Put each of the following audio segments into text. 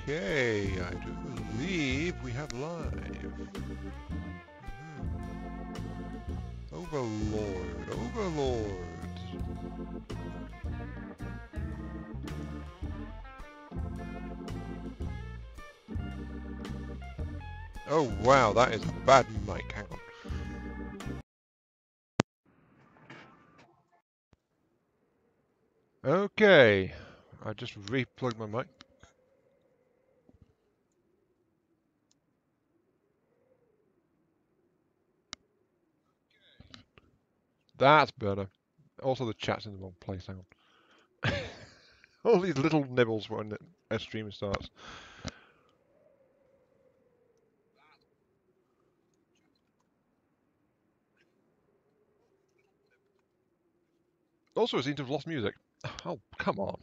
Okay, I do believe we have live. Overlord, Overlord. Oh wow, that is a bad mic. Hang on. Okay, I just re-plugged my mic. That's better. Also, the chat's in the wrong place. Hang on. All these little nibbles when a stream starts. Also, it seems to have lost music. Oh, come on.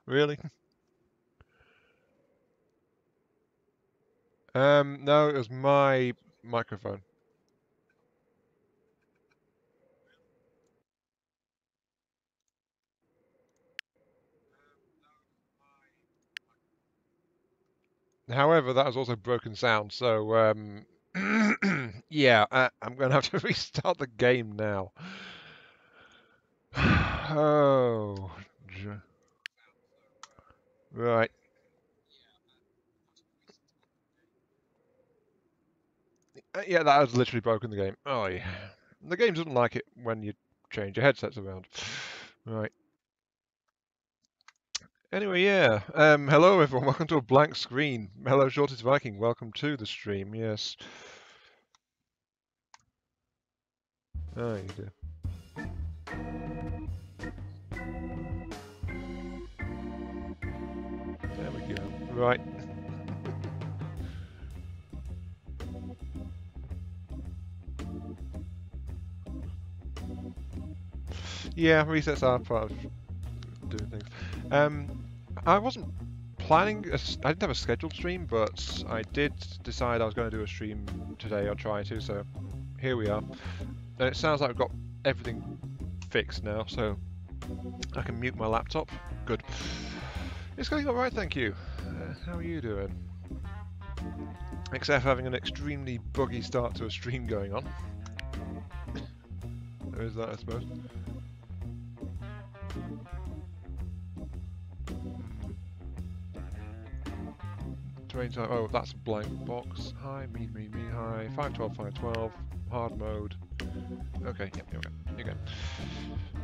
Really? No, it was my microphone. However, that was also broken sound, so yeah, I'm going to have to restart the game now. Oh, right. Yeah, that has literally broken the game. Oh yeah, the game doesn't like it when you change your headsets around. Right. Anyway, yeah. Hello everyone. Welcome to a blank screen. Hello, Shortest Viking. Welcome to the stream. Yes. Oh, you do. There we go. Right. Yeah, resets are part of doing things. I wasn't planning. I didn't have a scheduled stream, but I did decide I was going to do a stream today, or try to. So here we are. And it sounds like I've got everything fixed now, so I can mute my laptop. Good. It's going all right, thank you. How are you doing? Except for having an extremely buggy start to a stream going on. There is that, I suppose. Terrain type. Oh, that's a blank box. Hi, me, hi. 512, 512. Hard mode. Okay, yep, here we go. Here we go.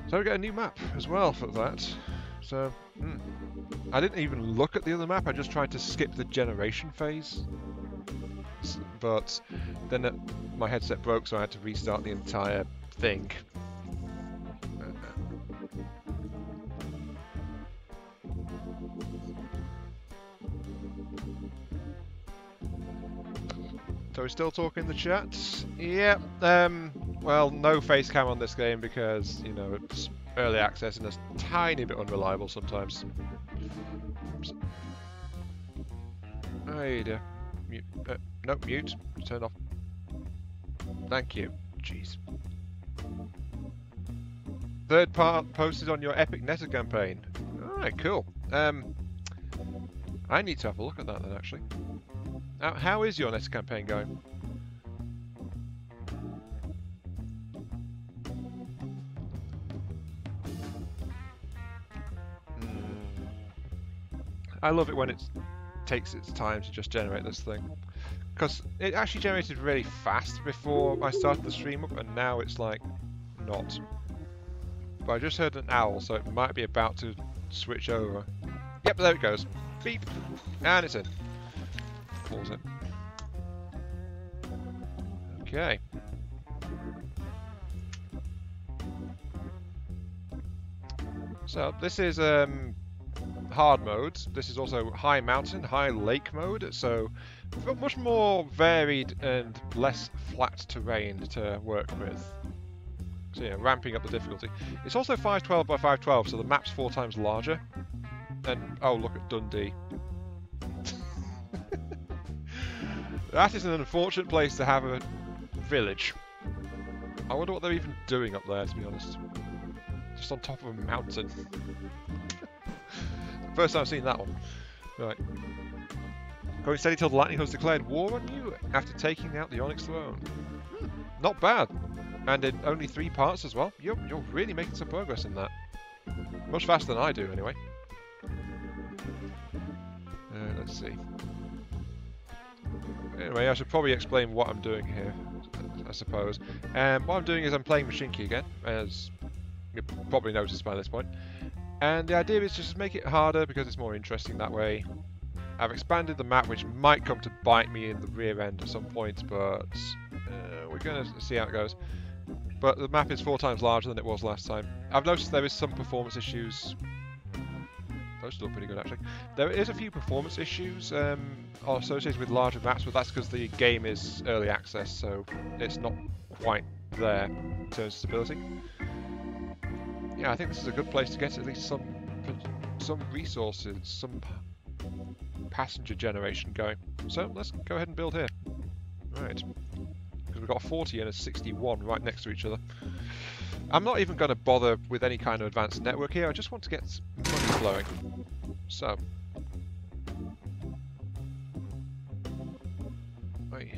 So we get a new map as well for that. So, I didn't even look at the other map. I just tried to skip the generation phase. But then my headset broke, so I had to restart the entire thing. So we're still talking in the chat? Yeah. Well, no face cam on this game because, you know, it's early access and it's a tiny bit unreliable sometimes. Hey dear. Mute. No, mute. Turn off. Thank you. Jeez. Third part posted on your Epic Netta campaign. Alright, cool. I need to have a look at that then, actually. How is your Netta campaign going? I love it when it takes its time to just generate this thing. Because it actually generated really fast before I started the stream up, and now it's like, not. But I just heard an owl, so it might be about to switch over. Yep, there it goes. Beep! And it's in. Pause it. Okay. So, this is hard mode. This is also high mountain, high lake mode, so much more varied and less flat terrain to work with. So yeah, ramping up the difficulty. It's also 512 by 512, so the map's 4 times larger. And oh, look at Dundee. That is an unfortunate place to have a village. I wonder what they're even doing up there, to be honest. Just on top of a mountain. First time I've seen that one. Right. Going steady till the Lightning has declared war on you after taking out the Onyx Throne. Not bad. And in only 3 parts as well. You're really making some progress in that. Much faster than I do, anyway. Let's see. Anyway, I should probably explain what I'm doing here, I suppose. What I'm doing is I'm playing Mashinky again, as you've probably noticed by this point. And the idea is just to make it harder because it's more interesting that way. I've expanded the map, which might come to bite me in the rear end at some point, but we're going to see how it goes. But the map is 4 times larger than it was last time. I've noticed there is some performance issues. Those look pretty good, actually. There is a few performance issues associated with larger maps, but that's because the game is early access, so it's not quite there in terms of stability. Yeah, I think this is a good place to get at least some resources, some passenger generation going. So let's go ahead and build here. Right. Because we've got a 40 and a 61 right next to each other. I'm not even going to bother with any kind of advanced network here, I just want to get money flowing. So. Wait.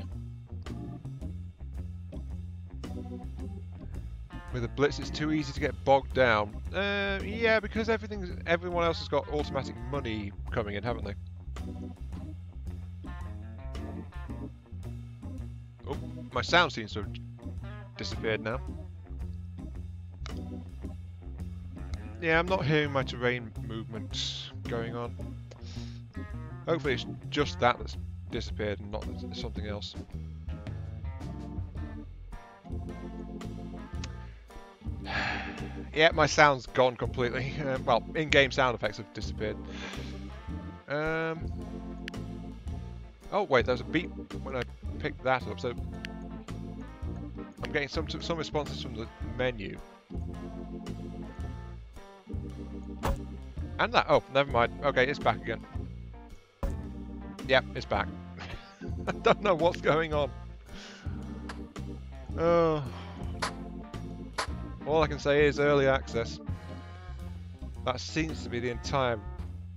With a blitz it's too easy to get bogged down. Yeah, because everyone else has got automatic money coming in, haven't they? Oh, my sound seems to have disappeared now. Yeah, I'm not hearing my terrain movement going on. Hopefully it's just that that's disappeared and not something else. Yeah, my sound's gone completely. Well, in-game sound effects have disappeared. Oh wait, there's a beep when I picked that up, so I'm getting some responses from the menu. And that, oh, never mind. Okay, it's back again. Yep, it's back. I don't know what's going on. Oh. All I can say is early access. That seems to be the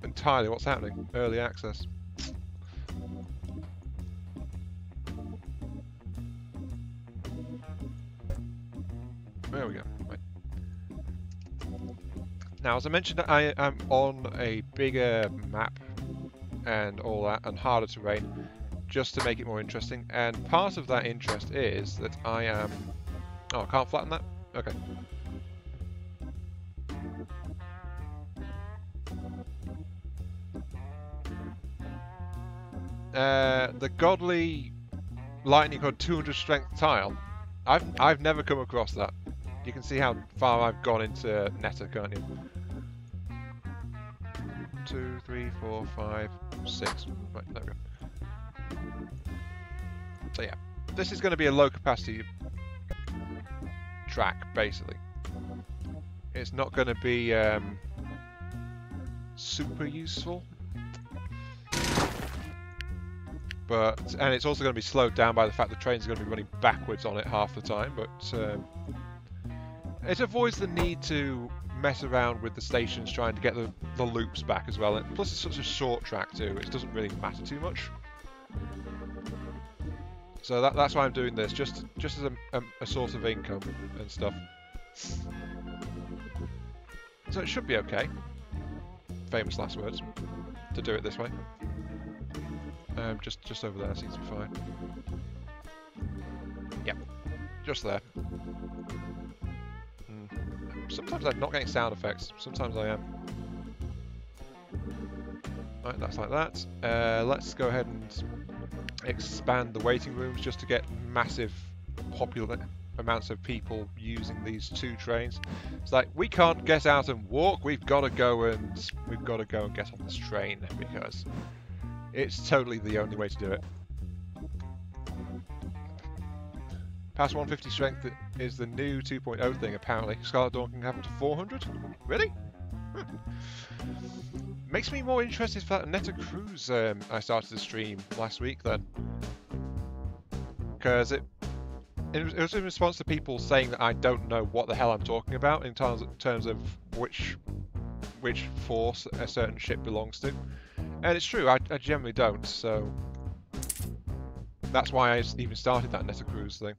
entirely what's happening. Early access. There we go. Right. Now, as I mentioned, I am on a bigger map and all that, and harder terrain, just to make it more interesting. And part of that interest is that I am... Oh, I can't flatten that? Okay. The godly lightning code 200 strength tile. I've never come across that. You can see how far I've gone into Netta, can't you? 2, 3, 4, 5, 6. Right, there we go. So yeah, this is going to be a low capacity track, basically. It's not going to be super useful, and it's also going to be slowed down by the fact the trains are going to be running backwards on it half the time, but it avoids the need to mess around with the stations trying to get the loops back as well. And plus it's such a short track too, it doesn't really matter too much. So that's why I'm doing this, just as a source of income and stuff. So it should be okay. Famous last words. To do it this way. Just over there seems to be fine. Yep, just there. Sometimes I'm not getting sound effects. Sometimes I am. Right, that's like that. Let's go ahead and expand the waiting rooms just to get massive popular amounts of people using these 2 trains. It's like, we can't get out and walk, we've got to go and get on this train because it's totally the only way to do it. Past 150 strength is the new 2.0 thing apparently. Scarlet Dawn can have up to 400? Really? Makes me more interested for that Netta Cruise I started to stream last week then. Because it was in response to people saying that I don't know what the hell I'm talking about in terms of which force a certain ship belongs to. And it's true, I generally don't, so that's why I even started that Netta Cruise thing.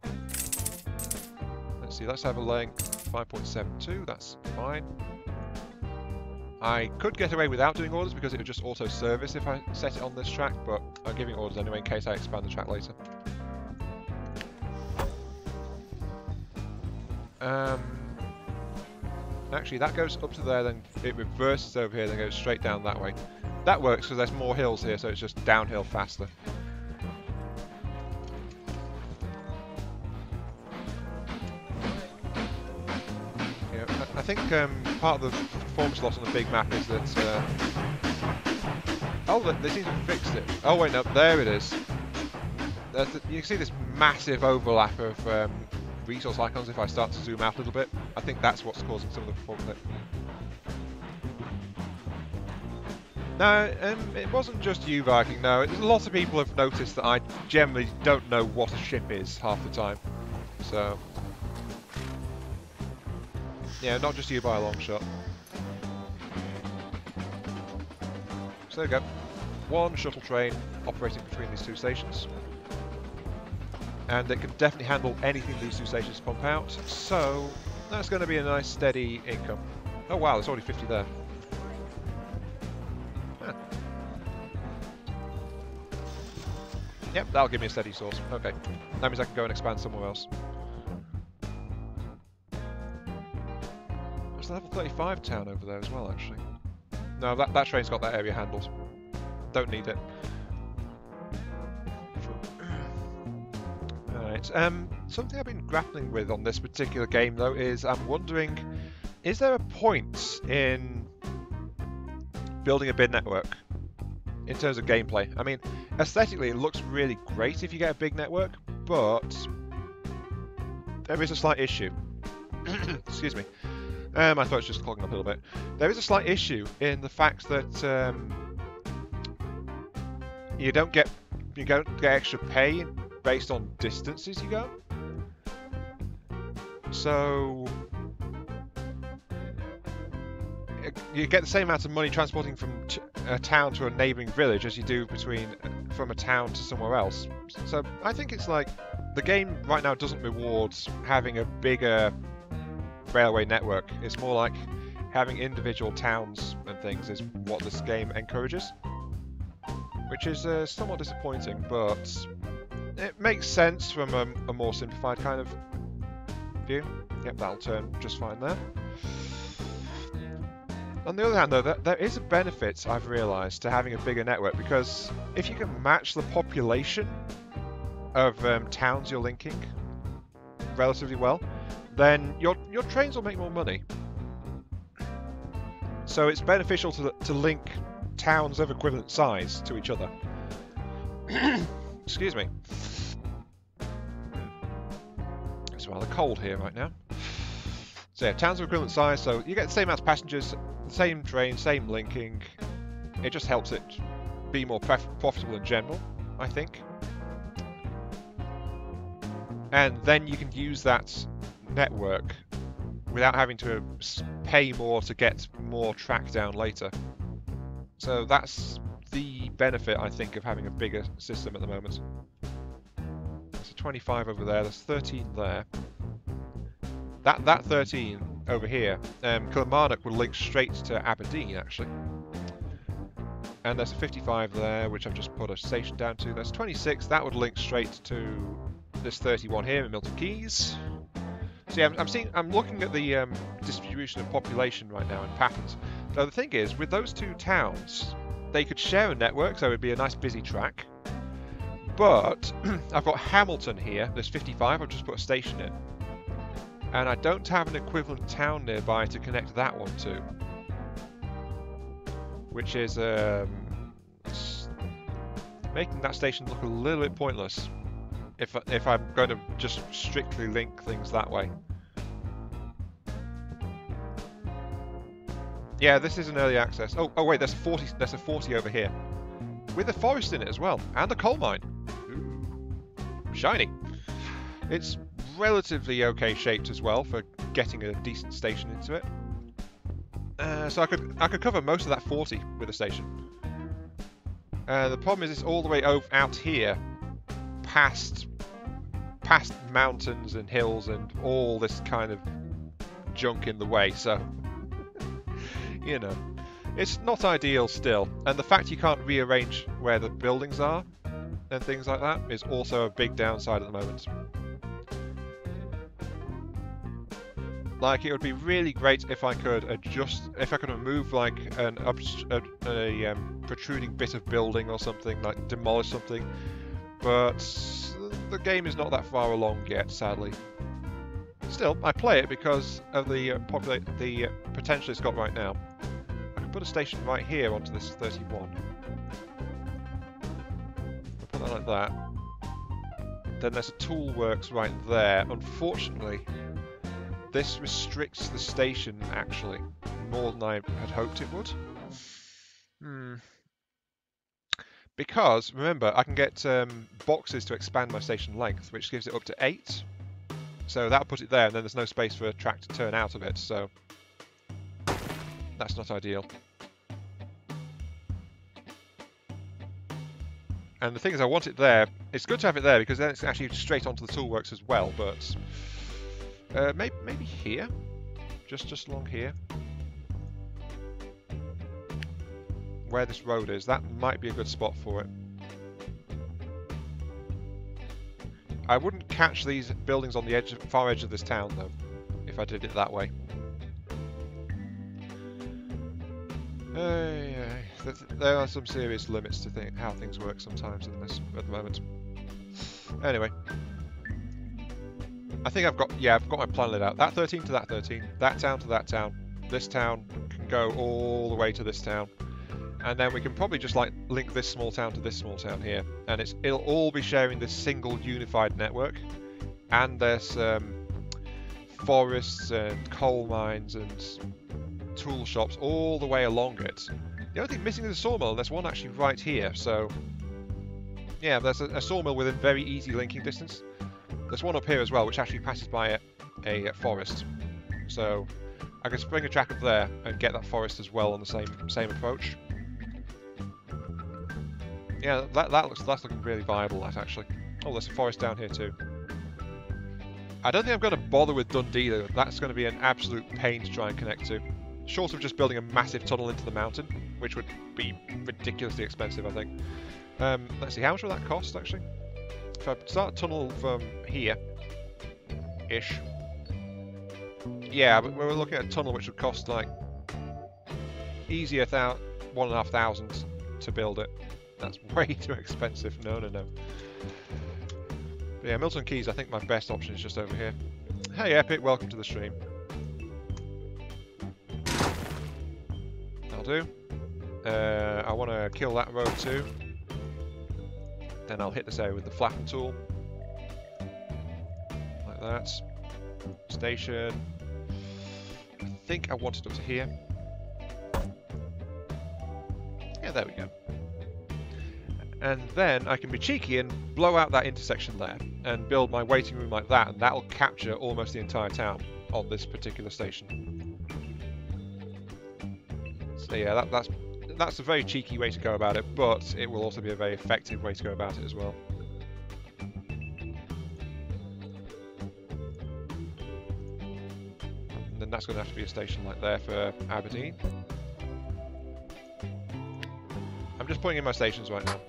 Let's see, let's have a length 5.72, that's fine. I could get away without doing orders because it would just auto-service if I set it on this track, but I'm giving orders anyway in case I expand the track later. Actually, that goes up to there, then it reverses over here, then goes straight down that way. That works because there's more hills here, so it's just downhill faster. Yeah, I think part of the performance loss on the big map is that... oh, they seem to have fixed it. Oh wait, no, there it is. You can see this massive overlap of resource icons if I start to zoom out a little bit. I think that's what's causing some of the performance. No, it wasn't just you, Viking, no. A lot of people have noticed that I generally don't know what a ship is half the time. So... yeah, not just you by a long shot. So there we go. One shuttle train operating between these two stations. And it can definitely handle anything these two stations pump out, so that's going to be a nice steady income. Oh wow, there's already 50 there. Huh. Yep, that'll give me a steady source. Okay, that means I can go and expand somewhere else. There's a level 35 town over there as well, actually. No, that train's got that area handled. Don't need it. Something I've been grappling with on this particular game, though, is I'm wondering, is there a point in building a bid network in terms of gameplay? I mean, aesthetically, it looks really great if you get a big network, but there is a slight issue. Excuse me. My throat's just clogging up a little bit. There is a slight issue in the fact that you don't get extra pay based on distances you go. So you get the same amount of money transporting from a town to a neighbouring village as you do from a town to somewhere else. So I think it's like the game right now doesn't reward having a bigger railway network. It's more like having individual towns and things is what this game encourages, which is somewhat disappointing, but it makes sense from a more simplified kind of view. Yep, that'll turn just fine there. On the other hand, though, there is a benefit, I've realised, to having a bigger network, because if you can match the population of towns you're linking relatively well, then your trains will make more money. So it's beneficial to link towns of equivalent size to each other. Excuse me. It's rather cold here right now. So yeah, towns of equivalent size, so you get the same amount of passengers, the same train, same linking. It just helps it be more profitable in general, I think. And then you can use that network without having to pay more to get more track down later. So that's the benefit, I think, of having a bigger system at the moment. There's a 25 over there, there's 13 there. That 13 over here, Kilmarnock will link straight to Aberdeen, actually. And there's a 55 there, which I've just put a station down to. There's 26, that would link straight to this 31 here in Milton Keyes. So yeah, I'm looking at the distribution of population right now and patterns. So the thing is, with those two towns, they could share a network, so it would be a nice busy track. But I've got Hamilton here, there's 55, I've just put a station in. And I don't have an equivalent town nearby to connect that one to. Which is making that station look a little bit pointless if I'm going to just strictly link things that way. Yeah, this is an early access. Oh wait, there's a 40 over here. With a forest in it as well, and a coal mine. Ooh, shiny. It's relatively okay shaped as well for getting a decent station into it. So I could cover most of that 40 with a station. The problem is it's all the way out here, past mountains and hills and all this kind of junk in the way, so you know, it's not ideal still. And the fact you can't rearrange where the buildings are and things like that is also a big downside at the moment. Like, it would be really great if I could remove like a protruding bit of building or something, like demolish something, but the game is not that far along yet, sadly. Still, I play it because of the potential it's got right now. I can put a station right here onto this 31. I'll put that like that. Then there's a tool works right there. Unfortunately, this restricts the station, actually, more than I had hoped it would. Because, remember, I can get boxes to expand my station length, which gives it up to 8. So that'll put it there, and then there's no space for a track to turn out of it, so that's not ideal. And the thing is, I want it there. It's good to have it there, because then it's actually straight onto the toolworks as well, but maybe here? Just along here? Where this road is, that might be a good spot for it. I wouldn't catch these buildings on the far edge of this town, though, if I did it that way. There are some serious limits to how things work sometimes in this at the moment. Anyway, I think I've got my plan laid out. That 13 to that 13, that town to that town. This town can go all the way to this town. And then we can probably just like link this small town to this small town here, and it'll all be sharing this single unified network. And there's forests and coal mines and tool shops all the way along it. The only thing missing is a sawmill, and there's one actually right here. So yeah, there's a sawmill within very easy linking distance. There's one up here as well, which actually passes by a forest. So I can spring a track up there and get that forest as well on the same approach. Yeah, that's looking really viable, that actually. Oh, there's a forest down here too. I don't think I'm going to bother with Dundee though. That's going to be an absolute pain to try and connect to. Short of just building a massive tunnel into the mountain, which would be ridiculously expensive, I think. Let's see, how much will that cost actually? If I start a tunnel from here-ish. Yeah, but we're looking at a tunnel which would cost like easier 1,500 to build it. That's way too expensive. No. But yeah, Milton Keynes, I think my best option is just over here. Hey Epic, welcome to the stream. I'll do. I want to kill that road too. Then I'll hit this area with the flatten tool. Like that. Station. I think I want it up to here. Yeah, there we go. And then I can be cheeky and blow out that intersection there and build my waiting room like that, and that'll capture almost the entire town on this particular station. So yeah, that's a very cheeky way to go about it, but it will also be a very effective way to go about it as well. And then that's going to have to be a station like there for Aberdeen. I'm just putting in my stations right now.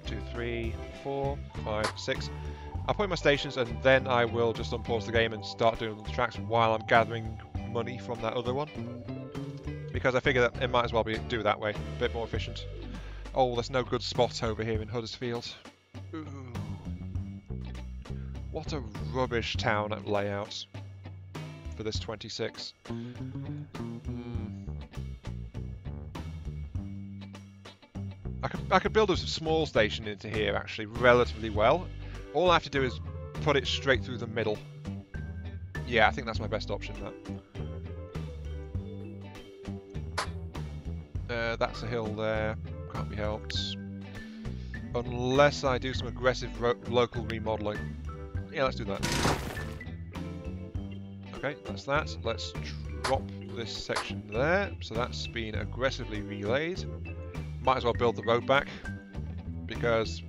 2, 3, 4, 5, 6. I'll put in my stations and then I will just unpause the game and start doing the tracks while I'm gathering money from that other one. Because I figure that it might as well do that way, a bit more efficient. Oh, there's no good spot over here in Huddersfield. Ooh. What a rubbish town layout for this 26. I could build a small station into here actually relatively well. All I have to do is put it straight through the middle. Yeah, I think that's my best option. That's a hill there. Can't be helped. Unless I do some aggressive local remodeling. Yeah, let's do that. Okay, that's that. Let's drop this section there. So that's been aggressively relayed. might as well build the road back because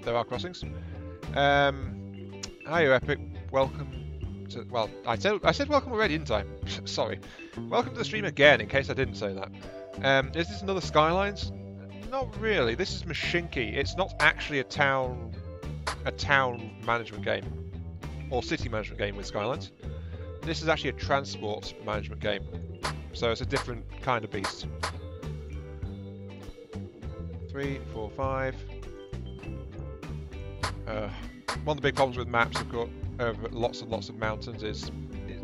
there are crossings. Hi, Epic. Welcome to. Well, I said welcome already, didn't I? Sorry. Welcome to the stream again, in case I didn't say that. Is this another Skylines? Not really. This is Mashinky. It's not actually a town management game or city management game with Skylines. This is actually a transport management game, so it's a different kind of beast. 3, 4, 5. One of the big problems with maps I've got over lots and lots of mountains is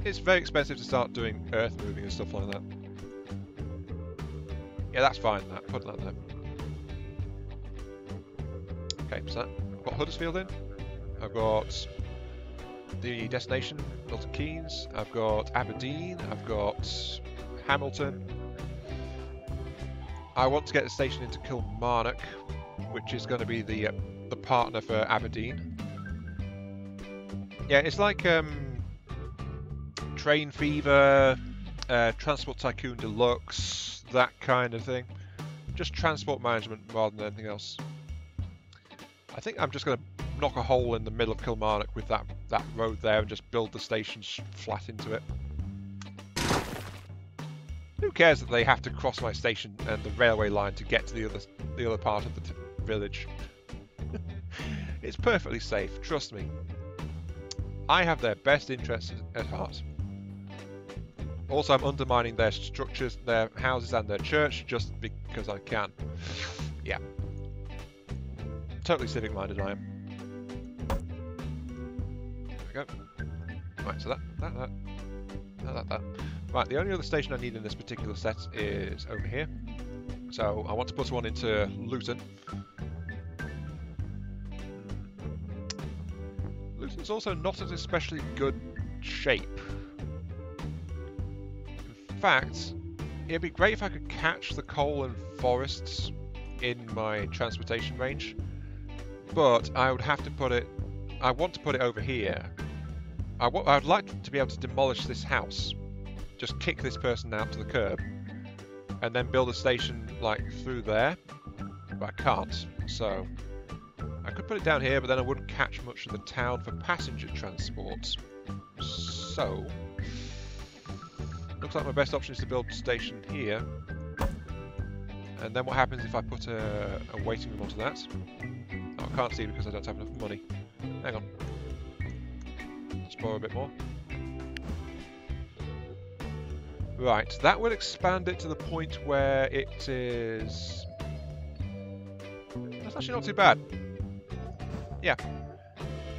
it's very expensive to start doing earth moving and stuff like that. Yeah, that's fine. Put that there. Okay, so I've got Huddersfield in. I've got the destination, Milton Keynes. I've got Aberdeen. I've got Hamilton. I want to get the station into Kilmarnock, which is going to be the partner for Aberdeen. Yeah, it's like Train Fever, Transport Tycoon Deluxe, that kind of thing. Just transport management rather than anything else. I think I'm just going to knock a hole in the middle of Kilmarnock with that road there and just build the station flat into it. Who cares that they have to cross my station and the railway line to get to the other part of the village? It's perfectly safe, trust me. I have their best interests at heart. Also, I'm undermining their structures, their houses and their church just because I can. Yeah. Totally civic-minded I am. There we go. Right, so that. Right, the only other station I need in this particular set is over here. So I want to put one into Luton. Luton's also not in especially good shape. In fact, it'd be great if I could catch the coal and forests in my transportation range. But I would have to put it... I want to put it over here. I would like to be able to demolish this house. Just kick this person out to the curb. And then build a station, like, through there. But I can't, so... I could put it down here, but then I wouldn't catch much of the town for passenger transport. So... looks like my best option is to build a station here. And then what happens if I put a waiting room onto that? Oh, I can't see because I don't have enough money. Hang on. Let's borrow a bit more. Right, that will expand it to the point where it is... That's actually not too bad. Yeah.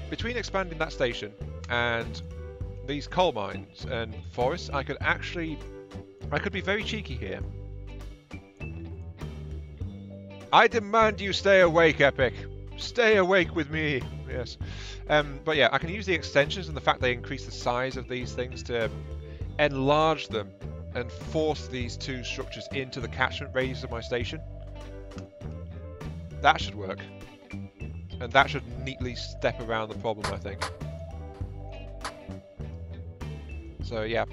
Between expanding that station and these coal mines and forests, I could be very cheeky here. I demand you stay awake, Epic. Stay awake with me. Yes. But yeah, I can use the extensions and the fact they increase the size of these things to enlarge them and force these two structures into the catchment radius of my station. That should work. And that should neatly step around the problem, I think. So yeah,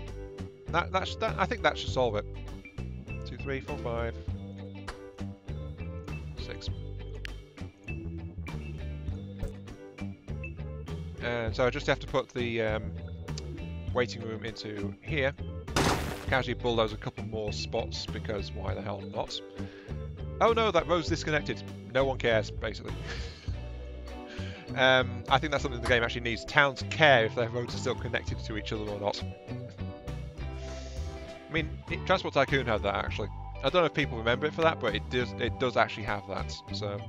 I think that should solve it. 2, 3, 4, 5, 6. And so I just have to put the waiting room into here. Casually bulldoze a couple more spots because why the hell not? Oh no, that road's disconnected. No one cares, basically. I think that's something the game actually needs. Towns care if their roads are still connected to each other or not. I mean, Transport Tycoon had that actually. I don't know if people remember it for that, but it does actually have that. So,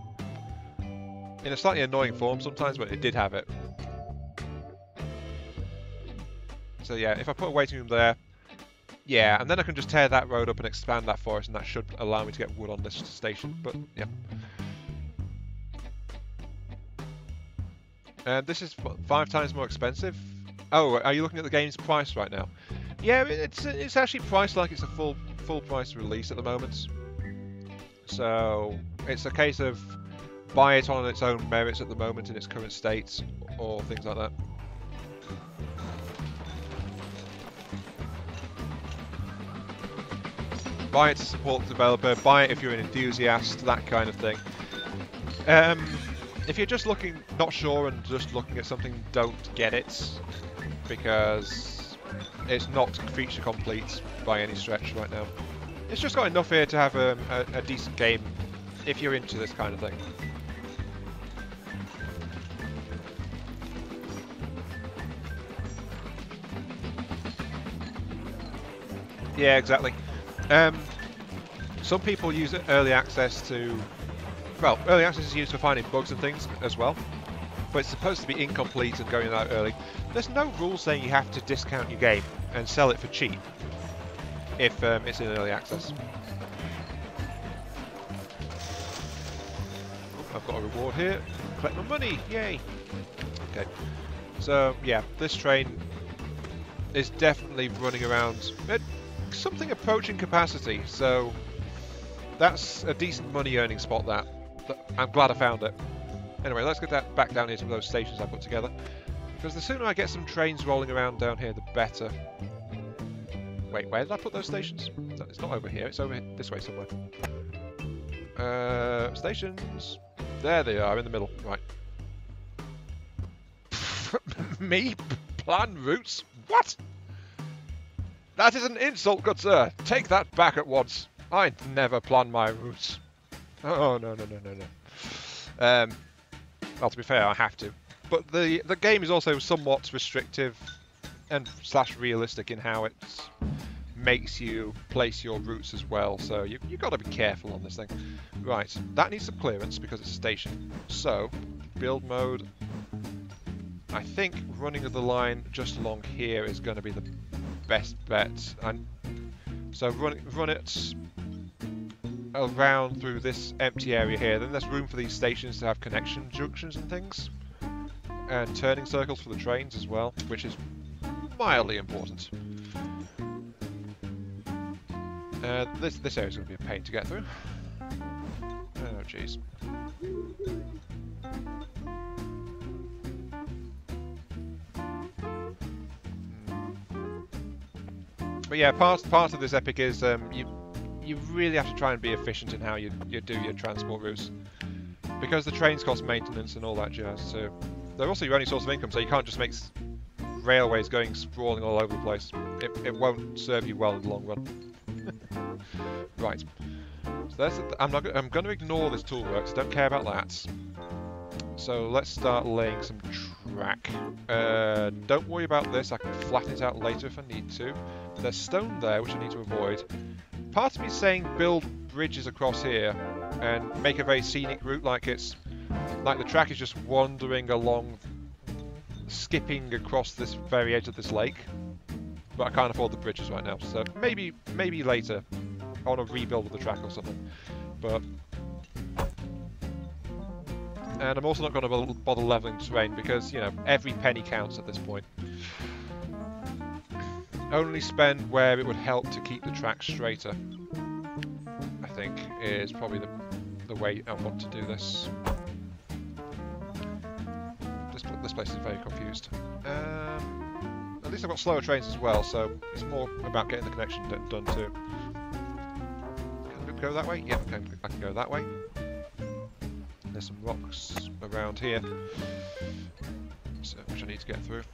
in a slightly annoying form sometimes, but it did have it. So yeah, if I put a waiting room there, yeah, and then I can just tear that road up and expand that forest, and that should allow me to get wood on this station. But yeah. And this is 5 times more expensive. Oh, are you looking at the game's price right now? Yeah, it's actually priced like it's a full price release at the moment. So it's a case of buy it on its own merits at the moment in its current state, or things like that. Buy it to support the developer, buy it if you're an enthusiast, that kind of thing. If you're just looking, not sure and just looking at something, don't get it, because it's not feature complete by any stretch right now. It's just got enough here to have a decent game if you're into this kind of thing. Yeah, exactly. Some people use early access to... Well, early access is used for finding bugs and things as well, but it's supposed to be incomplete and going out early. There's no rule saying you have to discount your game and sell it for cheap if it's in early access. I've got a reward here. Collect my money! Yay! Okay. So, yeah, this train is definitely running around at something approaching capacity, so that's a decent money earning spot that. I'm glad I found it. Anyway, let's get that back down here to those stations I put together, because the sooner I get some trains rolling around down here, the better. Wait, where did I put those stations? It's not over here, it's over this way somewhere. Stations. There they are, in the middle. Right. Me? Plan routes? What? That is an insult, good sir. Take that back at once. I never plan my routes. Oh, no. Well, to be fair, I have to. But the game is also somewhat restrictive and / realistic in how it makes you place your routes as well. So you've got to be careful on this thing. Right, that needs some clearance because it's a station. So, build mode. I think running of the line just along here is going to be the best bet. And so run it around through this empty area here. Then there's room for these stations to have connection junctions and things, and turning circles for the trains as well, which is mildly important. This area is going to be a pain to get through. Oh jeez. But yeah, part of this epic is you really have to try and be efficient in how you do your transport routes, because the trains cost maintenance and all that jazz. So they're also your only source of income, so you can't just make railways going sprawling all over the place. It won't serve you well in the long run. Right. So I'm going to ignore this toolworks. Don't care about that. So let's start laying some track. Don't worry about this. I can flatten it out later if I need to. There's stone there, which I need to avoid. Part of me is saying build bridges across here and make a very scenic route, like the track is just wandering along, skipping across this very edge of this lake. But I can't afford the bridges right now, so maybe later on a rebuild of the track or something. But and I'm also not going to bother leveling terrain because, you know, every penny counts at this point. Only spend where it would help to keep the track straighter, I think, is probably the way I want to do this. This place is very confused. At least I've got slower trains as well, so it's more about getting the connection done too. Can we go that way? Yeah, I can go that way. There's some rocks around here, so, which I need to get through.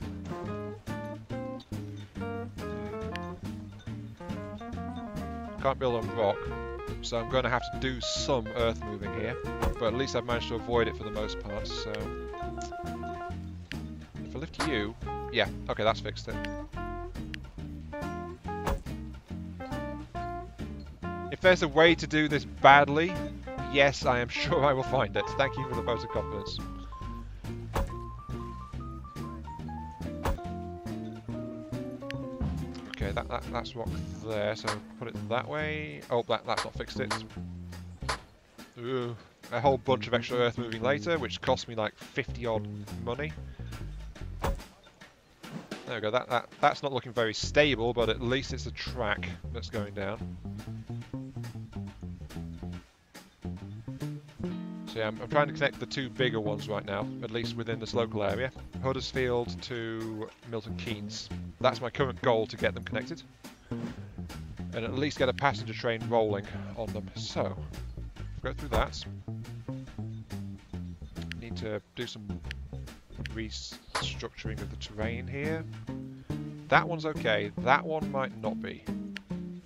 Can't build on rock, so I'm going to have to do some earth moving here, but at least I've managed to avoid it for the most part. So if I lift you, yeah, okay, that's fixed it. If there's a way to do this badly, yes, I am sure I will find it. Thank you for the vote of confidence. Okay, that's rock there, so put it that way. Oh, that's not fixed it. Ooh, a whole bunch of extra earth moving later, which cost me like 50 odd money. There we go, that's not looking very stable, but at least it's a track that's going down. So yeah, I'm trying to connect the two bigger ones right now, at least within this local area. Huddersfield to Milton Keynes. That's my current goal, to get them connected. and at least get a passenger train rolling on them. So, go through that. Need to do some restructuring of the terrain here. That one's okay. That one might not be.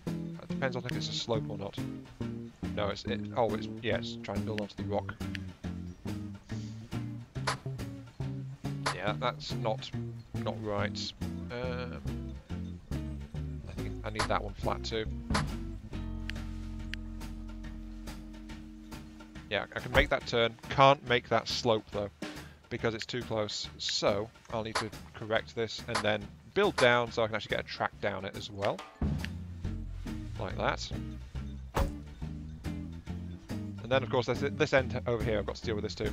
It depends on if it's a slope or not. No, it's trying to build onto the rock. Yeah, that's not right. I think I need that one flat too. Yeah, I can make that turn. Can't make that slope though, because it's too close. So I'll need to correct this and then build down so I can actually get a track down it as well, like that. And then, of course, there's this end over here. I've got to deal with this too.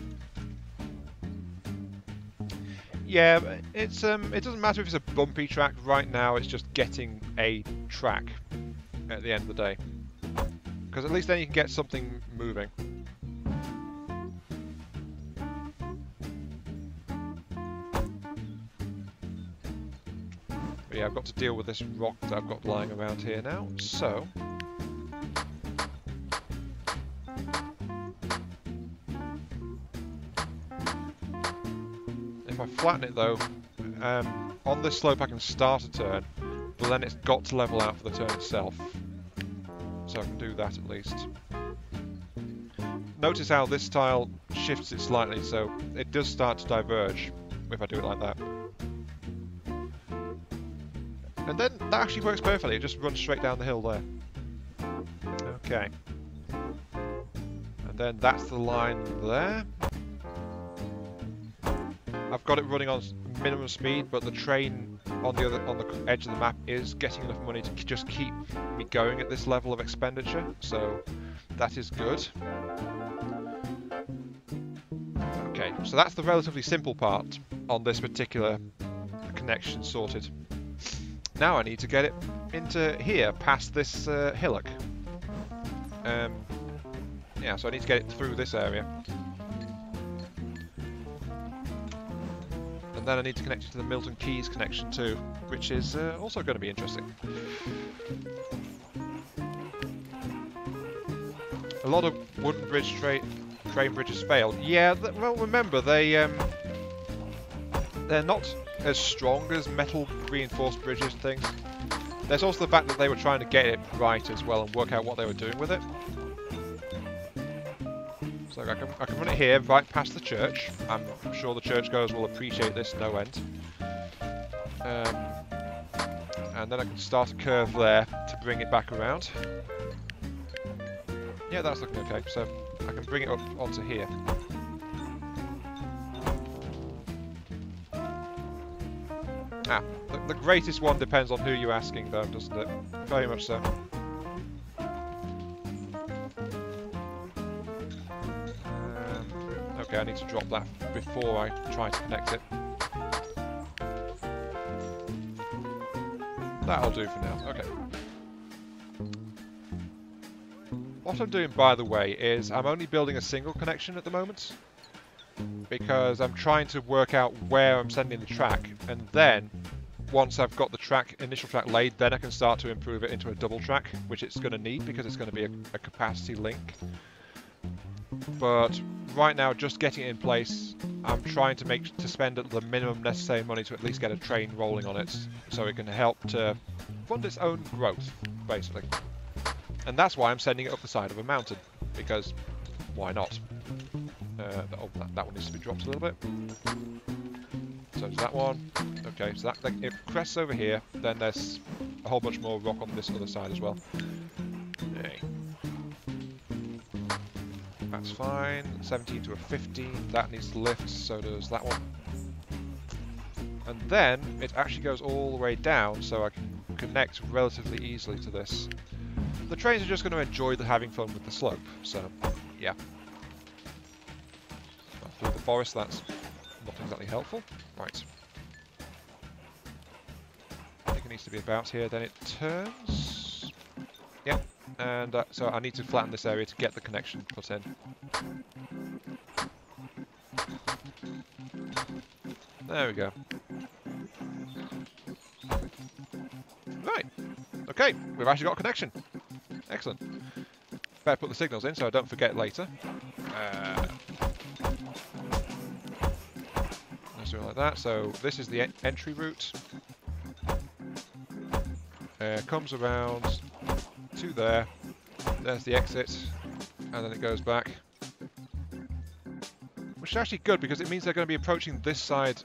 Yeah, it doesn't matter if it's a bumpy track. Right now, it's just getting a track at the end of the day. Because at least then you can get something moving. But yeah, I've got to deal with this rock that I've got lying around here now. So... if I flatten it though, on this slope I can start a turn, but then it's got to level out for the turn itself. So I can do that at least. Notice how this tile shifts it slightly, so it does start to diverge if I do it like that. And then that actually works perfectly, it just runs straight down the hill there. Okay. And then that's the line there. I've got it running on minimum speed, but the train on the edge of the map is getting enough money to just keep me going at this level of expenditure, so that is good. Okay, so that's the relatively simple part on this particular connection sorted. Now I need to get it into here, past this hillock. Yeah, so I need to get it through this area. And then I need to connect it to the Milton Keynes connection too, which is also going to be interesting. A lot of wooden bridge train bridges failed. Yeah, well, remember they're not as strong as metal reinforced bridges and things. There's also the fact that they were trying to get it right as well and work out what they were doing with it. So I can run it here, right past the church. I'm sure the churchgoers will appreciate this no end. And then I can start a curve there to bring it back around. Yeah, that's looking okay. So I can bring it up onto here. The greatest one depends on who you're asking though, doesn't it? Very much so. Okay, I need to drop that before I try to connect it. That'll do for now. Okay. What I'm doing, by the way, is I'm only building a single connection at the moment, because I'm trying to work out where I'm sending the track, and then once I've got the initial track laid, then I can start to improve it into a double track, which it's going to need because it's going to be a capacity link. But right now, just getting it in place, I'm trying to spend the minimum necessary money to at least get a train rolling on it, so it can help to fund its own growth, basically. And that's why I'm sending it up the side of a mountain, because why not? That one needs to be dropped a little bit. So does that one. Okay, so that it crests over here, then there's a whole bunch more rock on this other side as well. Okay. That's fine. 17 to a 15, that needs to lift, so does that one. And then it actually goes all the way down, so I can connect relatively easily to this. The trains are just going to enjoy having fun with the slope, so yeah. Through the forest, that's not exactly helpful. Right. I think it needs to be about here, then it turns. Yep. And so I need to flatten this area to get the connection put in. There we go. Right. Okay, we've actually got a connection. Excellent. Better put the signals in so I don't forget later. Let's do it like that. So this is the entry route. Comes around to there. There's the exit, and then it goes back. Which is actually good because it means they're going to be approaching this side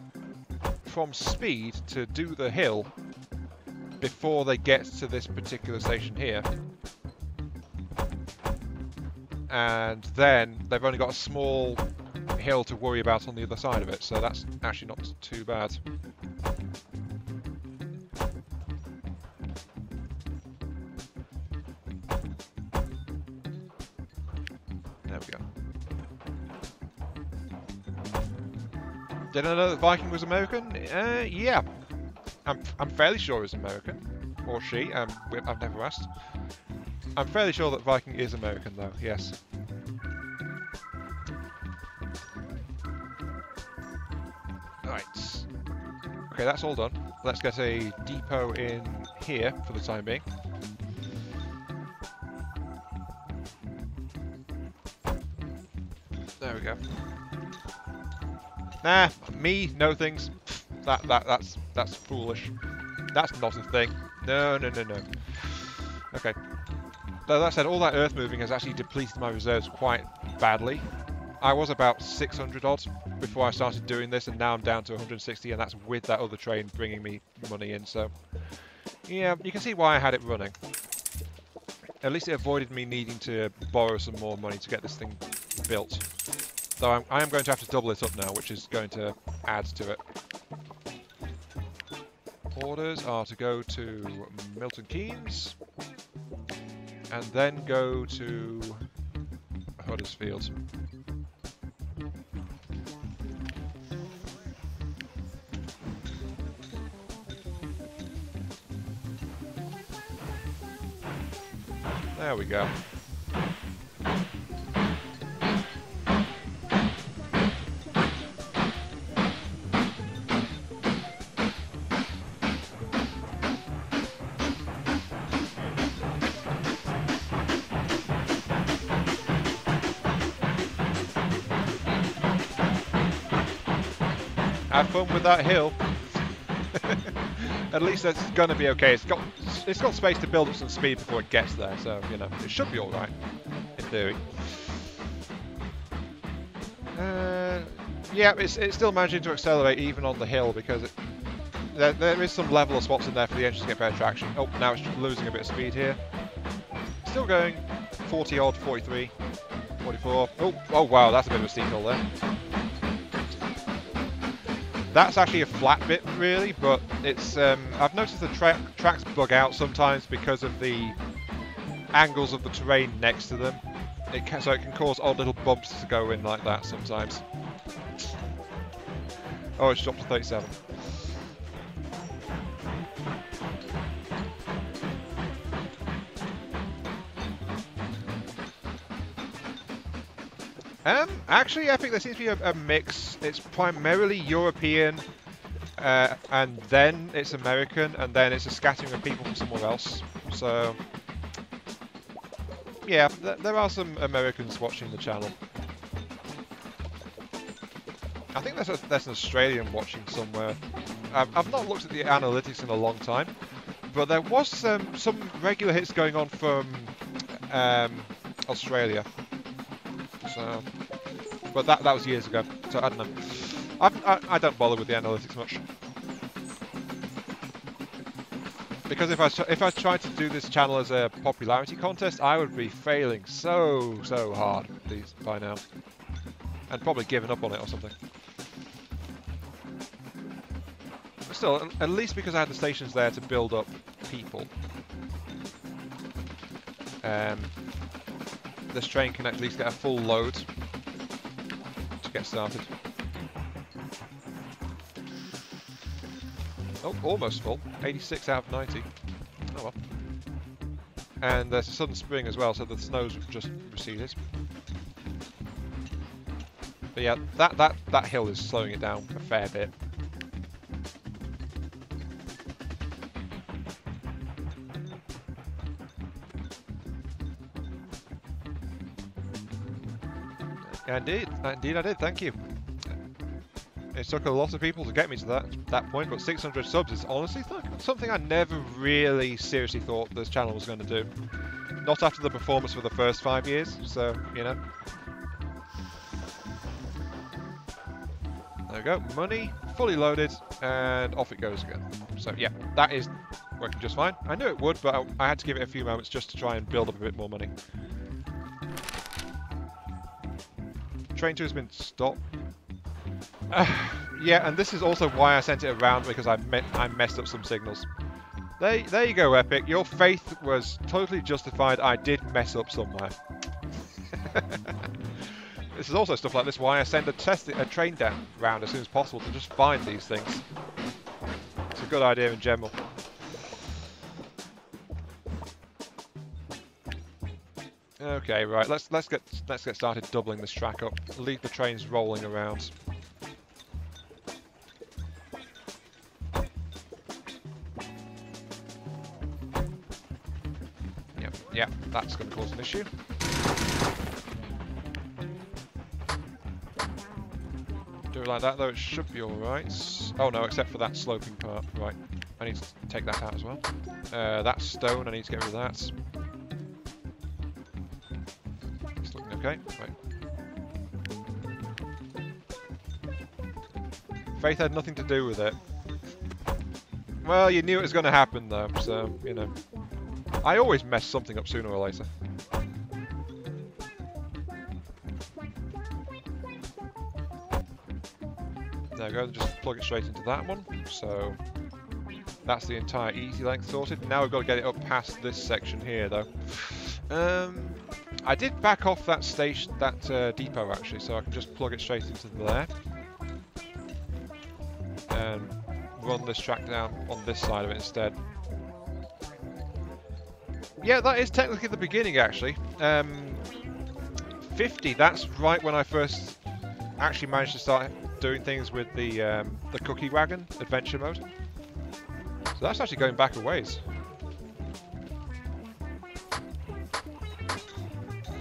from speed to do the hill before they get to this particular station here. And then they've only got a small hill to worry about on the other side of it, so that's actually not too bad. There we go. Did I know that Viking was American? Yeah. I'm fairly sure he's American. Or she. I've never asked. I'm fairly sure that Viking is American, though. Yes. Right. Okay, that's all done. Let's get a depot in here for the time being. There we go. Nah, me know things. That's foolish. That's not a thing. No. Okay. Though that said, all that earth moving has actually depleted my reserves quite badly. I was about 600 odd before I started doing this, and now I'm down to 160, and that's with that other train bringing me money in. So, yeah, you can see why I had it running. At least it avoided me needing to borrow some more money to get this thing built. Though I am going to have to double it up now, which is going to add to it. Orders are to go to Milton Keynes, and then go to Huddersfield. There we go. Have fun with that hill. At least that's going to be okay. It's got space to build up some speed before it gets there, so you know it should be all right in theory. Yeah, it's still managing to accelerate even on the hill because there is some leveler spots in there for the engine to get better traction. Oh, now it's losing a bit of speed here. Still going 40 odd, 43, 44. Oh wow, that's a bit of a steep hill there. That's actually a flat bit, really, but it's. I've noticed the tracks bug out sometimes because of the angles of the terrain next to them. So it can cause odd little bumps to go in like that sometimes. Oh, it's dropped to 37. Actually, I think there seems to be a mix. It's primarily European, and then it's American, and then it's a scattering of people from somewhere else. So, yeah, there are some Americans watching the channel. I think there's an Australian watching somewhere. I've not looked at the analytics in a long time, but there was some regular hits going on from Australia. So, but that was years ago, so I don't know. I don't bother with the analytics much, because if I tried to do this channel as a popularity contest, I would be failing so hard by now, and probably giving up on it or something. But still, at least because I had the stations there to build up people, this train can at least get a full load to get started. Oh, almost full. 86 out of 90. Oh well. And there's a sudden spring as well, so the snow's just receded. But yeah, that hill is slowing it down a fair bit. Indeed, indeed I did, thank you. It took a lot of people to get me to that point, but 600 subs is honestly something I never really seriously thought this channel was going to do. Not after the performance for the first 5 years, so, you know. There we go, money, fully loaded, and off it goes again. So yeah, that is working just fine. I knew it would, but I had to give it a few moments just to try and build up a bit more money. Train 2 has been stopped. Yeah, and this is also why I sent it around, because I messed up some signals. There you go, Epic. Your faith was totally justified. I did mess up somewhere. This is also stuff like this why I send a train down round as soon as possible to just find these things. It's a good idea in general. Okay, right. Let's get started doubling this track up. Leave the trains rolling around. Yep, that's going to cause an issue. Do it like that though, it should be alright. Oh no, except for that sloping part. Right, I need to take that out as well. That stone, I need to get rid of that. It's looking okay. Right. Faith had nothing to do with it. Well, you knew it was going to happen though, so, you know. I always mess something up sooner or later. There we go, just plug it straight into that one. So that's the entire easy length sorted. Now we've got to get it up past this section here though. I did back off that station, that depot actually, so I can just plug it straight into there. And run this track down on this side of it instead. Yeah, that is technically the beginning, actually. 50, that's right when I first actually managed to start doing things with the cookie wagon adventure mode. So that's actually going back a ways.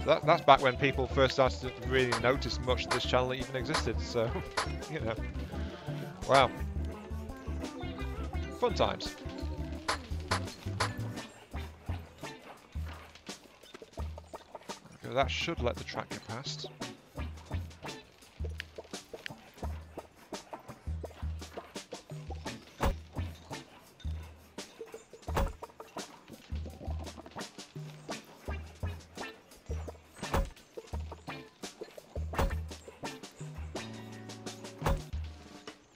So that's back when people first started to really notice much that this channel even existed, so, you know. Wow. Fun times. That should let the track get past.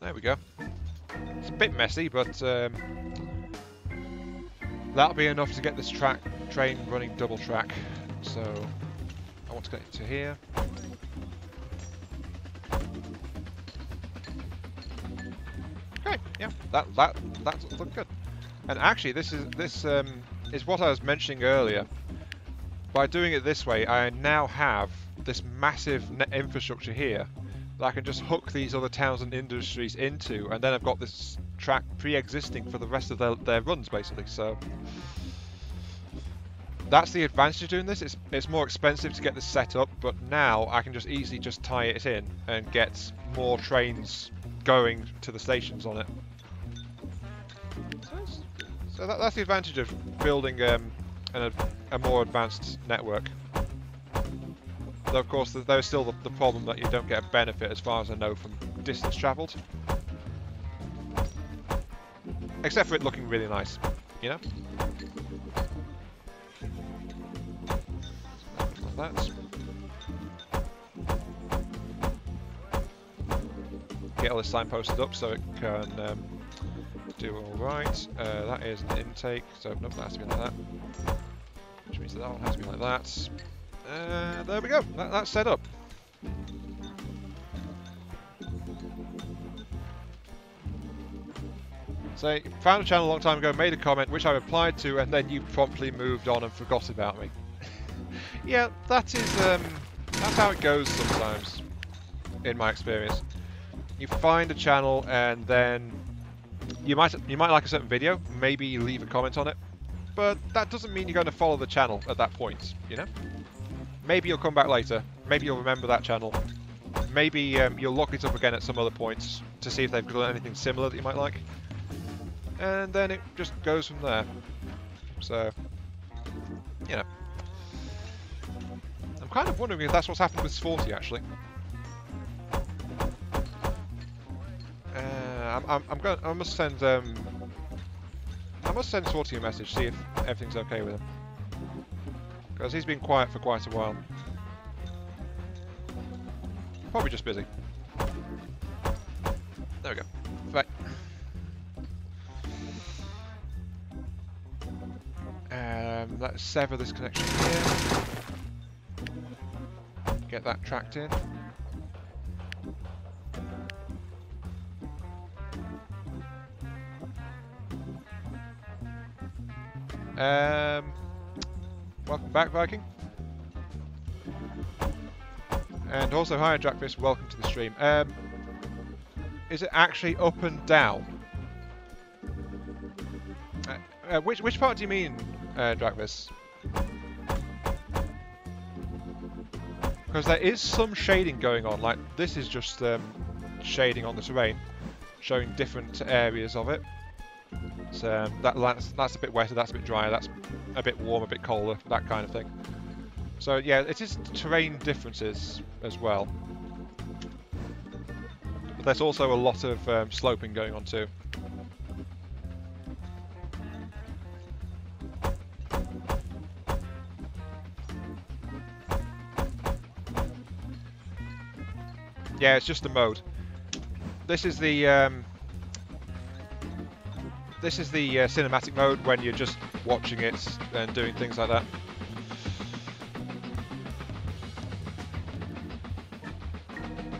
There we go. It's a bit messy, but that'll be enough to get this train running double track. So I want to get it to here. Okay, yeah, that's looking good. And actually, this is what I was mentioning earlier. By doing it this way, I now have this massive infrastructure here that I can just hook these other towns and industries into, and then I've got this track pre-existing for the rest of their runs, basically. So that's the advantage of doing this. It's more expensive to get this set up, but now I can just easily just tie it in and get more trains going to the stations on it. So that's the advantage of building a more advanced network. Though of course there's still the problem that you don't get a benefit, as far as I know, from distance travelled. Except for it looking really nice, you know? Like that. Get all this sign posted up so it can do alright. That is an intake, so nope, that has to be like that. Which means that one has to be like that. There we go, that's set up. So, found a channel a long time ago, made a comment which I replied to, and then you promptly moved on and forgot about me. Yeah, that's how it goes sometimes, in my experience. You find a channel and then you might like a certain video, maybe you leave a comment on it, but that doesn't mean you're going to follow the channel at that point, you know? Maybe you'll come back later, maybe you'll remember that channel. Maybe you'll look it up again at some other points to see if they've done anything similar that you might like. And then it just goes from there. So, you know. I'm kind of wondering if that's what's happened with Sporty, actually. I must send Sporty a message, see if everything's okay with him. Because he's been quiet for quite a while. Probably just busy. There we go. Right. Let's sever this connection here. Get that tracked in. Welcome back, Viking. And also, hi, Jackfish, welcome to the stream. Is it actually up and down? Which part do you mean, Drakvis? Because there is some shading going on, like this is just shading on the terrain, showing different areas of it. So that's a bit wetter, that's a bit drier, that's a bit warmer, a bit colder, that kind of thing. So yeah, it is terrain differences as well. But there's also a lot of sloping going on too. Yeah, it's just the mode. This is the cinematic mode when you're just watching it and doing things like that.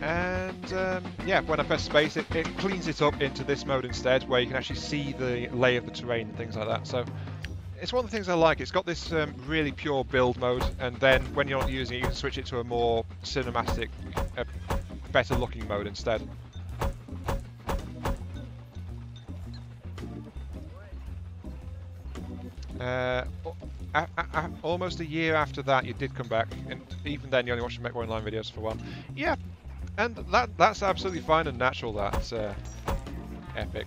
And yeah, when I press space, it cleans it up into this mode instead, where you can actually see the lay of the terrain and things like that. So it's one of the things I like. It's got this really pure build mode, and then when you're not using it, you can switch it to a more cinematic, better looking mode instead. Almost a year after that, you did come back, and even then, you only watched the Mech Online videos for a while. Yeah, and that's absolutely fine and natural. That's epic.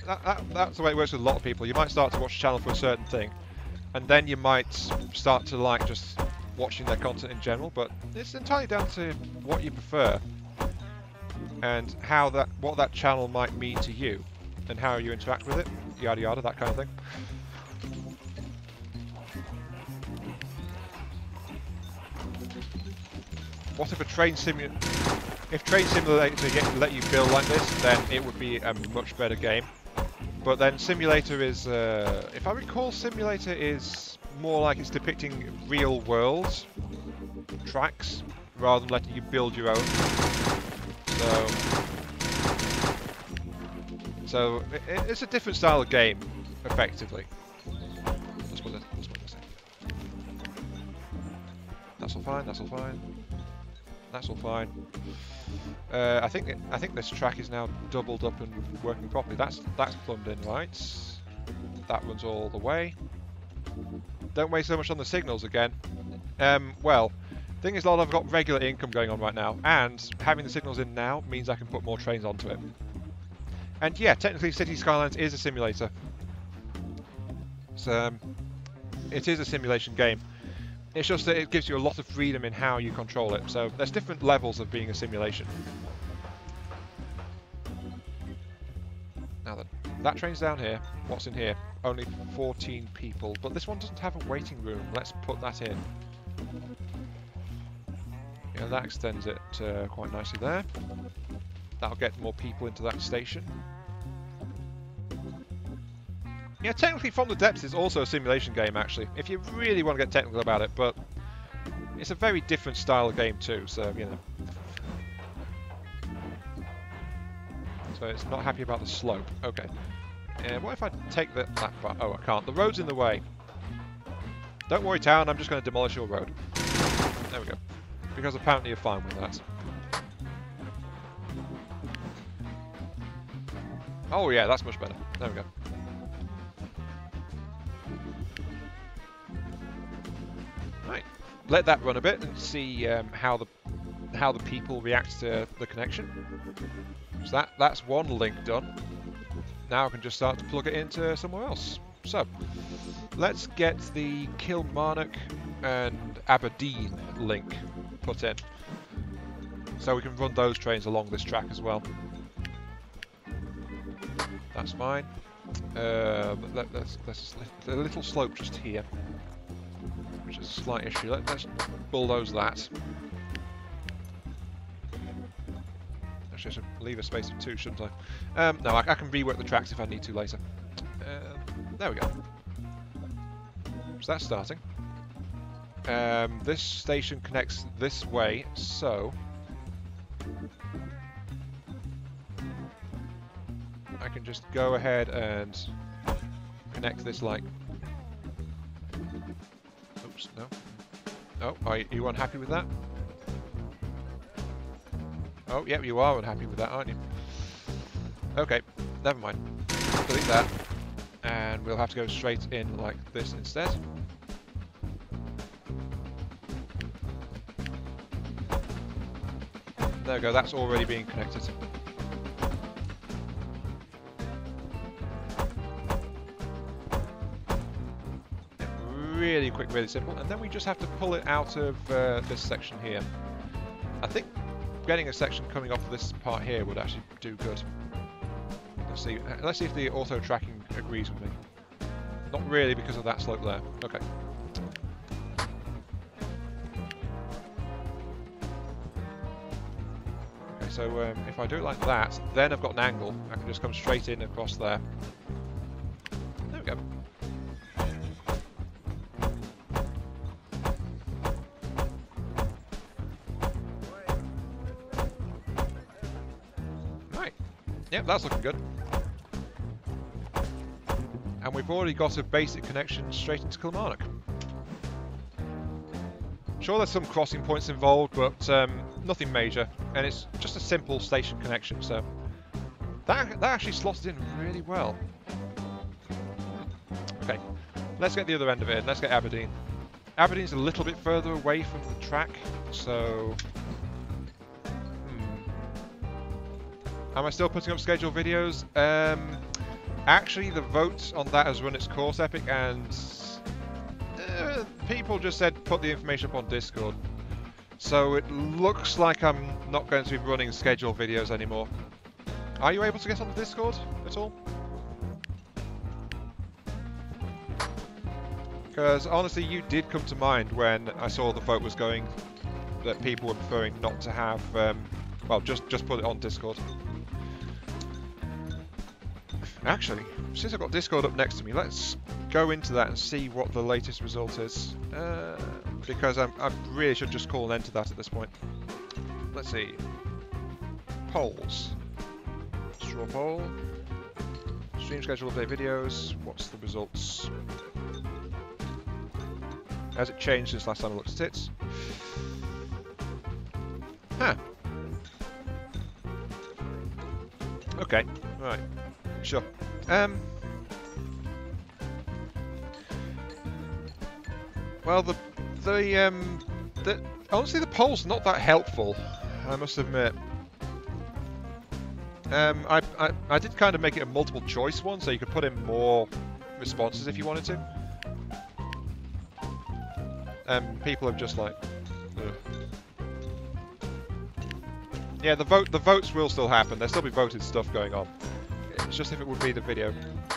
That's the way it works with a lot of people. You might start to watch a channel for a certain thing, and then you might start to like just watching their content in general. But it's entirely down to what you prefer and what that channel might mean to you, and how you interact with it. Yada yada, that kind of thing. What if Train Simulator let you build like this, then it would be a much better game. But then Simulator is, if I recall, Simulator is more like it's depicting real world tracks rather than letting you build your own. So it's a different style of game, effectively. That's what I say. That's all fine. That's all fine. That's all fine. I think this track is now doubled up and working properly. That's plumbed in right. That runs all the way. Don't waste so much on the signals again. Well, thing is, I've got regular income going on right now, and having the signals in now means I can put more trains onto it. And yeah, technically, City Skylines is a simulator. So it is a simulation game. It's just that it gives you a lot of freedom in how you control it. So there's different levels of being a simulation. Now that train's down here. What's in here? Only 14 people. But this one doesn't have a waiting room. Let's put that in. Yeah, that extends it quite nicely there. That'll get more people into that station. Yeah, technically From the Depths is also a simulation game, actually, if you really want to get technical about it, but it's a very different style of game too, so, you know. So it's not happy about the slope. Okay. What if I take that part? Oh, I can't. The road's in the way. Don't worry, town, I'm just going to demolish your road. There we go. Because apparently you're fine with that. Oh yeah, that's much better. There we go. Right. let that run a bit and see how the people react to the connection. So that's one link done. Now I can just start to plug it into somewhere else. So let's get the Kilmarnock and Aberdeen link put in, so we can run those trains along this track as well. That's fine. There's a little slope just here, which is a slight issue. Let's bulldoze that. Actually, I should leave a space of 2, shouldn't I? No, I can rework the tracks if I need to later. There we go. So that's starting. This station connects this way, so I can just go ahead and connect this like... Oops, no. Oh, are you unhappy with that? Oh, yep, you are unhappy with that, aren't you? Okay, never mind. Delete that. And we'll have to go straight in like this instead. There we go, that's already being connected. Really quick, really simple, and then we just have to pull it out of this section here. I think getting a section coming off of this part here would actually do good. Let's see if the auto tracking agrees with me. Not really, because of that slope there. Okay. Okay, so if I do it like that, then I've got an angle. I can just come straight in across there. There we go. Right. Yep, that's looking good. And we've already got a basic connection straight into Kilmarnock. Sure, there's some crossing points involved, but nothing major, and it's just a simple station connection, so that actually slotted in really well. Okay, let's get the other end of it, and let's get Aberdeen. Aberdeen's a little bit further away from the track, so... Am I still putting up scheduled videos? Actually, the vote on that has run its course, Epic, and people just said put the information up on Discord. So it looks like I'm not going to be running scheduled videos anymore. Are you able to get on the Discord at all? Because honestly, you did come to mind when I saw the vote was going that people were preferring not to have, well, just put it on Discord. Actually, since I've got Discord up next to me, let's go into that and see what the latest result is. Because I really should just call an end to that at this point. Let's see. Polls. Straw poll. Stream schedule update videos. What's the results? Has it changed since last time I looked at it? Huh. Okay, right. Sure. Well, honestly, the poll's not that helpful, I must admit. I did kind of make it a multiple choice one, so you could put in more responses if you wanted to. People have just like, ugh. Yeah, the votes will still happen. There'll still be voted stuff going on. It's just if it would be the video,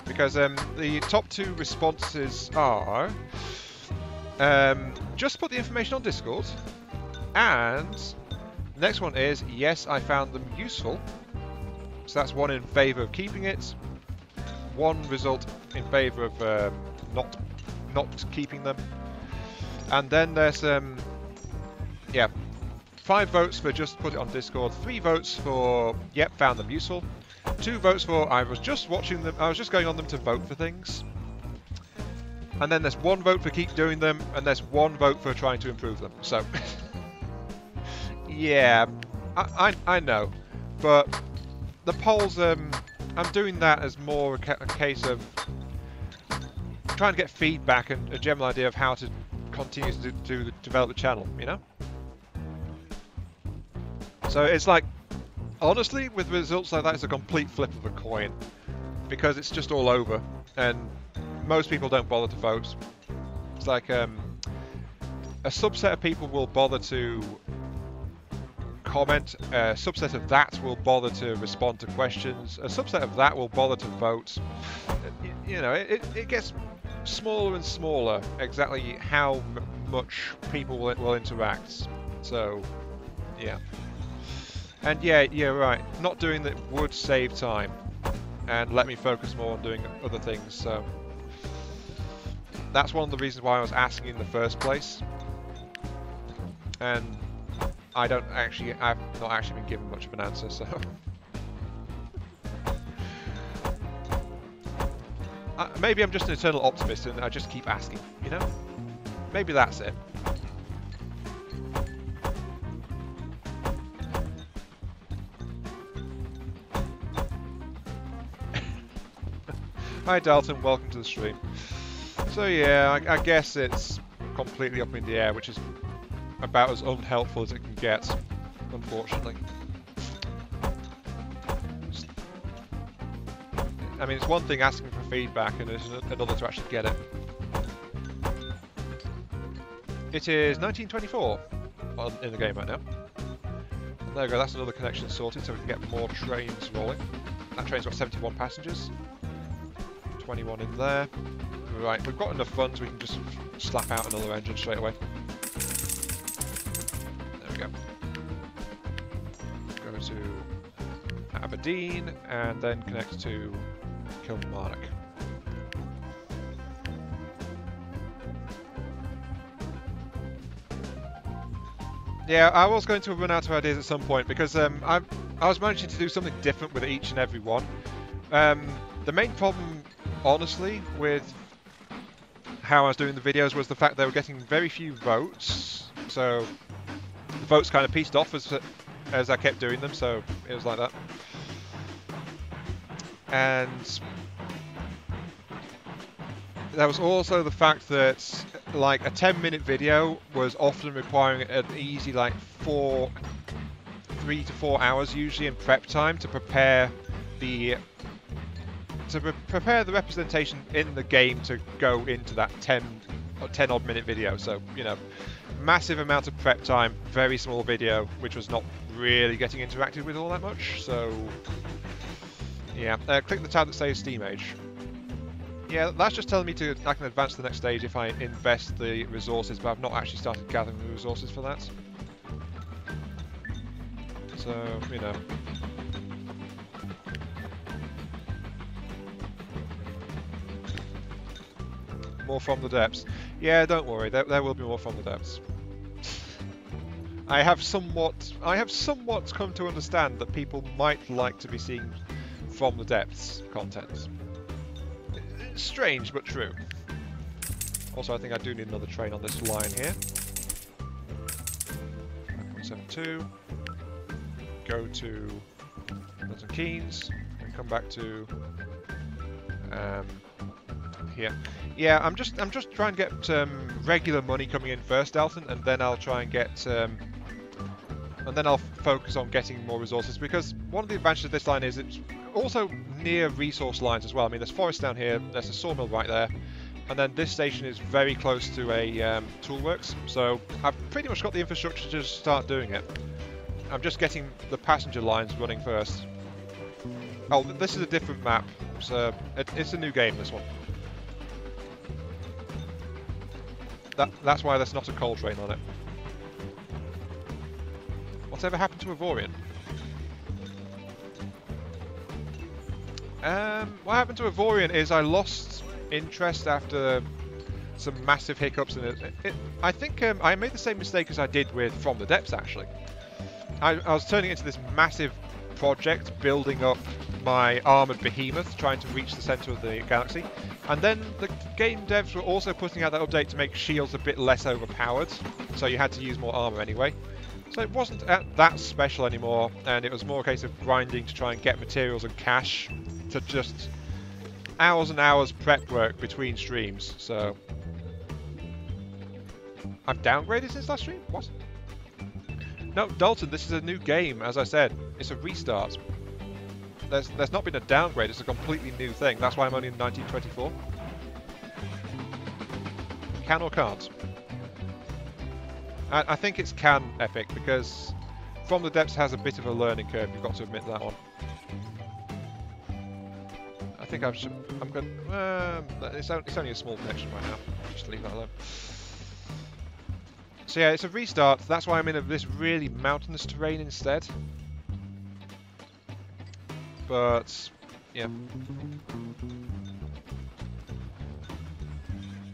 because the top 2 responses are just put the information on Discord, and the next one is yes, I found them useful. So that's one in favour of keeping it, one result in favour of not keeping them, and then there's yeah, 5 votes for just put it on Discord, 3 votes for yep, found them useful, 2 votes for I was just watching them, I was just going on them to vote for things, and then there's 1 vote for keep doing them, and there's 1 vote for trying to improve them. So yeah, I know, but the polls, I'm doing that as more a case of trying to get feedback and a general idea of how to continue to develop the channel, you know? So it's like, honestly, with results like that, it's a complete flip of a coin. Because it's just all over, and most people don't bother to vote. It's like a subset of people will bother to comment, a subset of that will bother to respond to questions, a subset of that will bother to vote. You know, it gets smaller and smaller exactly how much people will interact. So, yeah. And yeah, right. Not doing that would save time and let me focus more on doing other things. So that's one of the reasons why I was asking in the first place. And I've not actually been given much of an answer, so maybe I'm just an eternal optimist and I just keep asking, you know? Maybe that's it. Hi Dalton, welcome to the stream. So yeah, I guess it's completely up in the air, which is about as unhelpful as it can get, unfortunately. I mean, it's one thing asking for feedback and it's another to actually get it. It is 1924 in the game right now. And there we go, that's another connection sorted so we can get more trains rolling. That train's got 71 passengers. 21 in there. Right, we've got enough funds, we can just slap out another engine straight away. There we go. Go to Aberdeen and then connect to Kilmarnock. Yeah, I was going to run out of ideas at some point because I was managing to do something different with each and every one. The main problem, honestly, with how I was doing the videos was the fact they were getting very few votes. So the votes kind of pieced off as I kept doing them, so it was like that. And there was also the fact that like a 10-minute video was often requiring an easy like 3 to 4 hours usually in prep time to prepare the representation in the game to go into that 10 odd minute video. So, you know, massive amount of prep time, very small video, which was not really getting interacted with all that much. So, yeah, click the tab that says Steam Age. Yeah, that's just telling me I can advance to the next stage if I invest the resources, but I've not actually started gathering the resources for that. So, you know. More from the depths. Yeah, don't worry, there will be more from the depths. I have somewhat come to understand that people might like to be seeing from the depths content. It's strange, but true. Also, I think I do need another train on this line here. 72. Go to Milton Keynes and come back to here. Yeah, I'm just trying to get regular money coming in first, Dalton, and then I'll try and get and then I'll focus on getting more resources, because one of the advantages of this line is it's also near resource lines as well. I mean, there's forest down here, there's a sawmill right there, and then this station is very close to a toolworks, so I've pretty much got the infrastructure to start doing it. I'm just getting the passenger lines running first. Oh, this is a different map, so it's a new game, this one. That's why there's not a coal train on it. Whatever happened to Avorion? What happened to Avorion is I lost interest after some massive hiccups in it. I think I made the same mistake as I did with From the Depths, actually. I was turning it into this massive project, building up my armoured behemoth, trying to reach the centre of the galaxy. And then the game devs were also putting out that update to make shields a bit less overpowered, so you had to use more armour anyway. So it wasn't that special anymore, and it was more a case of grinding to try and get materials and cash to just hours and hours prep work between streams. So I've downgraded since last stream? What? No, Dalton, this is a new game, as I said. It's a restart. There's not been a downgrade, it's a completely new thing. That's why I'm only in 1924. Can or can't? I think it's can, Epic, because From the Depths has a bit of a learning curve, you've got to admit that one. I think I'm going it's only a small connection right now. Just leave that alone. So yeah, it's a restart. That's why I'm in this really mountainous terrain instead. But yeah.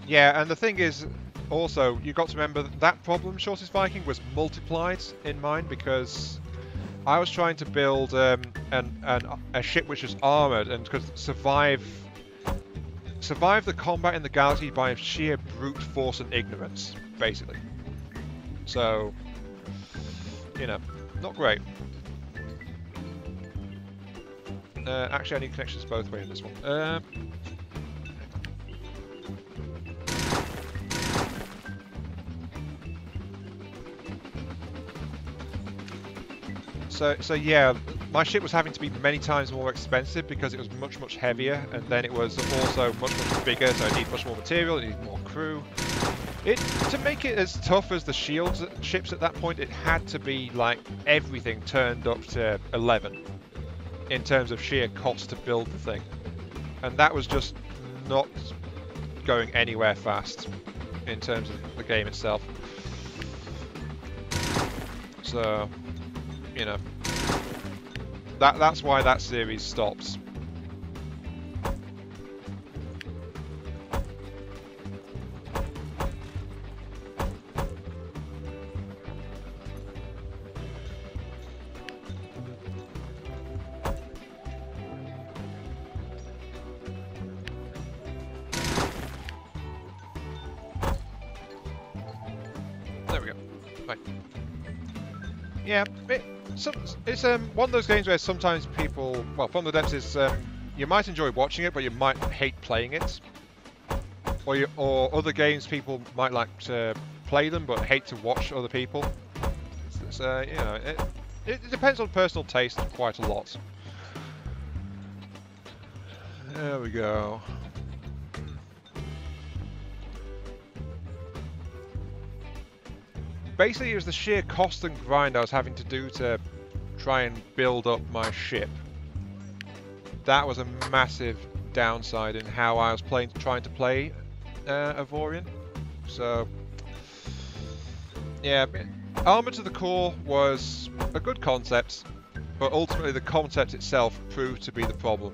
Yeah, and the thing is, also, you've got to remember that problem, Shortest Viking, was multiplied in mine because I was trying to build a ship which was armoured and could survive the combat in the galaxy by sheer brute force and ignorance, basically. So, you know, not great. Actually, I need connections both ways in this one. So yeah, my ship was having to be many times more expensive because it was much, much heavier, and then it was also much, much bigger, so it needed much more material, it needed more crew. To make it as tough as the shields ships at that point, it had to be like everything turned up to 11 in terms of sheer cost to build the thing. And that was just not going anywhere fast in terms of the game itself. So, you know, that's why that series stops. There we go. Right. Yeah, it's one of those games where sometimes people, well, From the Depths is, you might enjoy watching it, but you might hate playing it. Or other games, people might like to play them, but hate to watch other people. You know, it depends on personal taste quite a lot. There we go. Basically, it was the sheer cost and grind I was having to do to try and build up my ship. That was a massive downside in how I was trying to play Avorion. So, yeah, Armour to the Core was a good concept, but ultimately the concept itself proved to be the problem.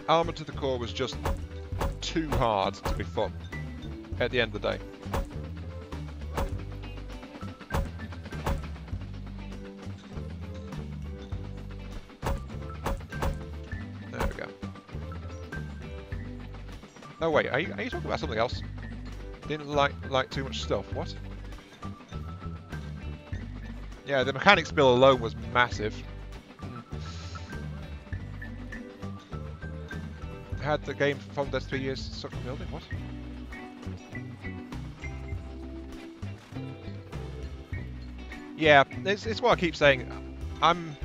Armour to the Core was just too hard to be fun at the end of the day. There we go. Oh wait, are you talking about something else? Didn't like too much stuff, what? Yeah, the mechanics bill alone was massive. Had the game from those 3 years stuck in building, what? Yeah, it's what I keep saying.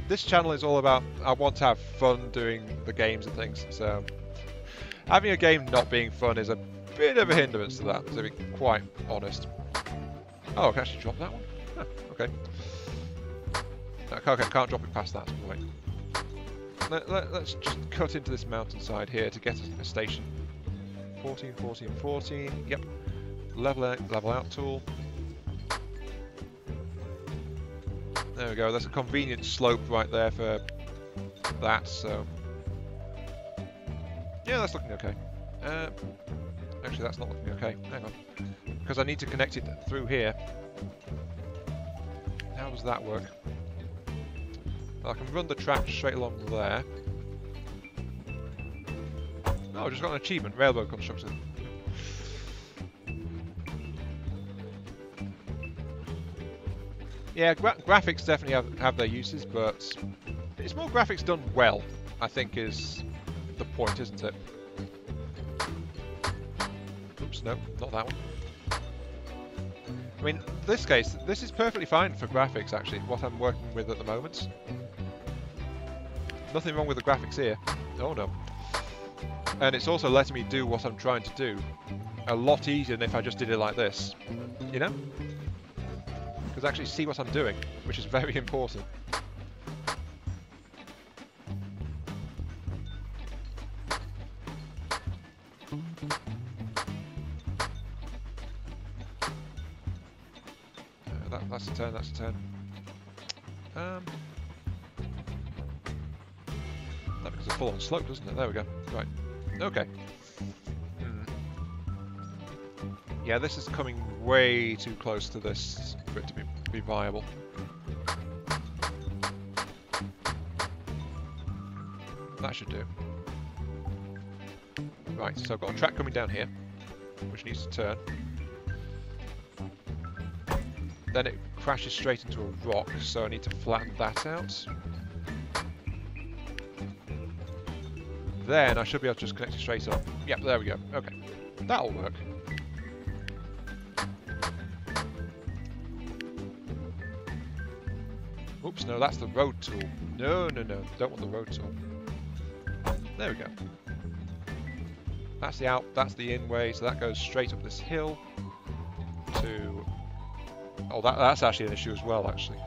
This channel is all about, I want to have fun doing the games and things, so having a game not being fun is a bit of a hindrance to that, to be quite honest. Oh, I can actually drop that one? Huh, okay. Okay, can't drop it past that point. Let's just cut into this mountainside here to get a station. 14, 14, 14. Yep. Level out tool. There we go. There's a convenient slope right there for that. So yeah, that's looking okay. Actually, that's not looking okay. Hang on, because I need to connect it through here. How does that work? I can run the track straight along there. Oh, I just got an achievement, railroad construction. Yeah, graphics definitely have their uses, but it's more graphics done well, I think, is the point, isn't it? Oops, no, not that one. I mean, in this case, this is perfectly fine for graphics, actually, what I'm working with at the moment. Nothing wrong with the graphics here. Oh no. And it's also letting me do what I'm trying to do a lot easier than if I just did it like this. You know? Because I actually see what I'm doing, which is very important. That's a turn, that's a turn. That becomes a full-on slope, doesn't it? There we go. Right. Okay. Yeah, this is coming way too close to this for it to be viable. That should do. Right, so I've got a track coming down here, which needs to turn. Then it crashes straight into a rock, so I need to flatten that out. Then I should be able to just connect it straight up. Yep, there we go. Okay, that'll work. Oops, no, that's the road tool. No, no, no, don't want the road tool. There we go. That's the out, that's the in way, so that goes straight up this hill to... Oh, that's actually an issue as well, actually.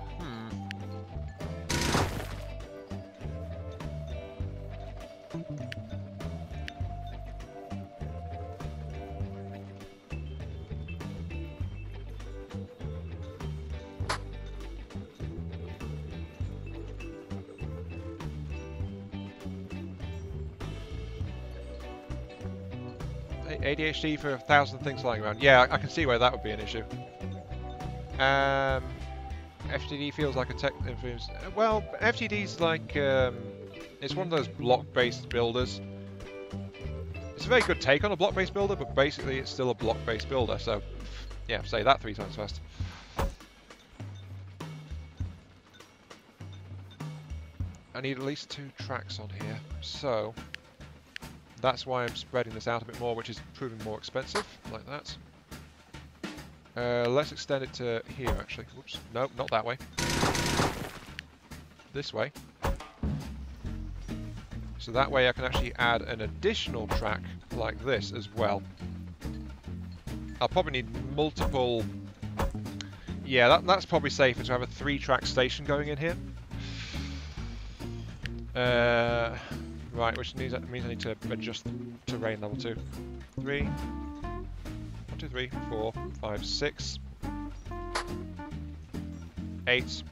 ADHD for 1,000 things flying around. Yeah, I can see where that would be an issue. FTD feels like a tech influence. Well, FTD's like it's one of those block-based builders. It's a very good take on a block-based builder, but basically it's still a block-based builder. So, yeah, say that 3 times fast. I need at least 2 tracks on here, so that's why I'm spreading this out a bit more, which is proving more expensive, like that. Let's extend it to here, actually. Whoops, no, not that way. This way. So that way I can actually add an additional track like this as well. I'll probably need multiple... Yeah, that's probably safer to have a 3-track station going in here. Right, which means I need to adjust the terrain level 2. 3, 1, 2, 3, 4, 5, 6, 8,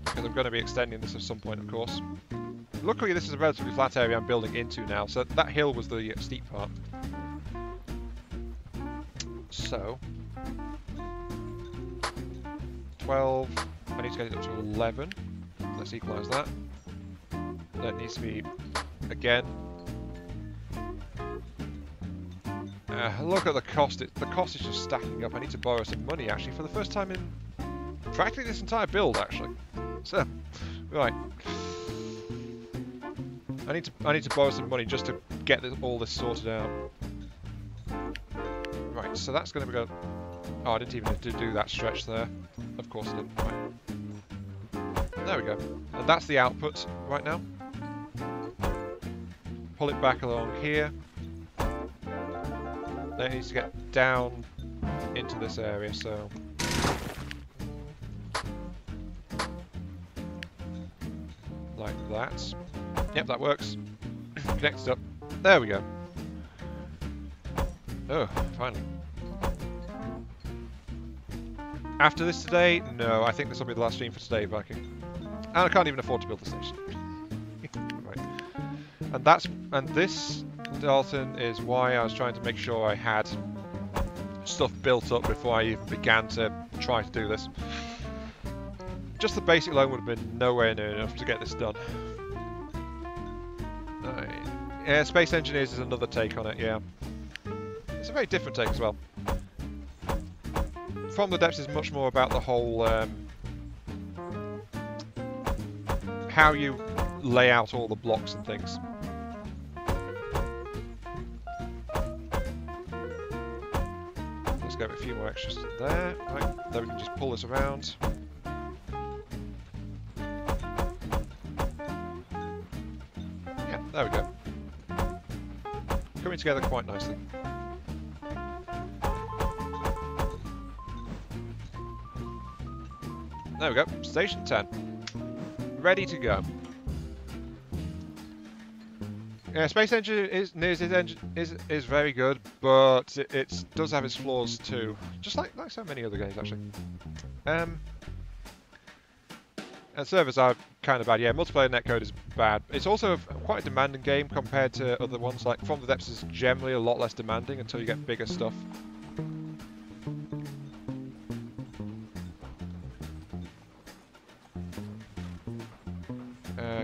because I'm going to be extending this at some point, of course. Luckily, this is a relatively flat area I'm building into now, so that hill was the steep part. So, 12, I need to get it up to 11. Let's equalise that. That needs to be, again, look at the cost. The cost is just stacking up. I need to borrow some money, actually, for the first time in practically this entire build, actually. So, right. I need to borrow some money just to get all this sorted out. Right, so that's going to go... Oh, I didn't even have to do that stretch there. Of course I didn't. Right. There we go. And that's the output right now. Pull it back along here. Then it needs to get down into this area, so... like that. Yep, that works. Connected up. There we go. Oh, finally. After this today? No, I think this will be the last stream for today, Viking. And I can't even afford to build the station. Right. And this, Dalton, is why I was trying to make sure I had stuff built up before I even began to try to do this. Just the basic alone would have been nowhere near enough to get this done. Yeah, Space Engineers is another take on it, yeah. It's a very different take as well. From the Depths is much more about the whole how you lay out all the blocks and things. Let's get a few more extras there. Right, then we can just pull this around. Yeah, there we go. Coming together quite nicely. There we go, station 10. Ready to go. Yeah, Space Engine is very good, but it does have its flaws too. Just like so many other games, actually. And servers are kind of bad. Yeah, multiplayer netcode is bad. It's also quite a demanding game compared to other ones. Like From the Depths is generally a lot less demanding until you get bigger stuff.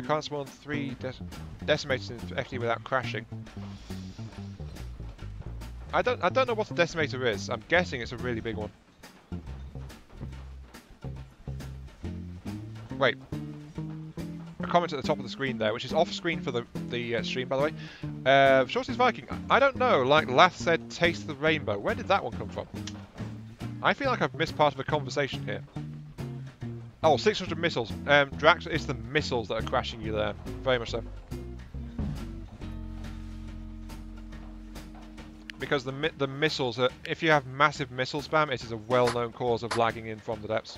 Can't spawn 3 decimators in FD without crashing. I don't know what a decimator is. I'm guessing it's a really big one. Wait. A comment at the top of the screen there, which is off screen for the stream, by the way. Shorty's Viking. I don't know. Like Lath said, taste the rainbow. Where did that one come from? I feel like I've missed part of a conversation here. Oh, 600 missiles. Drax, it's the missiles that are crashing you there. Very much so. Because the missiles are... If you have massive missile spam, it is a well-known cause of lagging in From the Depths.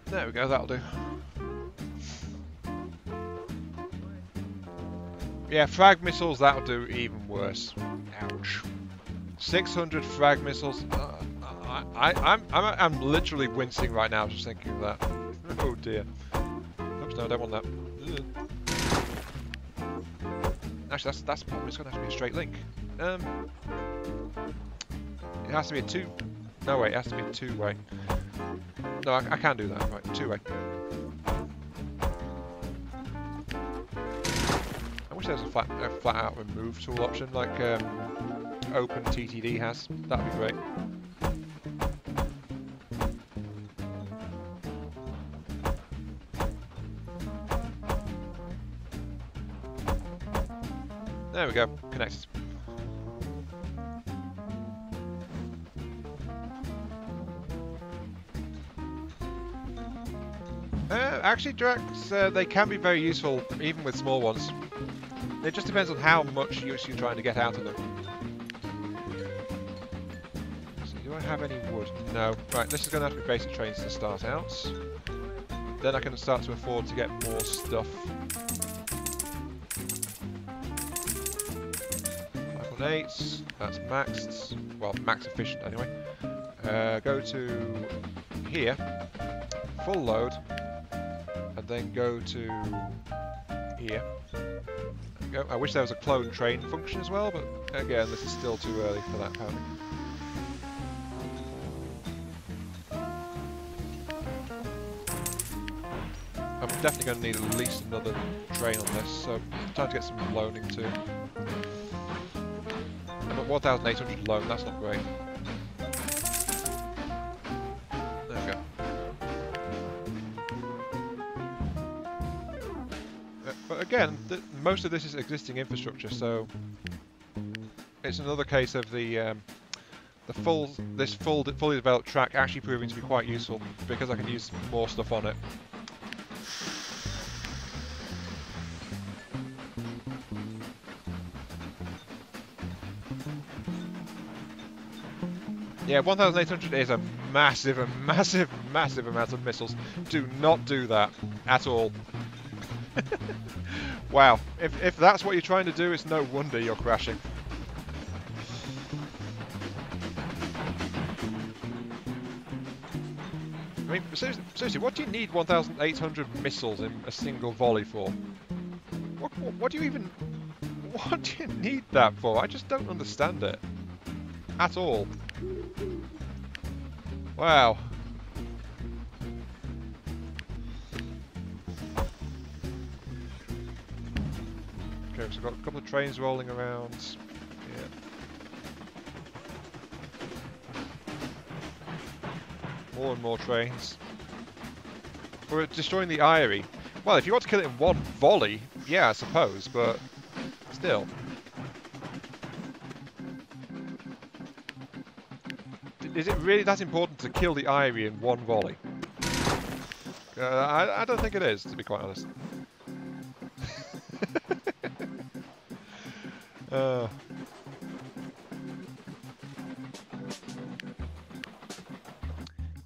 There we go, that'll do. Yeah, frag missiles, that'll do even worse. Ouch. 600 frag missiles. I'm literally wincing right now just thinking of that. Oh dear. Oops, no, I don't want that. Actually, that's the problem. It's going to have to be a straight link. It has to be a two... No, wait, it has to be a two-way. No, I can do that. Right, two-way. I wish there was a flat-out remove tool option like OpenTTD has. That'd be great. There we go. Connected. Actually, Drax, they can be very useful, even with small ones. It just depends on how much use you're trying to get out of them. So, do I have any wood? No. Right, this is going to have to be basic trains to start out. Then I can start to afford to get more stuff. 518, that's maxed. Well, max efficient anyway. Go to here, full load. And then go to here. There we go. I wish there was a clone train function as well, but again, this is still too early for that apparently. I'm definitely going to need at least another train on this, so time to get some loaning too. I'm at 1,800 loan, that's not great. But again, most of this is existing infrastructure, so it's another case of the fully developed track actually proving to be quite useful because I can use more stuff on it. Yeah, 1,800 is a massive, massive amount of missiles. Do not do that at all. Wow, if that's what you're trying to do, it's no wonder you're crashing. I mean, seriously, what do you need 1,800 missiles in a single volley for? What do you even... What do you need that for? I just don't understand it. At all. Wow. Okay, so we've got a couple of trains rolling around. Yeah. More and more trains. We're destroying the Eyrie. Well, if you want to kill it in one volley, yeah, I suppose, but still. Is it really that important to kill the Eyrie in one volley? I don't think it is, to be quite honest.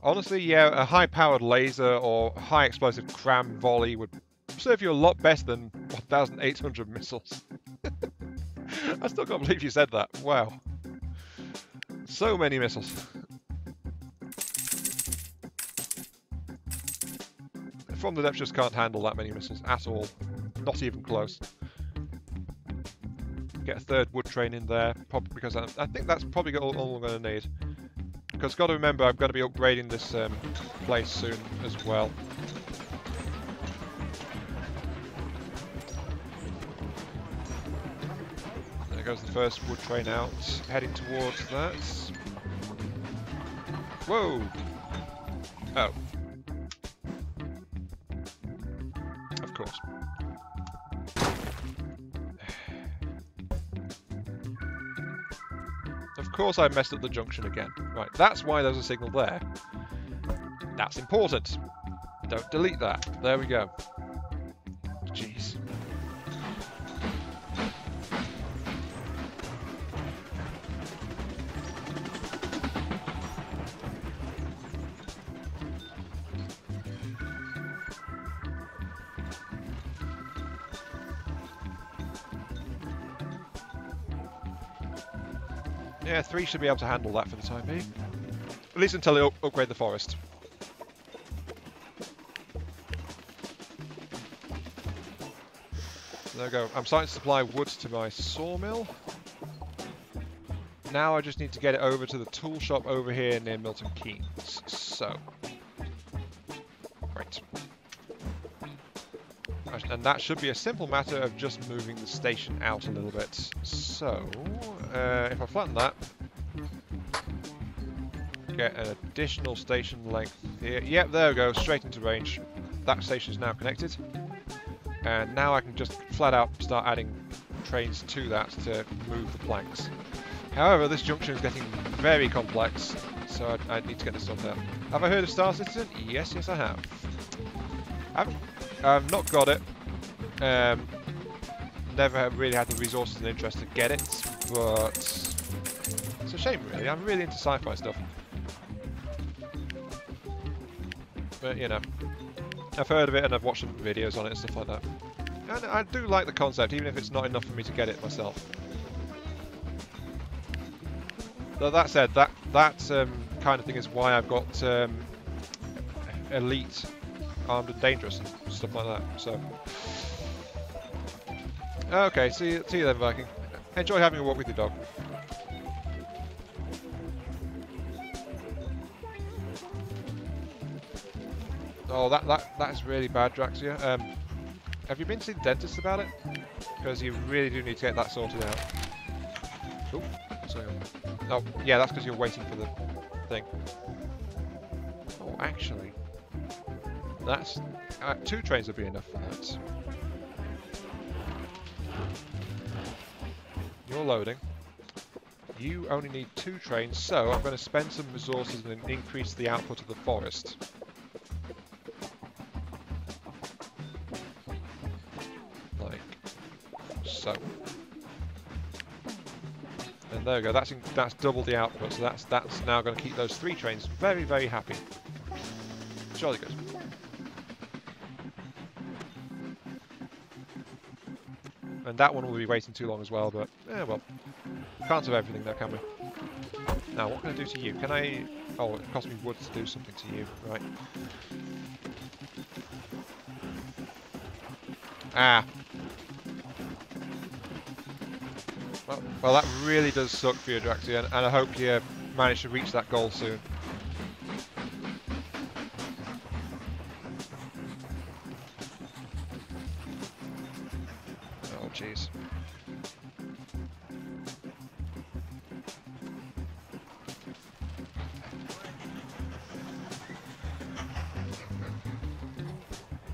Honestly, yeah, a high-powered laser or high-explosive cram volley would serve you a lot better than 1,800 missiles. I still can't believe you said that. Wow. So many missiles. From the depth just can't handle that many missiles at all. Not even close. Get a third wood train in there, probably because I think that's probably all I'm going to need. Because got to remember, I'm going to be upgrading this place soon as well. There goes the first wood train out, heading towards that. Whoa! Oh. Of course. Of course I messed up the junction again. Right, that's why there's a signal there. That's important. Don't delete that. There we go. Jeez. Yeah, 3 should be able to handle that for the time being. At least until they upgrade the forest. There we go. I'm starting to supply wood to my sawmill. Now I just need to get it over to the tool shop over here near Milton Keynes. So. Right. And that should be a simple matter of just moving the station out a little bit. So, if I flatten that, get an additional station length here. Yep, there we go, straight into range. That station is now connected. And now I can just flat out start adding trains to that to move the planks. However, this junction is getting very complex, so I need to get this sorted out. Have I heard of Star Citizen? Yes, I have. I've not got it. Never really had the resources and interest to get it, but it's a shame really. I'm really into sci-fi stuff. But you know, I've heard of it and I've watched some videos on it and stuff like that. And I do like the concept, even if it's not enough for me to get it myself. Though that said, that kind of thing is why I've got Elite, Armed and Dangerous and stuff like that. So, okay, see you then, Viking. Enjoy having a walk with your dog. Oh, that is really bad, Draxia. Have you been to the dentist about it? Because you really do need to get that sorted out. Oh, sorry. Oh, yeah, that's because you're waiting for the thing. Oh, actually, that's 2 trains would be enough for that. You're loading. You only need 2 trains, so I'm going to spend some resources and increase the output of the forest. Like so. And there we go. That's double the output. So that's now going to keep those 3 trains very, very happy. Jolly good. And that one will be waiting too long as well, but yeah, well, can't have everything though, can we? Now, what can I do to you? Can I... Oh, it cost me wood to do something to you, right. Ah. Well, that really does suck for you, Draxi, and I hope you manage to reach that goal soon. Oh, jeez.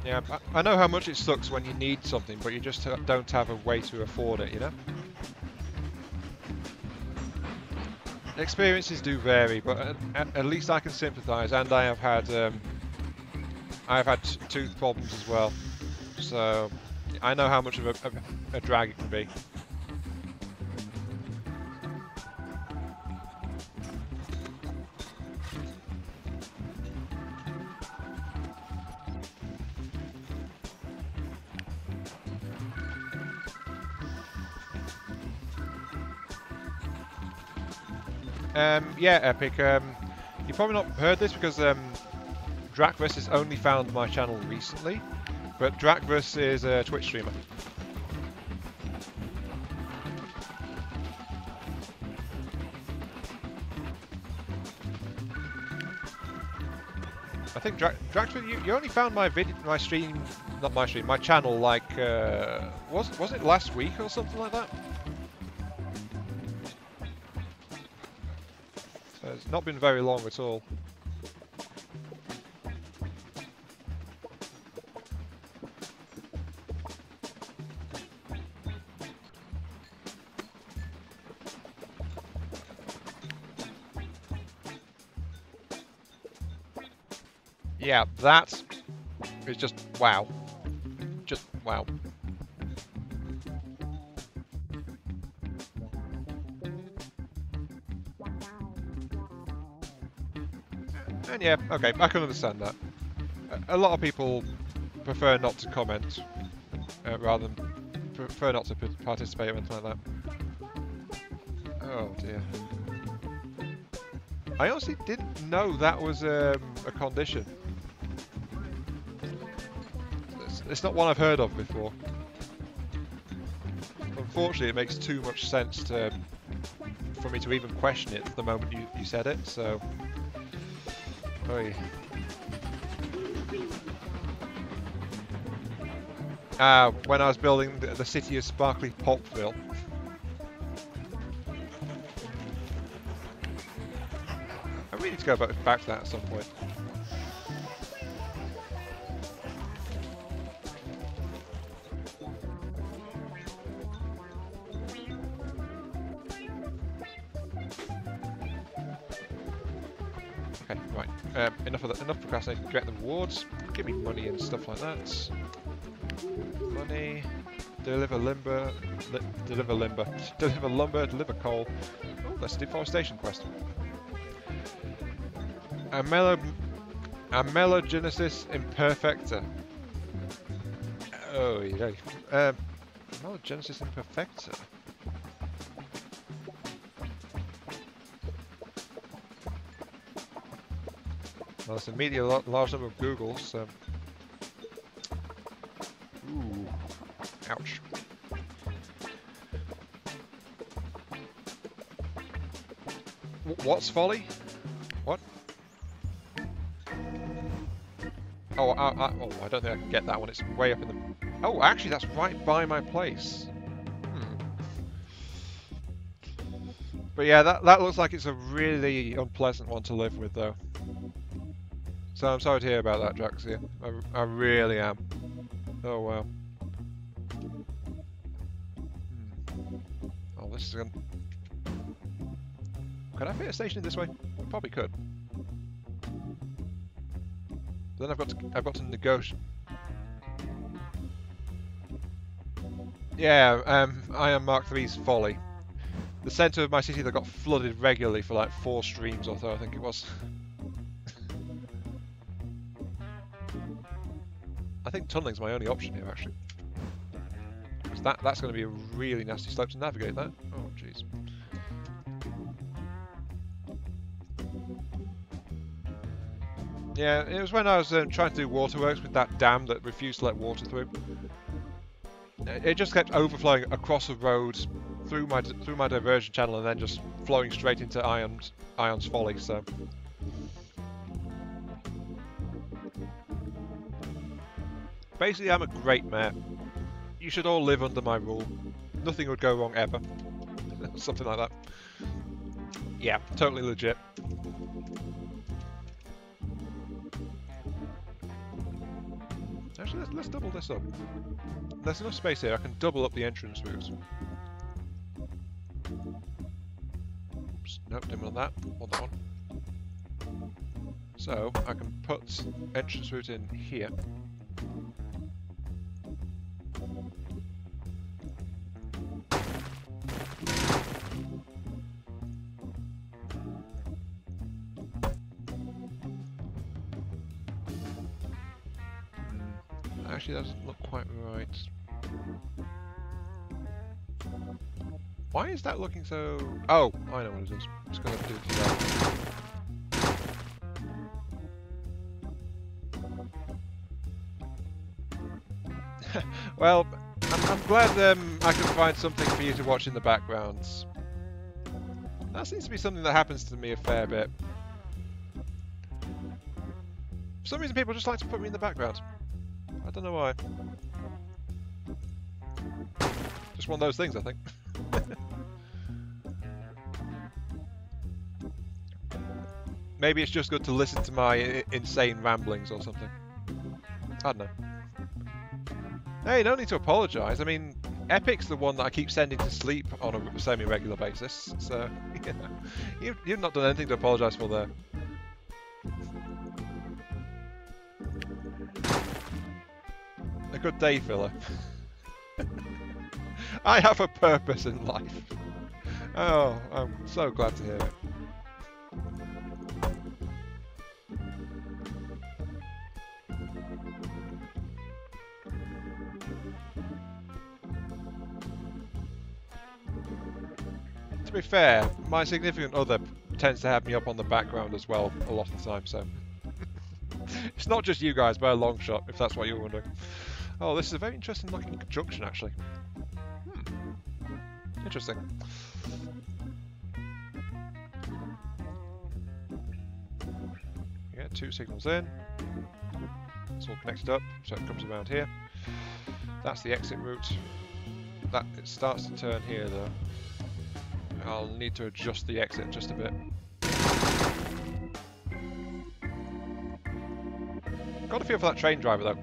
Yeah, I know how much it sucks when you need something, but you just don't have a way to afford it, you know? Experiences do vary, but at least I can sympathise, and I have had tooth problems as well, so I know how much of a drag it can be. Yeah, Epic. You've probably not heard this because Drakvis has only found my channel recently, but Drakvis is a Twitch streamer. I think Drakvis, you only found my channel like was it last week or something like that? It's not been very long at all. Yeah, that is just wow. Just wow. And yeah, okay, I can understand that. A lot of people prefer not to comment, rather than prefer not to participate or anything like that. Oh dear. I honestly didn't know that was a condition. It's not one I've heard of before. Unfortunately, it makes too much sense for me to even question it the moment you said it, so... Oy. When I was building the city of Sparkly Popville. I really need to go back to that at some point. Okay, right. Enough procrastinating. Get the rewards. Give me money and stuff like that. Money. Deliver lumber. Deliver lumber. Deliver coal. Oh, that's a deforestation quest. Amelogenesis imperfecta. Oh, yeah. Amelogenesis imperfecta. Well, it's immediately a large number of Googles, so... Ooh. Ouch. What's folly? What? Oh, I don't think I can get that one. It's way up in the... Oh, actually, that's right by my place. But yeah, that looks like it's a really unpleasant one to live with, though. So I'm sorry to hear about that, Draxia. I really am. Oh, wow. Oh, this is gonna... Can I fit a station in this way? I probably could. Then I've got to negotiate. Yeah, I am Mark III's folly. the centre of my city that got flooded regularly for like 4 streams or so, I think it was. I think tunneling's my only option here, actually. Because that's going to be a really nasty slope to navigate that. Oh, jeez. Yeah, it was when I was trying to do waterworks with that dam that refused to let water through. It just kept overflowing across the road through my diversion channel and then just flowing straight into Ion's Folly. So basically, I'm a great mayor. You should all live under my rule. Nothing would go wrong ever. Something like that. Yeah, totally legit. Actually, let's double this up. There's enough space here, I can double up the entrance route. Oops, nope, didn't want that. Want that one. So, I can put entrance route in here. Actually, that doesn't look quite right. Why is that looking so... Oh, I know what it is. It's going to do it to that. Well, I'm glad I can find something for you to watch in the background. That seems to be something that happens to me a fair bit. For some reason, people just like to put me in the background. I don't know why. Just one of those things, I think. Maybe it's just good to listen to my insane ramblings or something. I don't know. Hey, no need to apologise. I mean, Epic's the one that I keep sending to sleep on a semi-regular basis, so yeah. You've not done anything to apologise for there. A good day filler. I have a purpose in life. Oh, I'm so glad to hear it. To be fair, my significant other tends to have me up on the background as well a lot of the time, so it's not just you guys by a long shot, if that's what you're wondering. Oh, this is a very interesting looking junction, actually. Interesting. Yeah, 2 signals in. It's all connected up, so it comes around here. That's the exit route. That it starts to turn here, though. I'll need to adjust the exit just a bit. Got a feel for that train driver, though.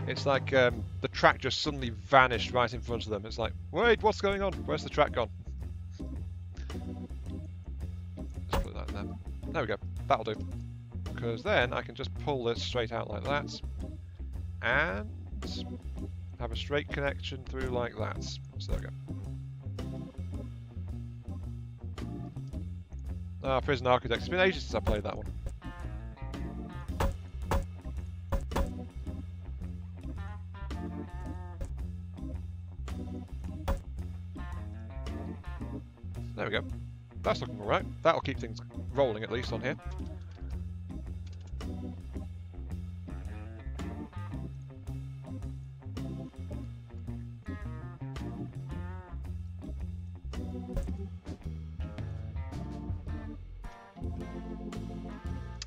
It's like the track just suddenly vanished right in front of them. It's like, wait, what's going on? Where's the track gone? Just put that there. There we go. That'll do. Because then I can just pull this straight out like that. And have a straight connection through like that. So there we go. Ah, Prison Architect. It's been ages since I played that one. There we go. That's looking alright. That'll keep things rolling at least on here.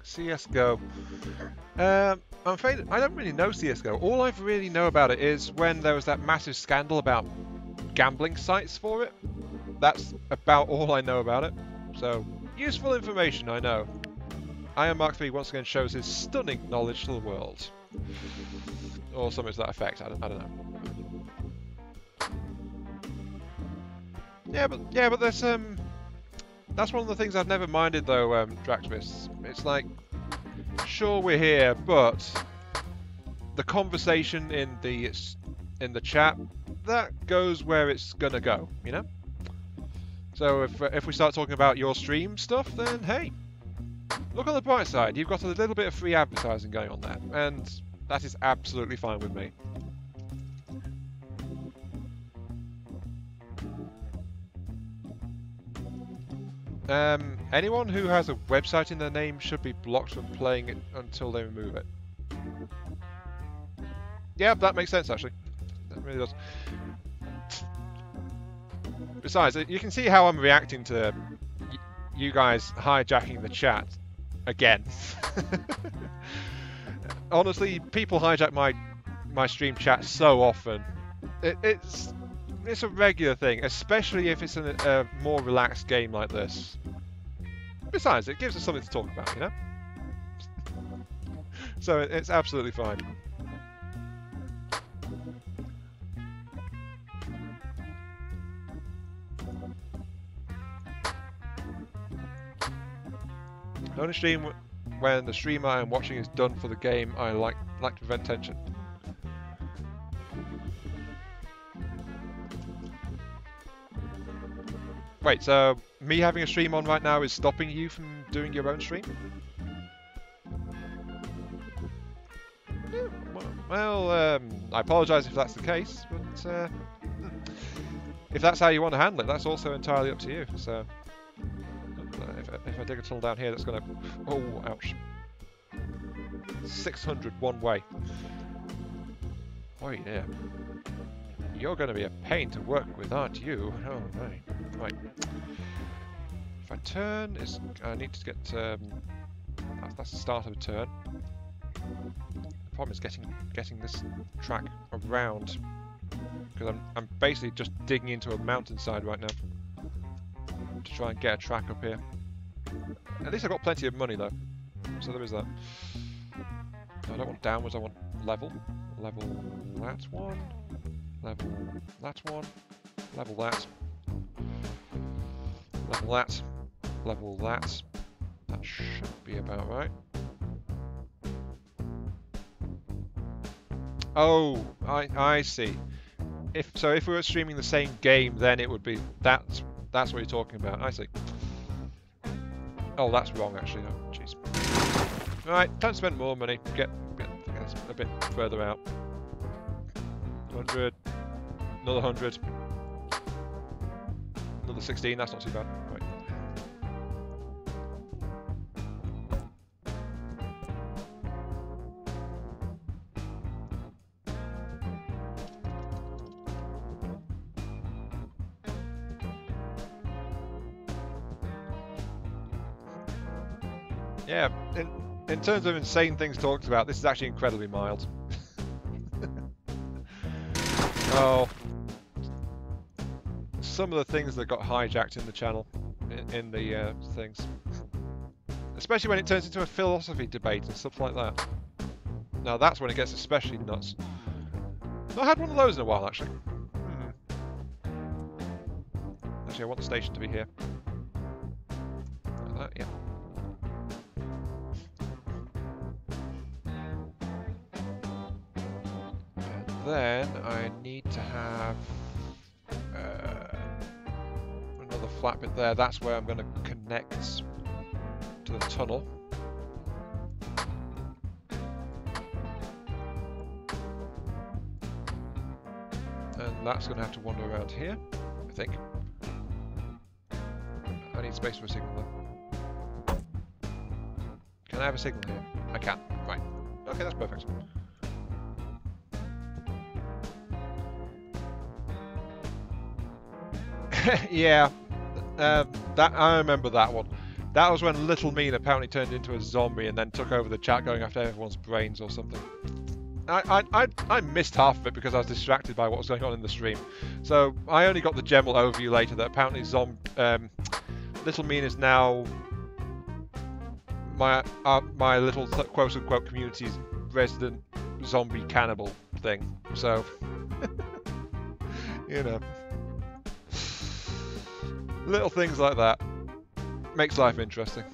CSGO. I'm afraid I don't really know CSGO. All I really know about it is when there was that massive scandal about gambling sites for it. That's about all I know about it. So, useful information, I know. Iron Mark III once again shows his stunning knowledge to the world. Or something to that effect, I don't know. Yeah, but there's that's one of the things I've never minded though, Draxvis. It's like, sure we're here, but the conversation in the chat, that goes where it's gonna go, you know? So if we start talking about your stream stuff, then hey, look on the bright side. You've got a little bit of free advertising going on there, and that is absolutely fine with me. Anyone who has a website in their name should be blocked from playing it until they remove it. Yeah, that makes sense actually. That really does. Besides, you can see how I'm reacting to you guys hijacking the chat again. Honestly, people hijack my stream chat so often. It's a regular thing, especially if it's a more relaxed game like this. Besides, it gives us something to talk about, you know? So it's absolutely fine. I only stream when the streamer I'm watching is done for the game. I like to prevent tension. Wait, so me having a stream on right now is stopping you from doing your own stream? Yeah, well, I apologise if that's the case, but if that's how you want to handle it, that's also entirely up to you. So, if I dig a tunnel down here, that's going to... Oh, ouch. 600 one way. Oh, yeah. You're going to be a pain to work with, aren't you? Oh, right. Right. If I turn, I need to get... that's the start of a turn. The problem is getting this track around, because I'm basically just digging into a mountainside right now to try and get a track up here. At least I've got plenty of money though, so there is that. I don't want downwards, I want level. Level that one. Level that one. Level that. Level that. Level that. That should be about right. Oh, I see. If we were streaming the same game, then it would be that's what you're talking about. I see. Oh, that's wrong actually. Oh, jeez. Right, time to spend more money. Get a bit further out. 100. Another 100. Another 16. That's not too bad. Right. Yeah, in terms of insane things talked about, this is actually incredibly mild. Oh, some of the things that got hijacked in the channel, in the things, especially when it turns into a philosophy debate and stuff like that. Now that's when it gets especially nuts. Not had one of those in a while actually. Actually, I want the station to be here. Like that, yeah. Then I need to have another flat bit there. That's where I'm going to connect to the tunnel. And that's going to have to wander around here, I think. I need space for a signal though. Can I have a signal here? I can. Right. Okay, that's perfect. Yeah, that I remember that one. That was when Little Mean apparently turned into a zombie and then took over the chat, going after everyone's brains or something. I missed half of it because I was distracted by what was going on in the stream. So I only got the general overview later that apparently Little Mean is now my little quote unquote community's resident zombie cannibal thing. So you know. Little things like that makes life interesting.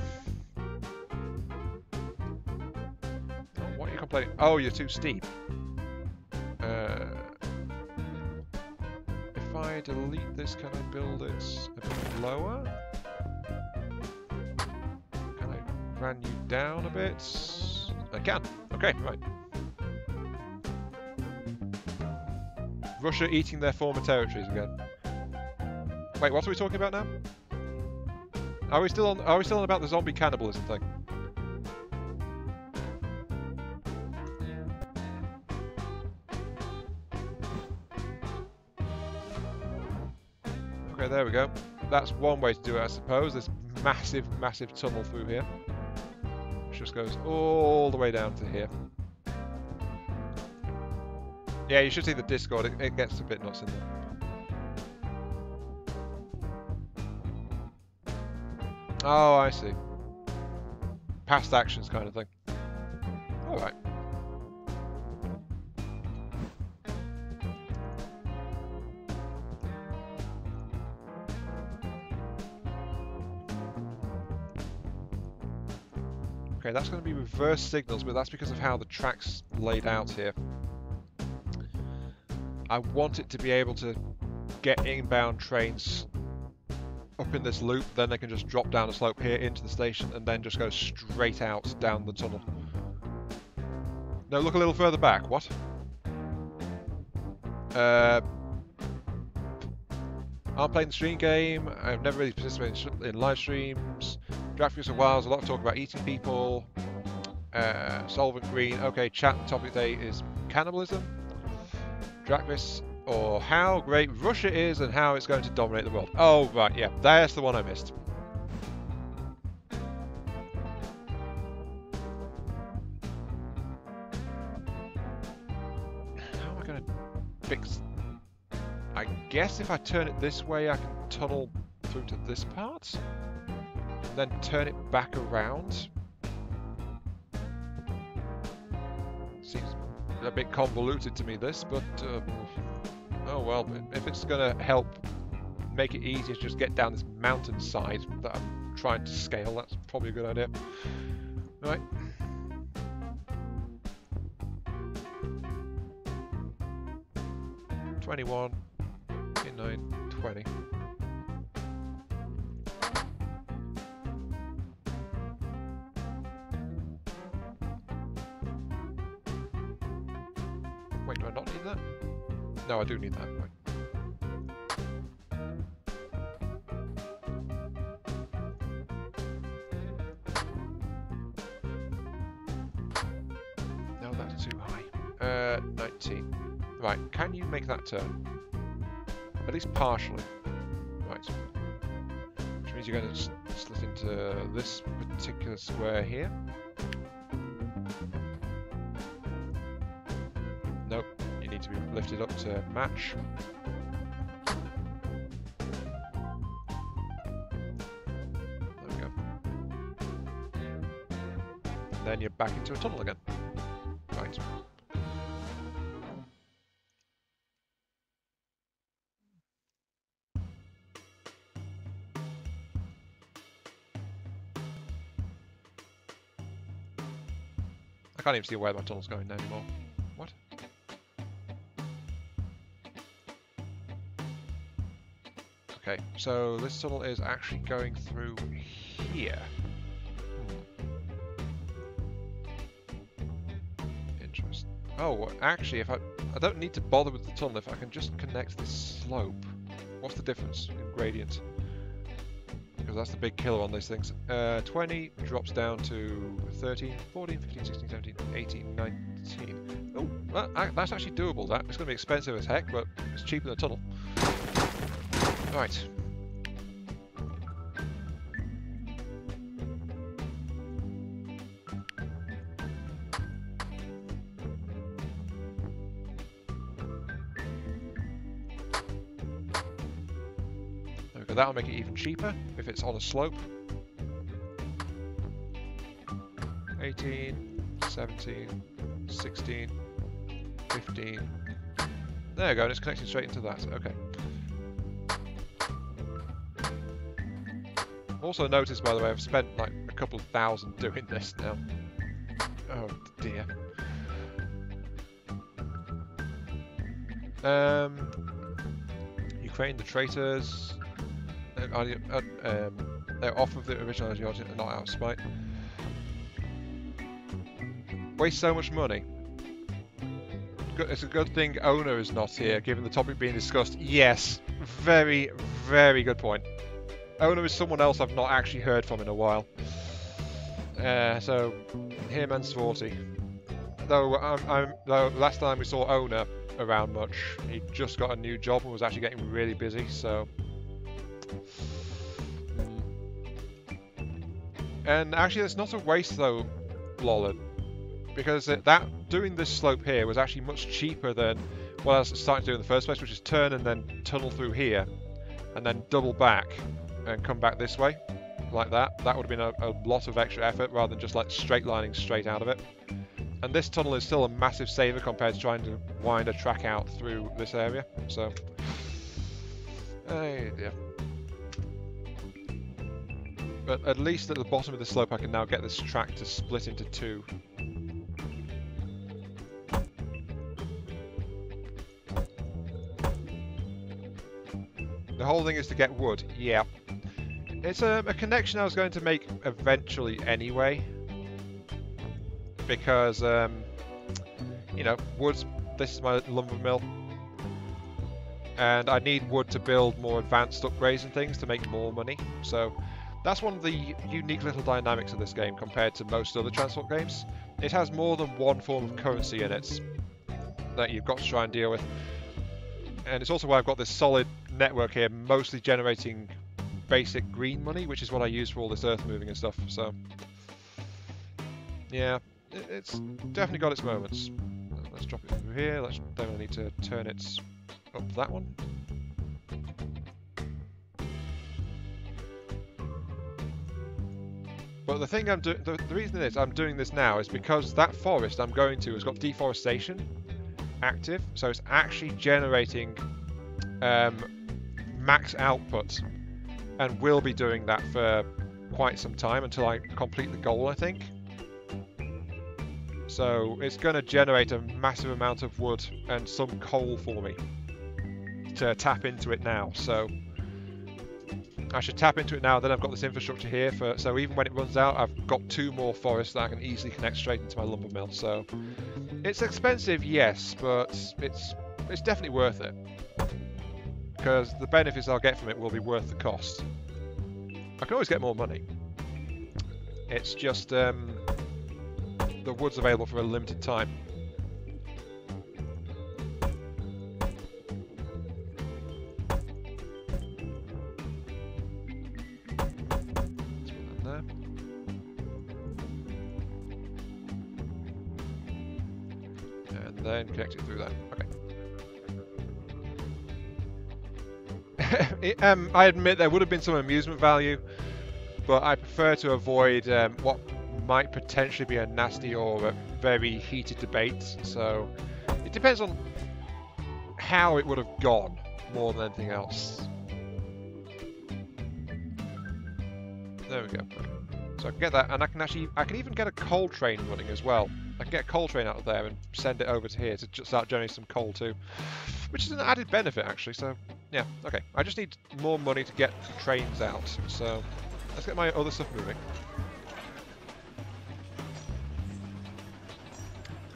What are you complaining? Oh, you're too steep. If I delete this, can I build it a bit lower? Can I ran you down a bit? I can. Okay, right. Russia eating their former territories again. Wait, what are we talking about now? Are we still on about the zombie cannibalism thing? Okay, there we go. That's one way to do it, I suppose. This massive, massive tunnel through here. Which just goes all the way down to here. Yeah, you should see the Discord. It gets a bit nuts in there. Oh, I see. Past actions kind of thing. Alright. Okay, that's going to be reverse signals, but that's because of how the track's laid out here. I want it to be able to get inbound trains up in this loop, then they can just drop down a slope here into the station and then just go straight out down the tunnel. No, look a little further back. What? I'm playing the stream game. I've never really participated in live streams. Graphics of Wilds, a lot of talk about eating people. Solvent Green. Okay, chat topic today is cannibalism. Drachvis, or how great Russia is and how it's going to dominate the world. Oh, right, yeah, that's the one I missed. How am I going to fix... I guess if I turn it this way, I can tunnel through to this part, and then turn it back around. Seems a bit convoluted to me, this, but oh well, if it's going to help make it easier to just get down this mountainside that I'm trying to scale, that's probably a good idea. Right. $21, 9, 20. Wait, do I not need that? No, I do need that. Right. No, that's too high. 19. Right, can you make that turn? At least partially. Right. Which means you're going to slip into this particular square here. Nope, you need to be lifted up to match. There we go. And then you're back into a tunnel again. Right. I can't even see where my tunnel's going anymore. What? Okay, so this tunnel is actually going through here. Interesting. Oh, actually, if I don't need to bother with the tunnel, if I can just connect this slope. What's the difference in gradient? Because that's the big killer on these things. 20 drops down to 13, 14, 15, 16, 17, 18, 19. Oh, that's actually doable, that. It's going to be expensive as heck, but it's cheaper than a tunnel. Right. Okay, that'll make it even cheaper if it's on a slope. 18, 17, 16, 15. There you go, and it's connecting straight into that. Okay. Also notice, by the way, I've spent like a couple of thousand doing this now. Oh dear. You Crane, the traitors. They're off of the original ideology and not out of spite. Waste so much money. It's a good thing owner is not here, given the topic being discussed. Yes, very, very good point. Owner is someone else I've not actually heard from in a while. So, him and Svorty. Though last time we saw owner around much, he just got a new job and was actually getting really busy. So, and actually, it's not a waste though, Lollard, because doing this slope here was actually much cheaper than what I was starting to do in the first place, which is turn and then tunnel through here, and then double back and come back this way, like that. That would have been a lot of extra effort rather than just like straight lining straight out of it. And this tunnel is still a massive saver compared to trying to wind a track out through this area. So, yeah. But at least at the bottom of the slope, I can now get this track to split into two. The whole thing is to get wood. Yeah. It's a connection I was going to make eventually anyway. Because, you know, wood, this is my lumber mill. And I need wood to build more advanced upgrades and things to make more money. So that's one of the unique little dynamics of this game compared to most other transport games. It has more than one form of currency in it that you've got to try and deal with. And it's also why I've got this solid network here, mostly generating basic green money, which is what I use for all this earth moving and stuff. So, yeah, it's definitely got its moments. Let's drop it through here. Then I need to turn it up that one. But the thing the reason is I'm doing this now is because that forest I'm going to has got deforestation active, so it's actually generating max output, and will be doing that for quite some time until I complete the goal, I think. So it's going to generate a massive amount of wood and some coal for me to tap into it now. So I should tap into it now, then I've got this infrastructure here so even when it runs out, I've got 2 more forests that I can easily connect straight into my lumber mill. So it's expensive, yes, but it's definitely worth it, because the benefits I'll get from it will be worth the cost. I can always get more money. It's just the wood's available for a limited time. Then connect it through that. Okay. I admit there would have been some amusement value, but I prefer to avoid what might potentially be a nasty or a very heated debate. So it depends on how it would have gone more than anything else. There we go. So I can get that, and I can even get a coal train running as well. I can get a coal train out of there and send it over to here to start generating some coal too, which is an added benefit actually. So yeah, okay. I just need more money to get trains out. So let's get my other stuff moving.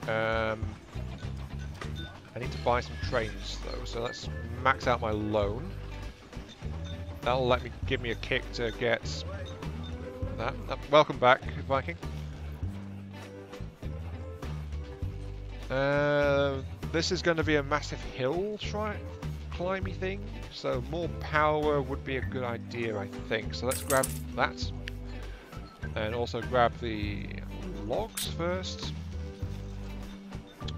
I need to buy some trains though, so let's max out my loan. That'll give me a kick to get that. Welcome back, Viking. This is going to be a massive hill climby thing, so more power would be a good idea, I think. So let's grab that, and also grab the logs first.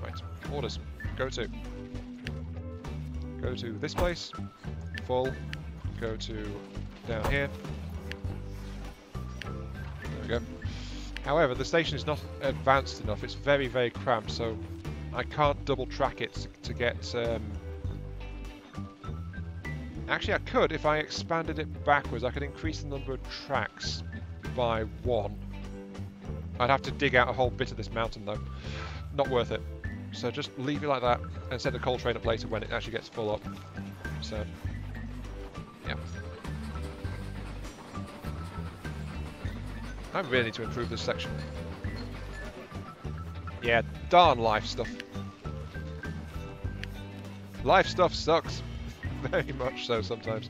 Right, orders. Go to this place. Full. Go to down here. There we go. However, the station is not advanced enough. It's very, very cramped, so I can't double track it to get... Actually, I could. If I expanded it backwards, I could increase the number of tracks by 1. I'd have to dig out a whole bit of this mountain, though. Not worth it. So just leave it like that and send a coal train up later when it actually gets full up. So Yeah. I really need to improve this section. Yeah, darn life stuff. Life stuff sucks. Very much so sometimes.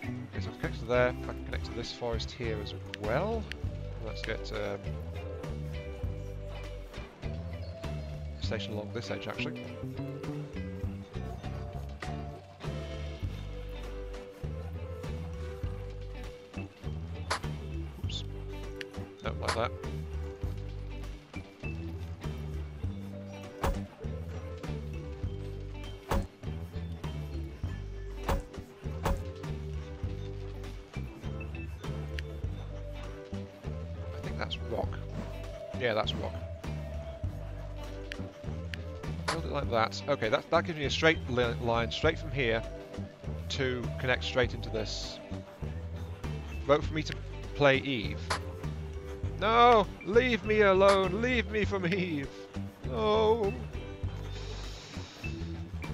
Okay, so I've connected to there. If I can connect to this forest here as well. Let's get a station along this edge actually. Oops. No, like that. That's rock. Yeah, that's rock. Build it like that. Okay, that gives me a straight line straight from here to connect straight into this. Vote for me to play Eve. No! Leave me alone! Leave me from Eve! No!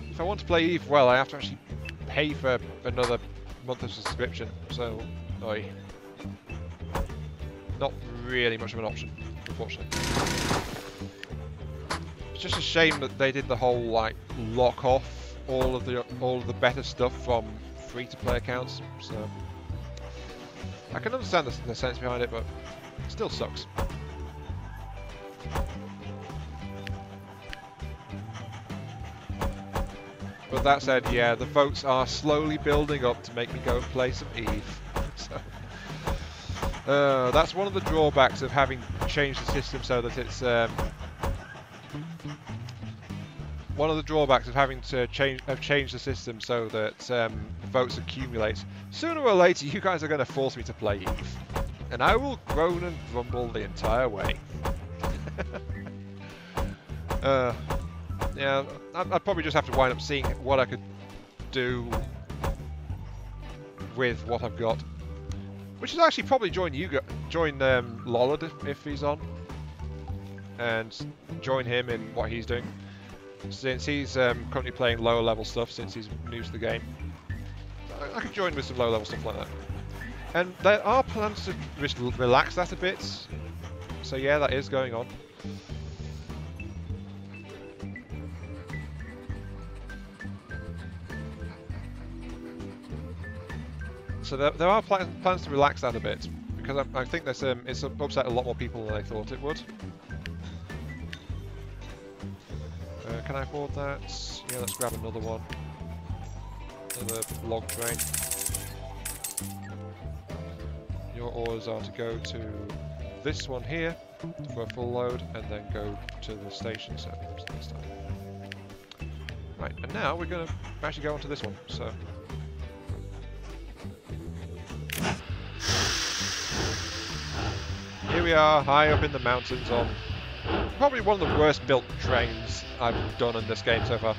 If I want to play Eve, well, I have to actually pay for another month of subscription, so... Oi. Not really much of an option, unfortunately. It's just a shame that they did the whole like lock off all of the better stuff from free-to-play accounts. So I can understand the sense behind it, but it still sucks. But that said, yeah, the votes are slowly building up to make me go and play some Eve. So. That's one of the drawbacks of having changed the system so that it's one of the drawbacks of having to change the system so that votes accumulate. Sooner or later, you guys are going to force me to play Eve, and I will groan and grumble the entire way. Yeah, I'd probably just have to wind up seeing what I could do with what I've got. Which is actually probably join Lollard if he's on, and join him in what he's doing, since he's currently playing lower level stuff since he's new to the game. I could join with some low level stuff like that. And there are plans to relax that a bit, so yeah, that is going on. So there are plans to relax that a bit, because I think there's it's upset a lot more people than I thought it would. Can I afford that? Yeah, let's grab another one. Another log train. Your orders are to go to this one here for a full load, and then go to the station. So next time. Right, and now we're going to actually go onto this one. So. Here we are, high up in the mountains on probably one of the worst built trains I've done in this game so far.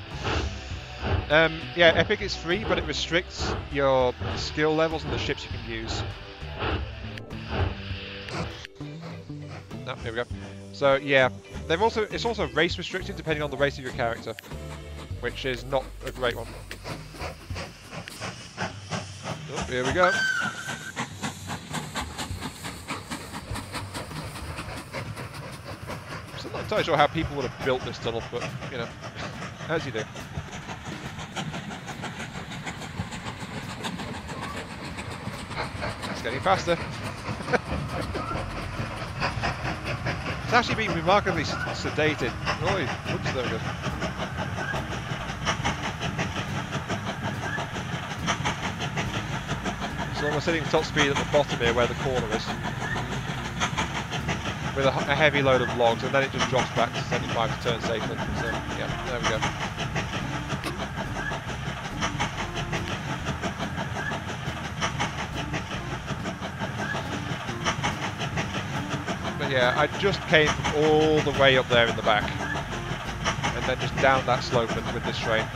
Yeah, Epic is free, but it restricts your skill levels and the ships you can use. No, here we go. So yeah, it's also race restricted depending on the race of your character, which is not a great one. Oh, here we go. I'm not entirely sure how people would have built this tunnel, but, you know, as you do. It's getting faster. It's actually been remarkably sedated. Oh, oops, there we go. So we're sitting top speed at the bottom here where the corner is, with a heavy load of logs, and then it just drops back to 75 to turn safely. So yeah, there we go. But yeah, I just came from all the way up there in the back, and then just down that slope with this train.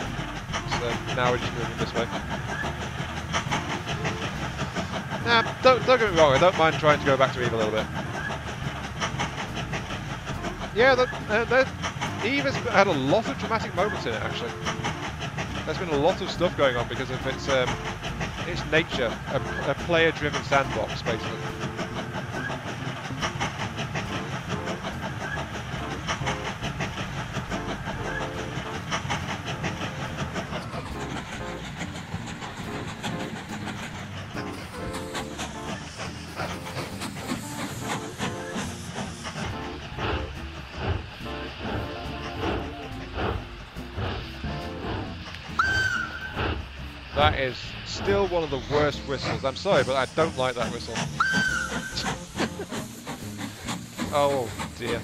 So now we're just moving this way. Nah, don't get me wrong, I don't mind trying to go back to Eve a little bit. Yeah, Eve has had a lot of dramatic moments in it, actually. There's been a lot of stuff going on because of its nature, a player-driven sandbox, basically. That is still one of the worst whistles. I'm sorry, but I don't like that whistle. Oh dear.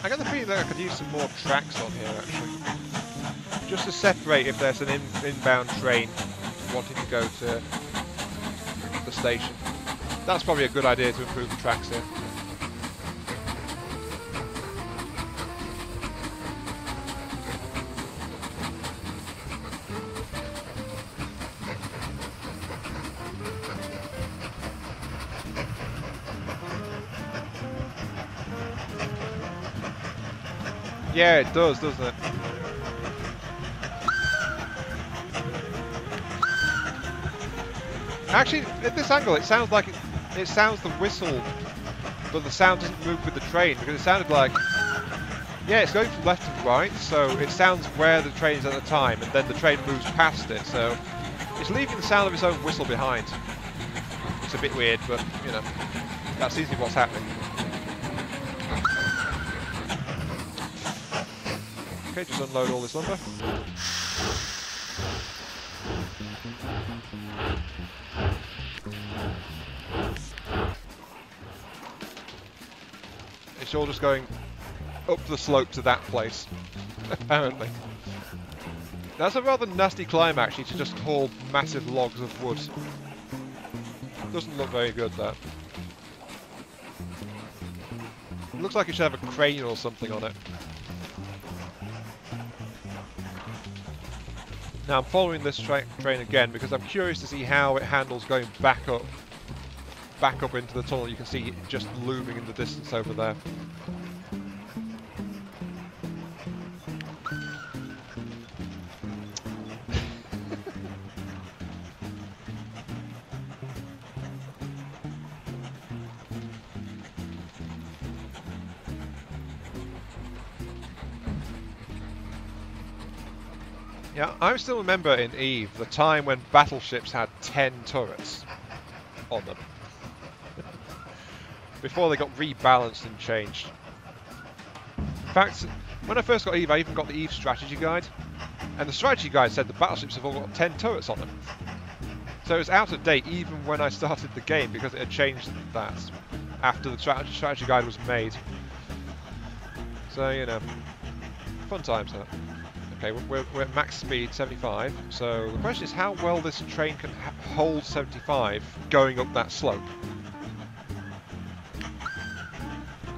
I get the feeling that I could use some more tracks on here, actually. Just to separate if there's an inbound train wanting to go to the station. That's probably a good idea to improve the tracks here. Yeah, it does, doesn't it? Actually, at this angle, it sounds like it sounds the whistle, but the sound doesn't move with the train, because it sounded like, yeah, it's going from left to right, so it sounds where the train is at the time, and then the train moves past it, so it's leaving the sound of its own whistle behind. It's a bit weird, but, you know, that's easily what's happening. Okay, just unload all this lumber. It's all just going up the slope to that place, apparently. That's a rather nasty climb, actually, to just haul massive logs of wood. Doesn't look very good, that. It looks like it should have a crane or something on it. Now I'm following this train again because I'm curious to see how it handles going back up into the tunnel. You can see it just looming in the distance over there. Yeah, I still remember in EVE the time when battleships had 10 turrets on them. Before they got rebalanced and changed. In fact, when I first got EVE, I even got the EVE strategy guide. And the strategy guide said the battleships have all got 10 turrets on them. So it was out of date even when I started the game because it had changed that after the strategy guide was made. So, you know, fun times that. Okay, we're at max speed, 75, so the question is how well this train can hold 75 going up that slope.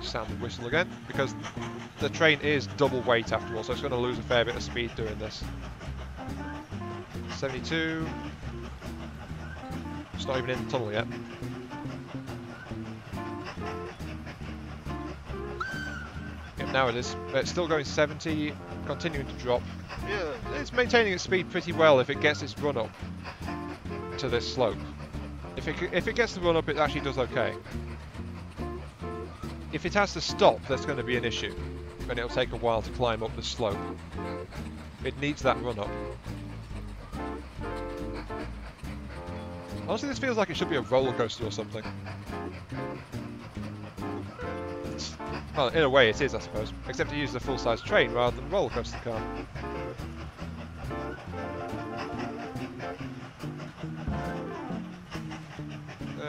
Sound the whistle again, because the train is double weight after all, so it's going to lose a fair bit of speed doing this. 72. It's not even in the tunnel yet. Yep, now it is. It's still going 70. Continuing to drop. Yeah, it's maintaining its speed pretty well if it gets its run up to this slope. If it gets the run up, it actually does okay. If it has to stop, there's going to be an issue, and it'll take a while to climb up the slope. It needs that run up. Honestly, this feels like it should be a roller coaster or something. Well, in a way it is, I suppose. Except it uses a full-size train rather than a roller coaster car.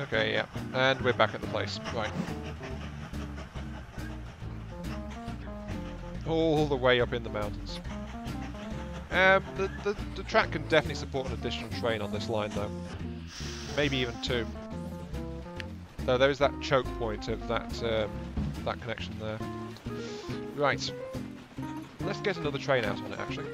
Okay, yeah. And we're back at the place. Right. All the way up in the mountains. The track can definitely support an additional train on this line, though. Maybe even 2. Though there is that choke point of that that connection there. Right. Let's get another train out on it, actually.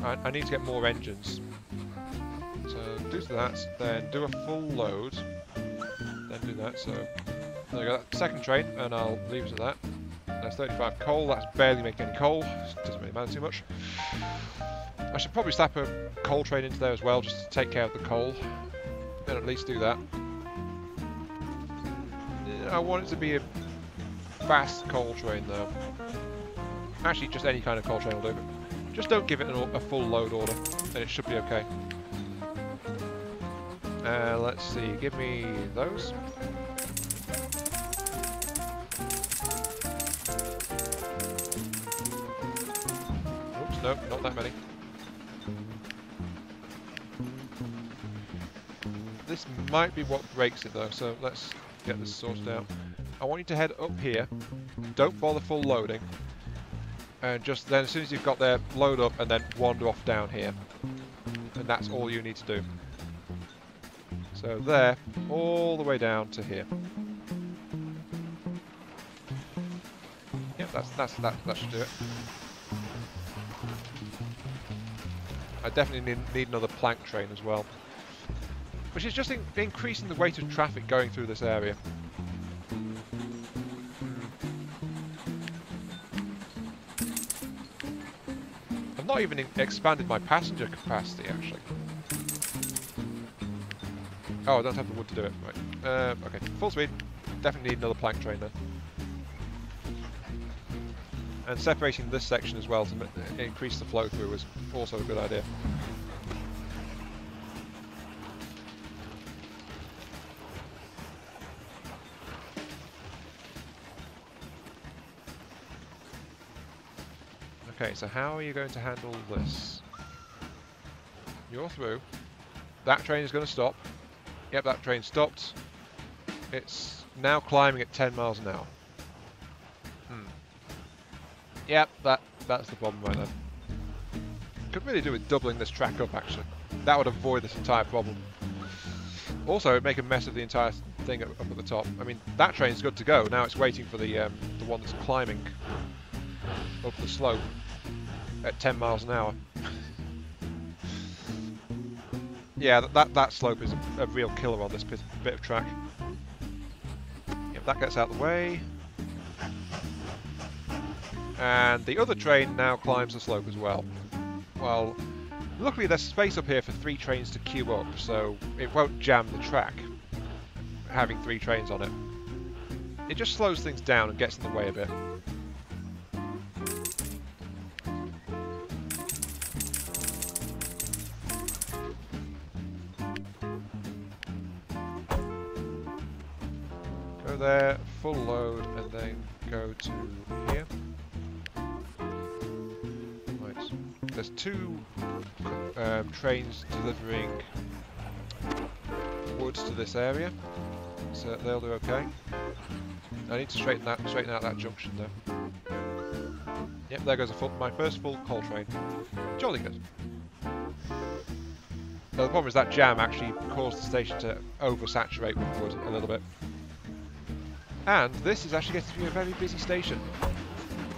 I need to get more engines. So do that, then do a full load, then do that. So there we go, that second train, and I'll leave it at that. That's 35 coal, that's barely making any coal, doesn't really matter too much. I should probably slap a coal train into there as well, just to take care of the coal, and at least do that. I want it to be a fast coal train though. Actually, just any kind of coal train will do. Just don't give it a full load order, and it should be okay. Let's see, give me those. Oops, no, not that many. This might be what breaks it though, so let's get this sorted out. I want you to head up here, don't bother full loading, and just then as soon as you've got there, load up and then wander off down here. And that's all you need to do. So there, all the way down to here. Yep, that should do it. I definitely need another plank train as well. Which is just increasing the weight of traffic going through this area. I've not even expanded my passenger capacity, actually. Oh, I don't have the wood to do it. Right. Okay, full speed. Definitely need another plank train then. And separating this section as well to increase the flow through is also a good idea. Okay, so how are you going to handle this? You're through. That train is going to stop. Yep, that train stopped. It's now climbing at 10 miles an hour. Yep, that's the problem right there. Could really do with doubling this track up, actually. That would avoid this entire problem. Also, it'd make a mess of the entire thing up at the top. I mean, that train's good to go. Now it's waiting for the one that's climbing up the slope at 10 miles an hour. Yeah, that slope is a real killer on this bit of track. Yep, that gets out of the way. And the other train now climbs the slope as well. Well, luckily there's space up here for 3 trains to queue up, so it won't jam the track, having 3 trains on it. It just slows things down and gets in the way a bit. Go there, full load, and then go to here. There's 2 trains delivering wood to this area, so they'll do okay. I need to straighten out that junction though. Yep, there goes my first full coal train. Jolly good. Now the problem is that jam actually caused the station to oversaturate with wood a little bit. And this is actually getting to be a very busy station.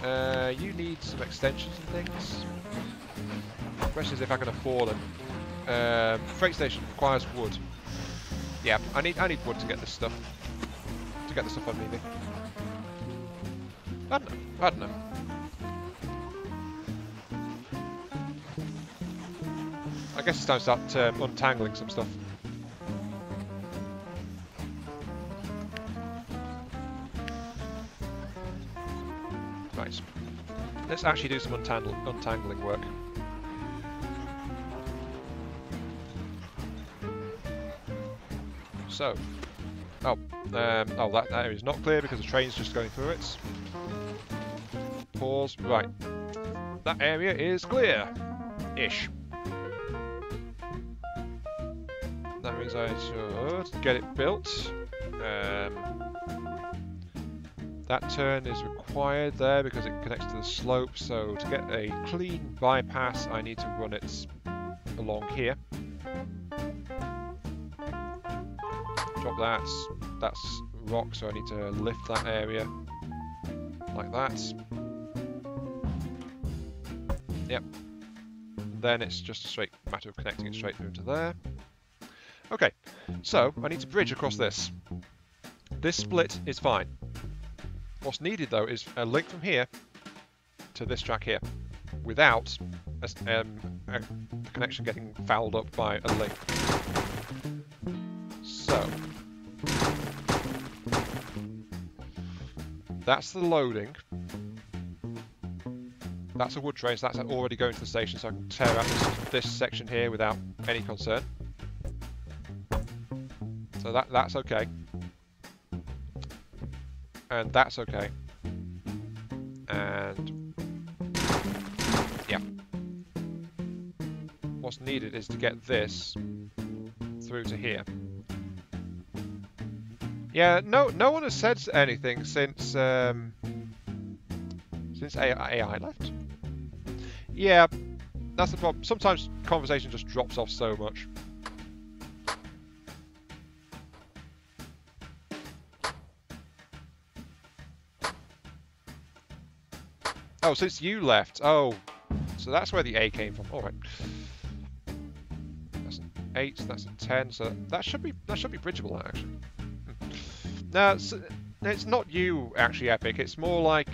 You need some extensions and things. The question is if I can afford them. Freight station requires wood. Yeah, I need wood to get this stuff. To get the stuff I'm needing. I don't know. I guess it's time to start untangling some stuff. Right. Let's actually do some untangling work. So, that area is not clear because the train's just going through it. Pause. Right. That area is clear. Ish. That means I should get it built. That turn is required there because it connects to the slope, so to get a clean bypass I need to run it along here. Drop that. That's rock, so I need to lift that area like that. Yep. then it's just a straight matter of connecting it straight through to there. Okay, so I need to bridge across this. This split is fine. What's needed though is a link from here to this track here, without a connection getting fouled up by a link. So that's the loading. That's a wood train, so that's already going to the station, so I can tear out this section here without any concern. So that's okay. And that's okay. And yeah. What's needed is to get this through to here. Yeah, no one has said anything since AI left. Yeah, that's the problem. Sometimes conversation just drops off so much. Oh, since you left. Oh, so that's where the A came from. All right. That's an 8. That's a 10. So that should be bridgeable actually. Now it's not you actually, Epic. It's more like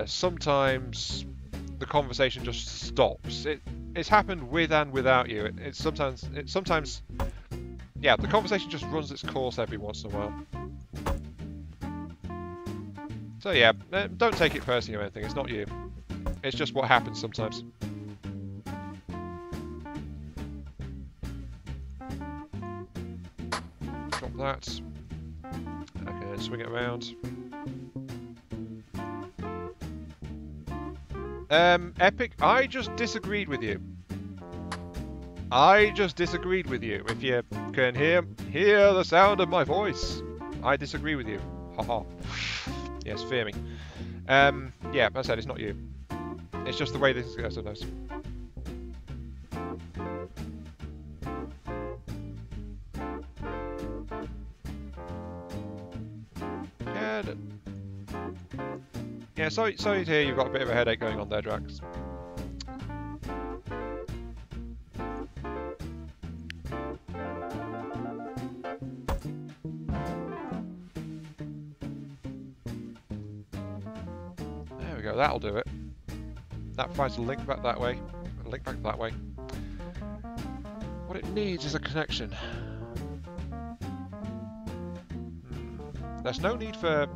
sometimes the conversation just stops. It's happened with and without you. It's sometimes yeah, the conversation just runs its course every once in a while. So yeah, don't take it personally or anything. It's not you. It's just what happens sometimes. Drop that. Okay, swing it around. Epic, I just disagreed with you. I just disagreed with you. If you can hear the sound of my voice, I disagree with you. Haha. Yes, fear me. Yeah, as I said, it's not you. It's just the way this goes sometimes. Yeah, sorry to hear you've got a bit of a headache going on there, Drax. There we go, that'll do it. That provides a link back that way, a link back that way. What it needs is a connection. There's no need for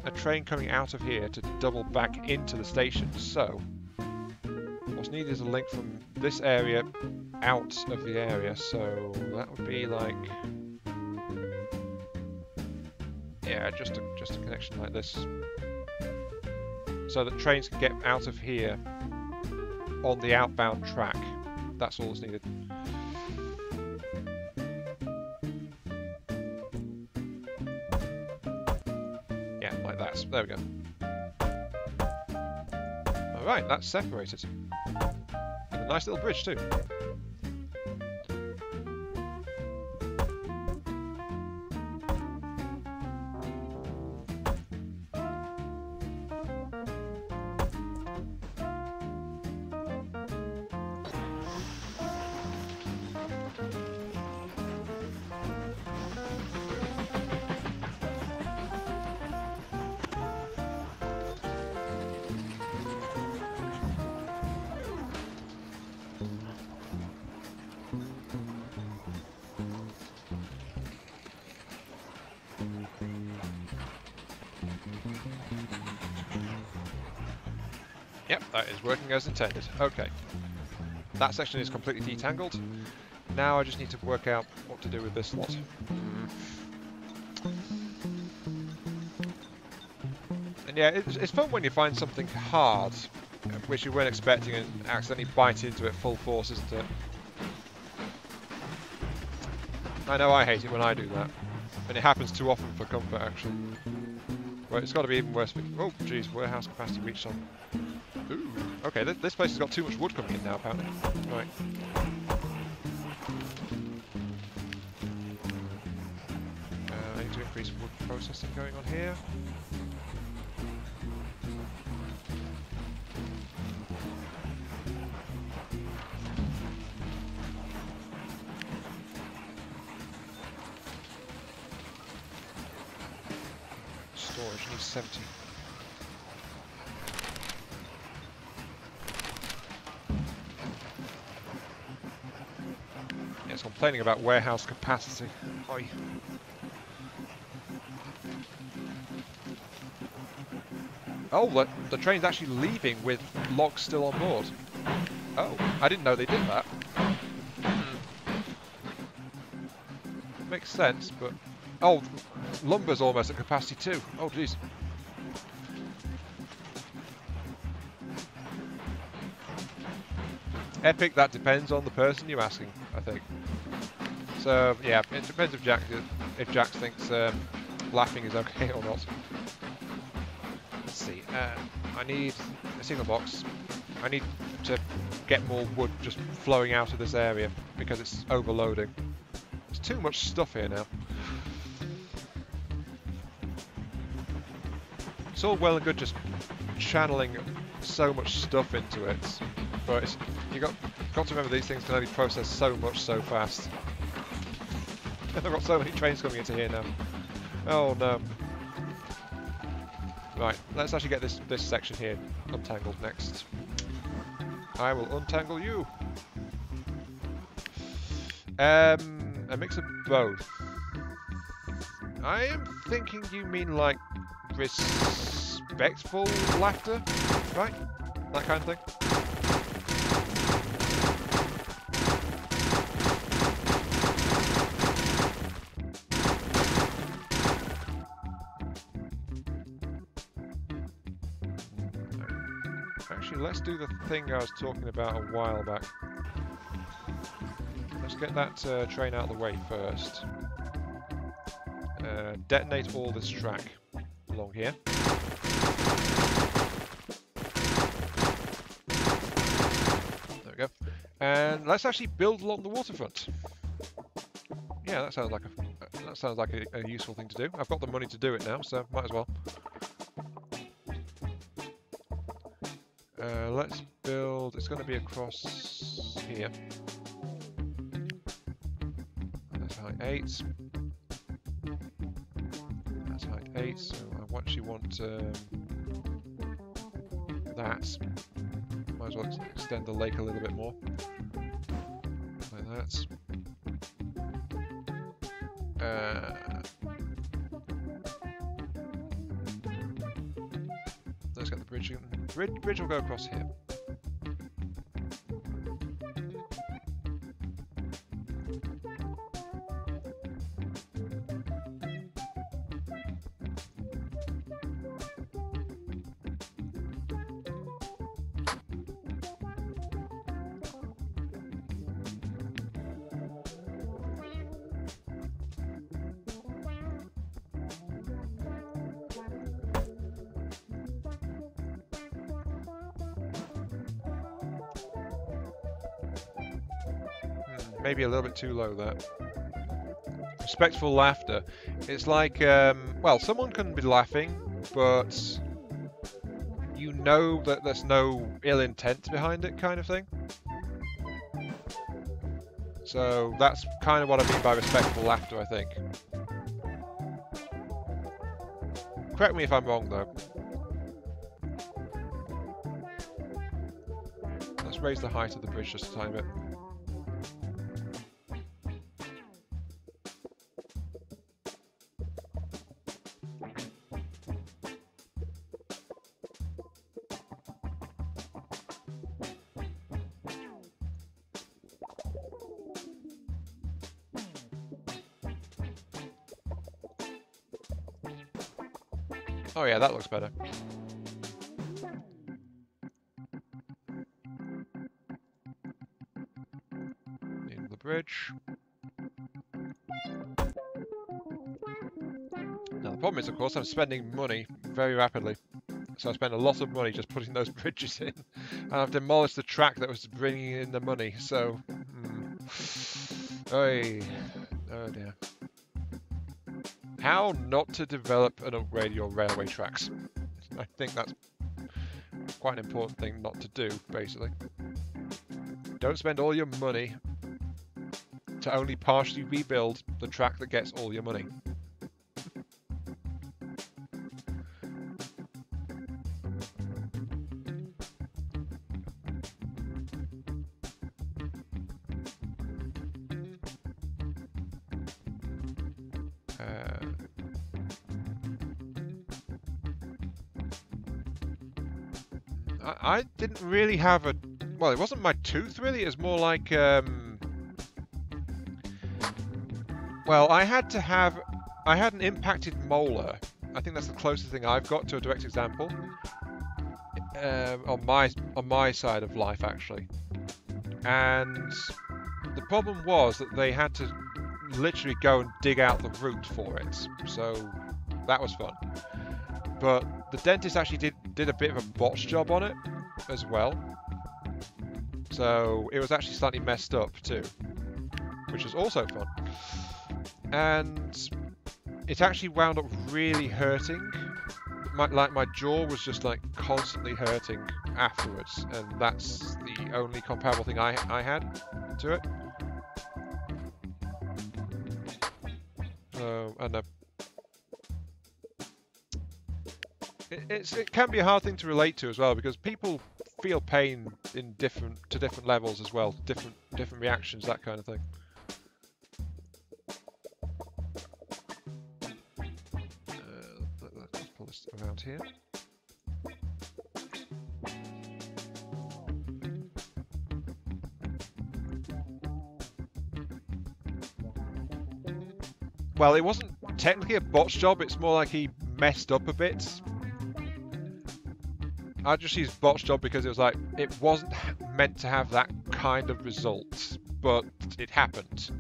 a train coming out of here to double back into the station, so what's needed is a link from this area out of the area, so that would be like, yeah, just a connection like this, so that trains can get out of here on the outbound track. That's all that's needed. Like that. There we go. Alright, that's separated. And a nice little bridge too. Yep, that is working as intended. Okay. That section is completely detangled. Now I just need to work out what to do with this lot. And yeah, it's fun when you find something hard, which you weren't expecting, and accidentally bite into it full force, isn't it? I know I hate it when I do that. And it happens too often for comfort, actually. Well, it's got to be even worse for... Oh, jeez, warehouse capacity reached on... Ooh, okay, this place has got too much wood coming in now, apparently. Right. I need to increase wood processing going on here. need 70. Yeah, it's complaining about warehouse capacity. Oi. Oh, the train's actually leaving with logs still on board. Oh, I didn't know they did that. Makes sense, but... Oh, lumber's almost at capacity too. Oh, jeez. Epic, that depends on the person you're asking, I think. So, yeah, it depends if Jack thinks laughing is okay or not. Let's see. I need a signal box. I need to get more wood just flowing out of this area because it's overloading. There's too much stuff here now. It's all well and good just channeling so much stuff into it, but you got to remember these things can only process so much so fast. I've got so many trains coming into here now. Oh no. Right, let's actually get this section here untangled next. I will untangle you. A mix of both. I am thinking you mean like respectful laughter, right? That kind of thing. Actually, let's do the thing I was talking about a while back. Let's get that train out of the way first. Detonate all this track along here. There we go. And let's actually build along the waterfront. Yeah, that sounds like a useful thing to do. I've got the money to do it now, so might as well. Let's build. It's going to be across here. That's height 8. That's height 8. So I actually want that. Might as well extend the lake a little bit more. Like that. Let's get the bridge in. Bridge will go across here. Maybe a little bit too low there. Respectful laughter. It's like, well, someone can be laughing, but you know that there's no ill intent behind it, kind of thing. So that's kind of what I mean by respectful laughter, I think. Correct me if I'm wrong, though. Let's raise the height of the bridge just a tiny bit. Oh yeah, that looks better. In the bridge. Now the problem is, of course, I'm spending money very rapidly. So I spend a lot of money just putting those bridges in. And I've demolished the track that was bringing in the money, so... Oy. Oh dear. How not to develop and upgrade your railway tracks. I think that's quite an important thing not to do, basically. Don't spend all your money to only partially rebuild the track that gets all your money. I didn't really have a... Well, it wasn't my tooth, really. It was more like... Well, I had an impacted molar. I think that's the closest thing I've got to a direct example. On my side of life, actually. And the problem was that they had to literally go and dig out the root for it. So that was fun. But the dentist actually did a bit of a botch job on it as well. So it was actually slightly messed up too, which was also fun. And it actually wound up really hurting. My jaw was just like constantly hurting afterwards, and that's the only comparable thing I had to it. And it can be a hard thing to relate to as well, because people feel pain in different levels as well, different reactions, that kind of thing. Let's pull this around here. Well, it wasn't technically a botch job, it's more like he messed up a bit. I just used botch job because it was like, it wasn't meant to have that kind of result, but it happened.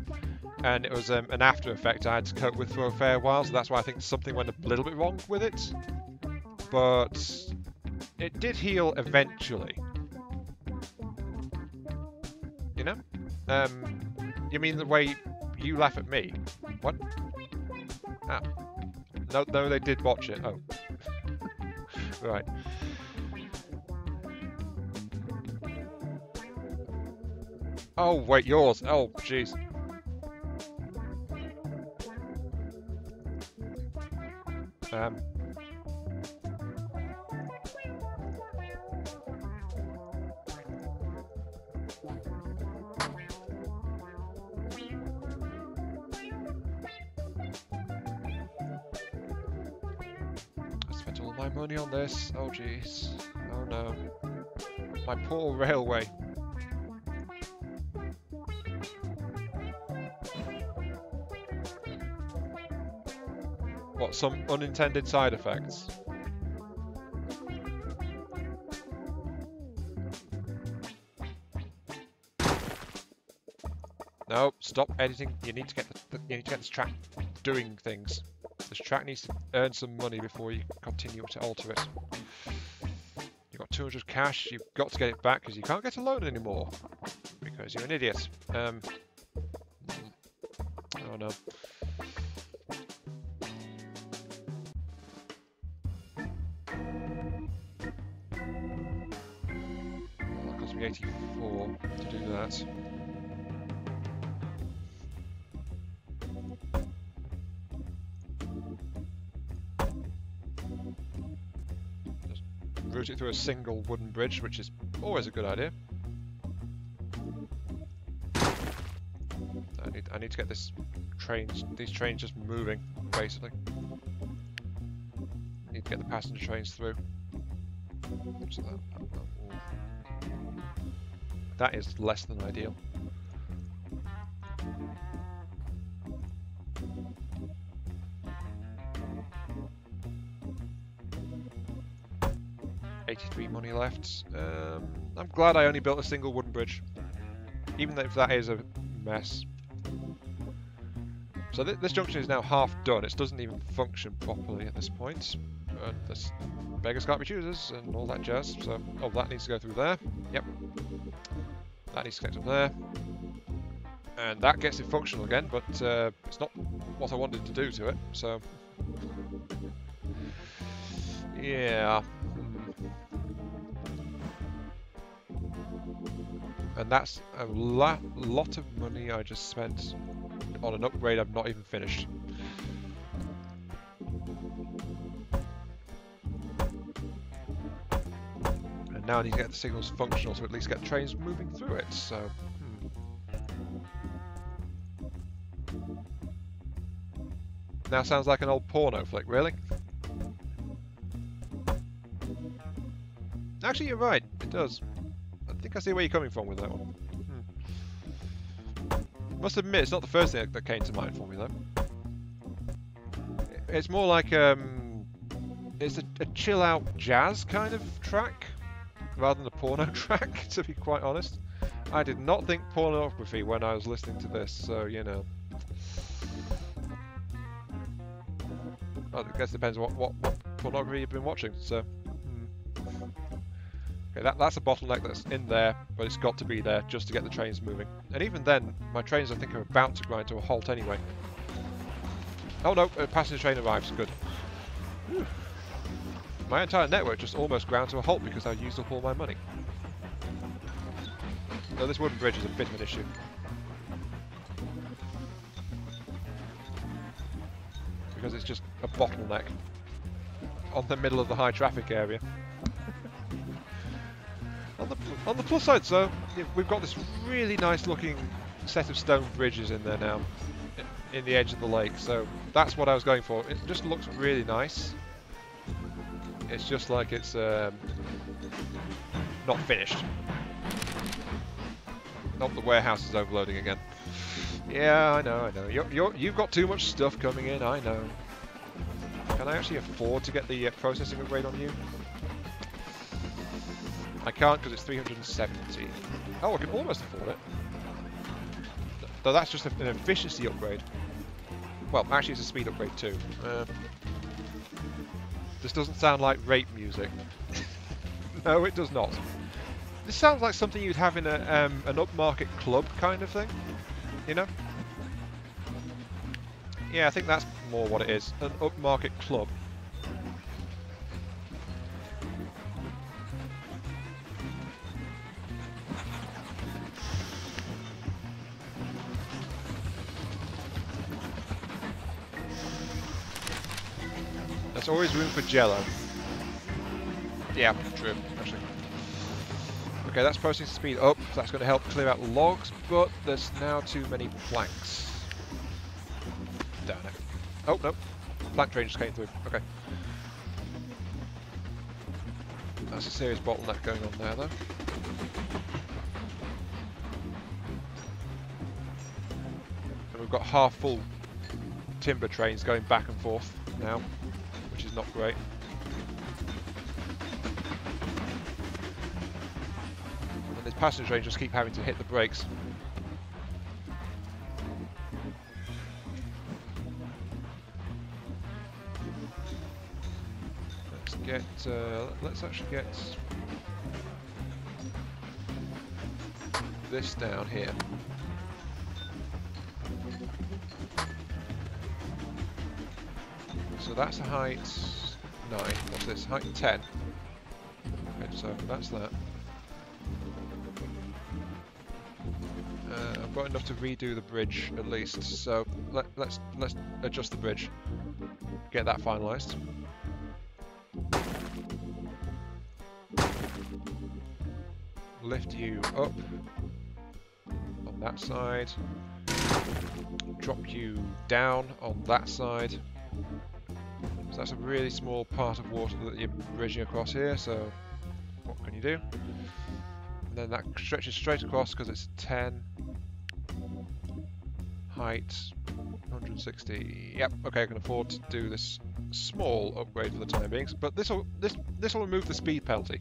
And it was an after effect I had to cope with for a fair while, so that's why I think something went a little bit wrong with it. But it did heal eventually. You know? You mean the way you laugh at me? What? Ah. No, they did botch it. Oh. Right. Oh, wait, yours. Oh, jeez. I spent all my money on this. Oh, jeez. Oh, no. My poor railway. What, some unintended side effects? No, stop editing. You need to get this track doing things. This track needs to earn some money before you continue to alter it. You've got 200 cash. You've got to get it back because you can't get a loan anymore because you're an idiot. Oh no. That cost me 84 to do that. Route it through a single wooden bridge, which is always a good idea. I need to get these trains just moving, basically. I need to get the passenger trains through. So that is less than ideal. $83 money left. I'm glad I only built a single wooden bridge, even if that is a mess. So this junction is now half done. It doesn't even function properly at this point. This beggars can't be choosers and all that jazz. So, oh, that needs to go through there. Yep. That needs to connect up there. And that gets it functional again, but it's not what I wanted to do to it. So, yeah. And that's a lot of money I just spent on an upgrade I've not even finished. And now I need to get the signals functional to at least get trains moving through it, so... Now sounds like an old porno flick, really? Actually, you're right, it does. I think I see where you're coming from with that one. Must admit, it's not the first thing that came to mind for me, though. It's more like, it's a chill-out jazz kind of track, rather than a porno track, to be quite honest. I did not think pornography when I was listening to this, so, you know. Well, I guess it depends what pornography you've been watching, so... Okay, that's a bottleneck that's in there, but it's got to be there just to get the trains moving. And even then, my trains I think are about to grind to a halt anyway. Oh no, a passenger train arrives, good. Whew. My entire network just almost ground to a halt because I used up all my money. So this wooden bridge is a bit of an issue. Because it's just a bottleneck on the middle of the high traffic area. On the plus side, though, we've got this really nice looking set of stone bridges in there now, in the edge of the lake, so that's what I was going for. It just looks really nice. It's just like it's not finished. Not the warehouse is overloading again. Yeah, I know. You've got too much stuff coming in, I know. Can I actually afford to get the processing upgrade on you? I can't because it's 370. Oh, I can almost afford it. Though that's just an efficiency upgrade. Well, actually it's a speed upgrade too. This doesn't sound like rape music. No, it does not. This sounds like something you'd have in an upmarket club kind of thing. You know? Yeah, I think that's more what it is. An upmarket club. There's always room for jello. Yeah, true, actually. Okay, that's processing speed up. That's going to help clear out logs, but there's now too many planks. Damn it. Oh, no. Plank train just came through. Okay. That's a serious bottleneck going on there, though. And we've got half-full timber trains going back and forth now, which is not great. And this passenger train just keep having to hit the brakes. Let's actually get this down here. So that's a height 9. What's this? Height 10. Okay, so that's that. I've got enough to redo the bridge at least. So let's adjust the bridge. Get that finalised. Lift you up on that side, drop you down on that side. So that's a really small part of water that you're bridging across here, so what can you do? And then that stretches straight across because it's 10, height 160. Yep, okay, I can afford to do this small upgrade for the time being, but this will remove the speed penalty.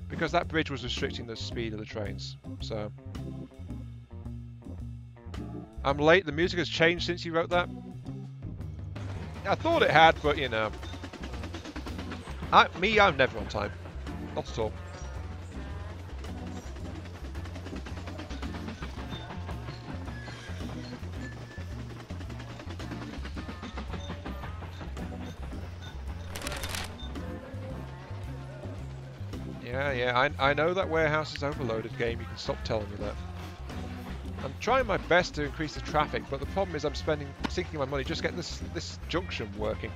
Because that bridge was restricting the speed of the trains, so... I'm late, the music has changed since you wrote that. I thought it had, but you know... I'm never on time. Not at all. Yeah, I know that warehouse is overloaded, game. You can stop telling me that. I'm trying my best to increase the traffic, but the problem is I'm sinking my money just getting this junction working.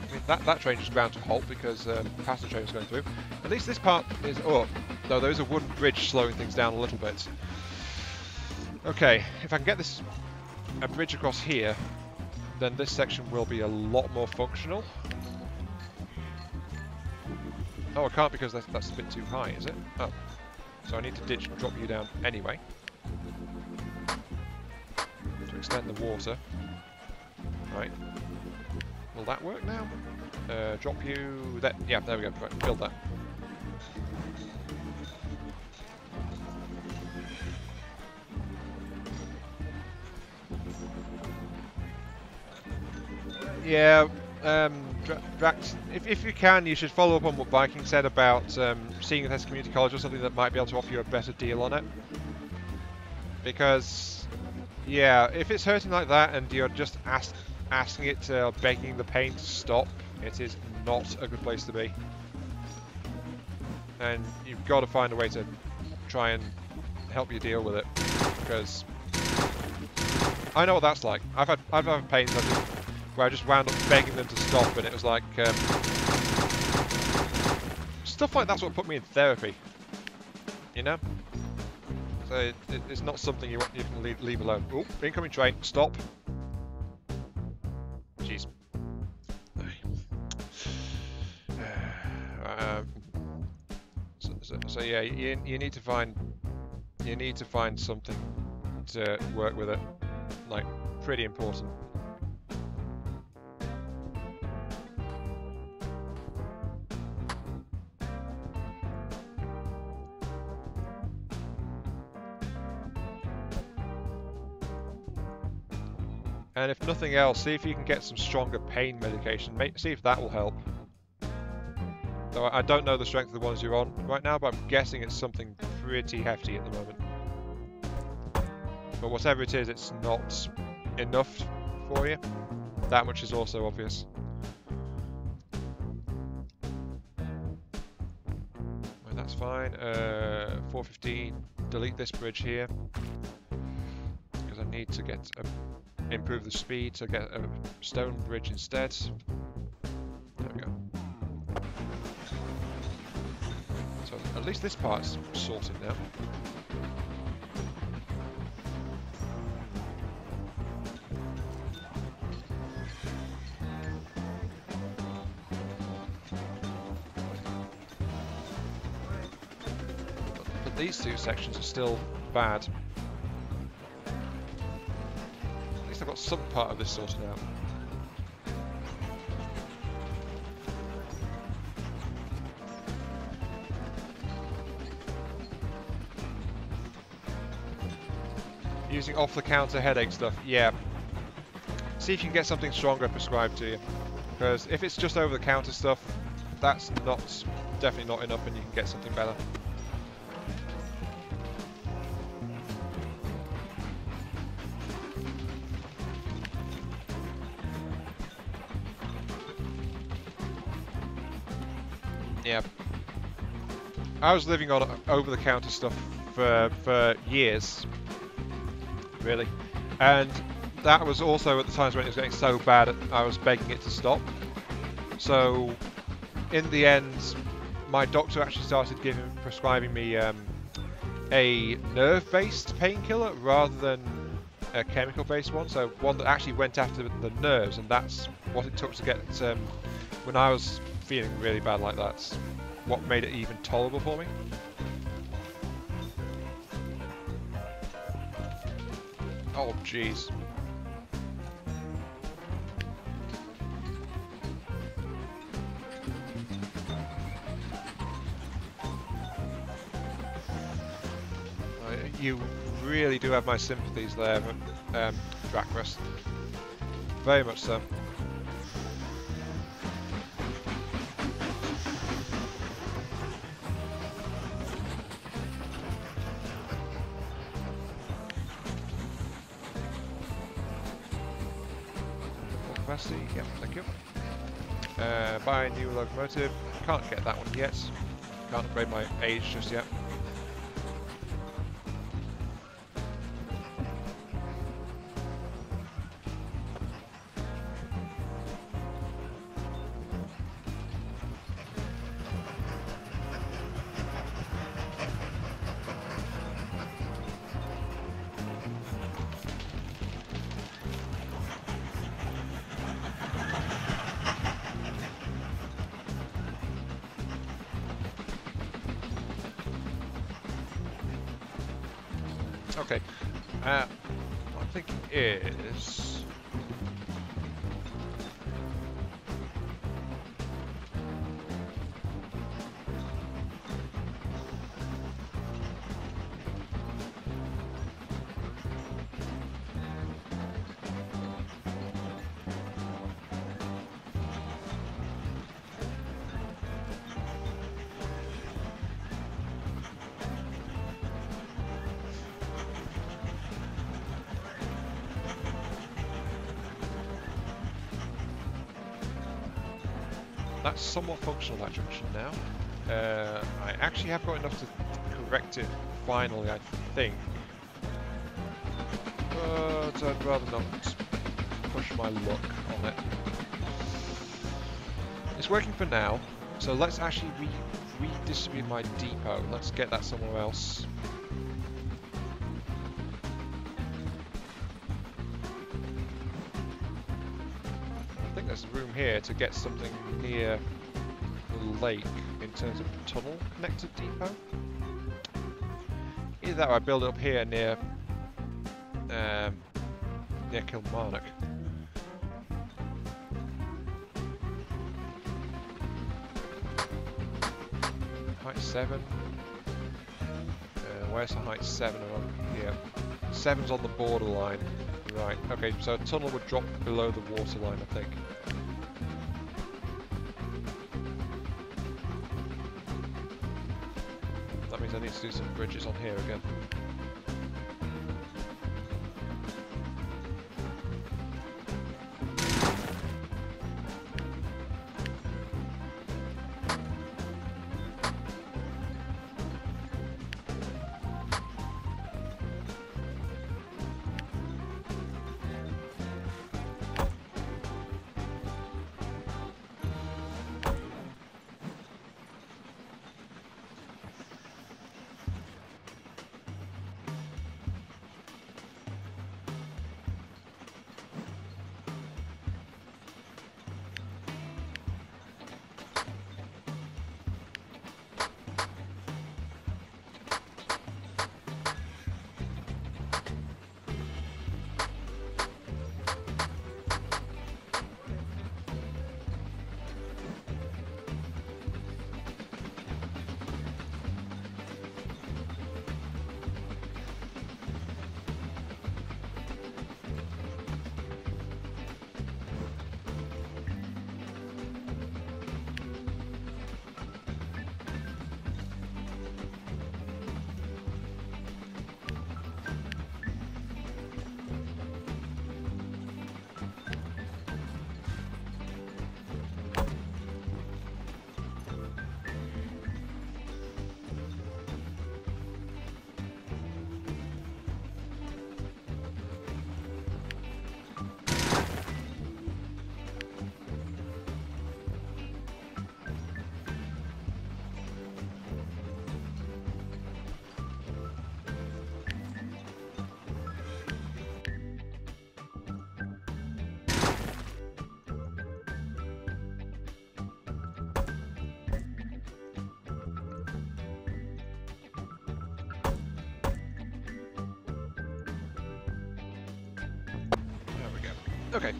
I mean, that train just ground to a halt because the passenger train was going through. At least this part is up, though there is a wooden bridge slowing things down a little bit. Okay, if I can get a bridge across here, then this section will be a lot more functional. Oh, I can't because that's a bit too high, is it? Oh. So I need to ditch and drop you down anyway. To extend the water. Right. Will that work now? Drop you... Yeah, there we go. Right, build that. Yeah, Drax, if you can, you should follow up on what Viking said about seeing if there's community college or something that might be able to offer you a better deal on it. Because, yeah, if it's hurting like that and you're just asking it, begging the pain to stop, it is not a good place to be. And you've got to find a way to try and help you deal with it. Because I know what that's like. I've had pains where I just wound up begging them to stop, and it was like stuff like that's what put me in therapy, you know. So it's not something you can leave alone. Oh, incoming train! Stop. Jeez. So yeah, you need to find something to work with it, like pretty important. And if nothing else, see if you can get some stronger pain medication. See if that will help. Though I don't know the strength of the ones you're on right now, but I'm guessing it's something pretty hefty at the moment. But whatever it is, it's not enough for you. That much is also obvious. Well, that's fine. 415. Delete this bridge here. Because I need to get improve the speed to get a stone bridge instead. There we go. So at least this part's sorted now. But these two sections are still bad. I've got some part of this sorted out. Using off-the-counter headache stuff, yeah. See if you can get something stronger prescribed to you. Because if it's just over-the-counter stuff, that's definitely not enough, and you can get something better. Yeah, I was living on over-the-counter stuff for years, really, and that was also at the times when it was getting so bad I was begging it to stop. So, in the end, my doctor actually started prescribing me a nerve-based painkiller rather than a chemical-based one. So one that actually went after the nerves, and that's what it took to get when I was feeling really bad like that's what made it even tolerable for me. Oh jeez. You really do have my sympathies there, Dracrus. Very much so. Capacity, yep, thank you. Buy a new locomotive. Can't get that one yet. Can't upgrade my age just yet. Okay. What I'm thinking is... That's somewhat functional, that junction now. I actually have got enough to correct it finally, I think. But I'd rather not push my luck on it. It's working for now, so let's actually redistribute my depot. Let's get that somewhere else. I think there's room here to get something near the lake in terms of tunnel connected depot. Either that or I build it up here near Kilmarnock. Height 7. Where's the height 7 around here? 7's on the borderline. Right, okay, so a tunnel would drop below the waterline, I think. That means I need to do some bridges on here again. Okay.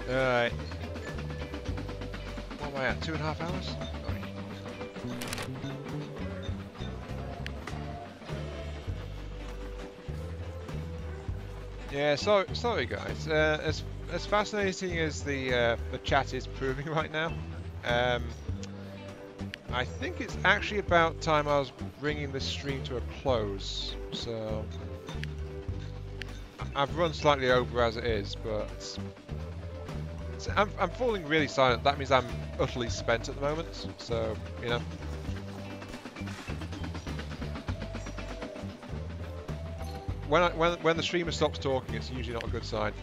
Alright. What am I at? 2.5 hours? Yeah, sorry guys. As fascinating as the chat is proving right now, I think it's actually about time I was bringing this stream to a close. So I've run slightly over as it is, but I'm falling really silent. That means I'm utterly spent at the moment. So you know. When the streamer stops talking, it's usually not a good sign.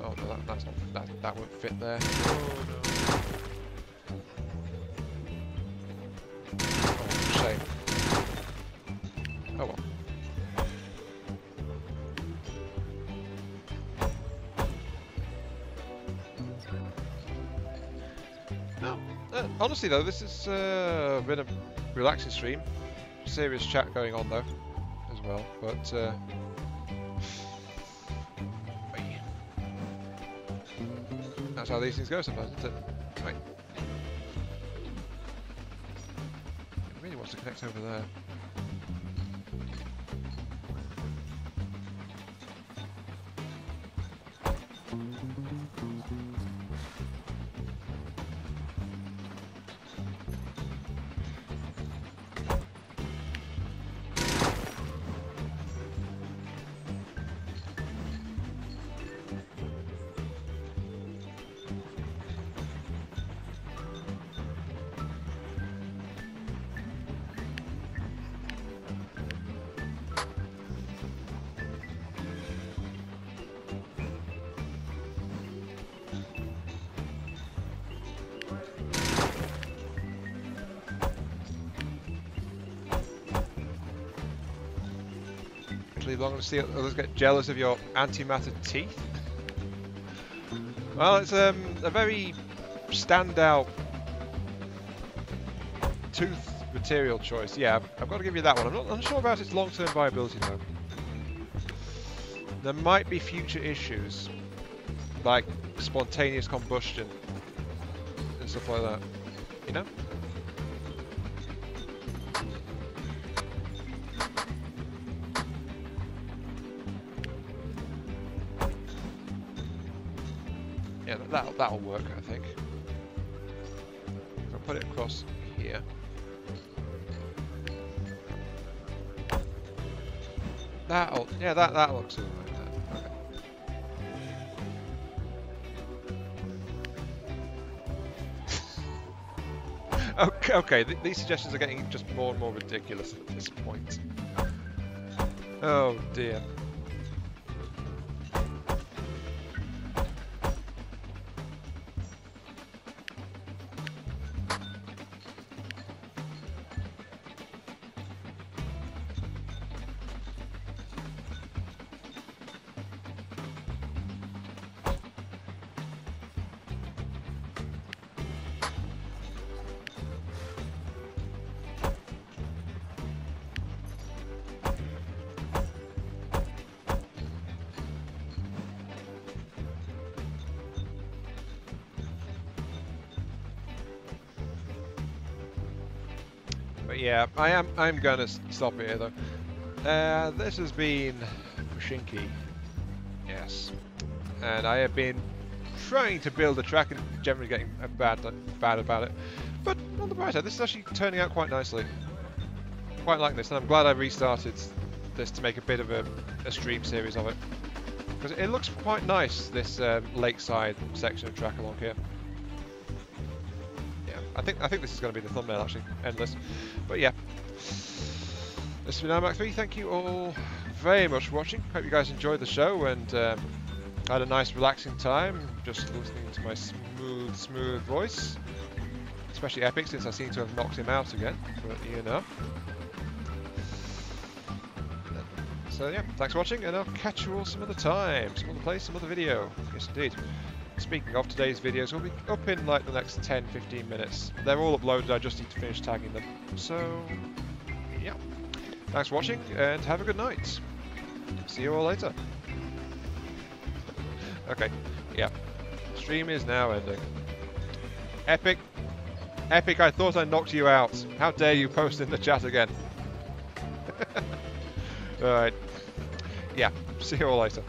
Oh no, that's not that won't fit there. Oh no. Oh, shame. Oh well. No, honestly though, this has been a relaxing stream. Serious chat going on though, as well. But that's how these things go sometimes, isn't it? Right. It really wants to connect over there. Long to see others get jealous of your antimatter teeth. Well, it's a very standout tooth material choice. Yeah, I've got to give you that one. I'm not unsure about its long-term viability though. There might be future issues, like spontaneous combustion and stuff like that. You know? Yeah, that'll work, I think. I'll put it across here. That looks alright. Okay. Okay, these suggestions are getting just more and more ridiculous at this point. Oh dear. But yeah, I'm gonna stop it here though. This has been Mashinky. Yes. And I have been trying to build a track and generally getting bad about it. But on the bright side, this is actually turning out quite nicely. Quite like this, and I'm glad I restarted this to make a bit of a stream series of it. Because it looks quite nice, this lakeside section of track along here. I think this is going to be the thumbnail actually, endless. But yeah, this has been iMac3. Thank you all very much for watching. Hope you guys enjoyed the show and had a nice relaxing time just listening to my smooth voice. Especially Epic, since I seem to have knocked him out again, but you know. So yeah, thanks for watching and I'll catch you all some other time, some other place, some other video. Yes indeed. Speaking of, today's videos will be up in like the next 10-15 minutes. They're all uploaded, I just need to finish tagging them. So, yeah. Thanks for watching and have a good night. See you all later. Okay, yeah. Stream is now ending. Epic, I thought I knocked you out. How dare you post in the chat again. Alright. Yeah, see you all later.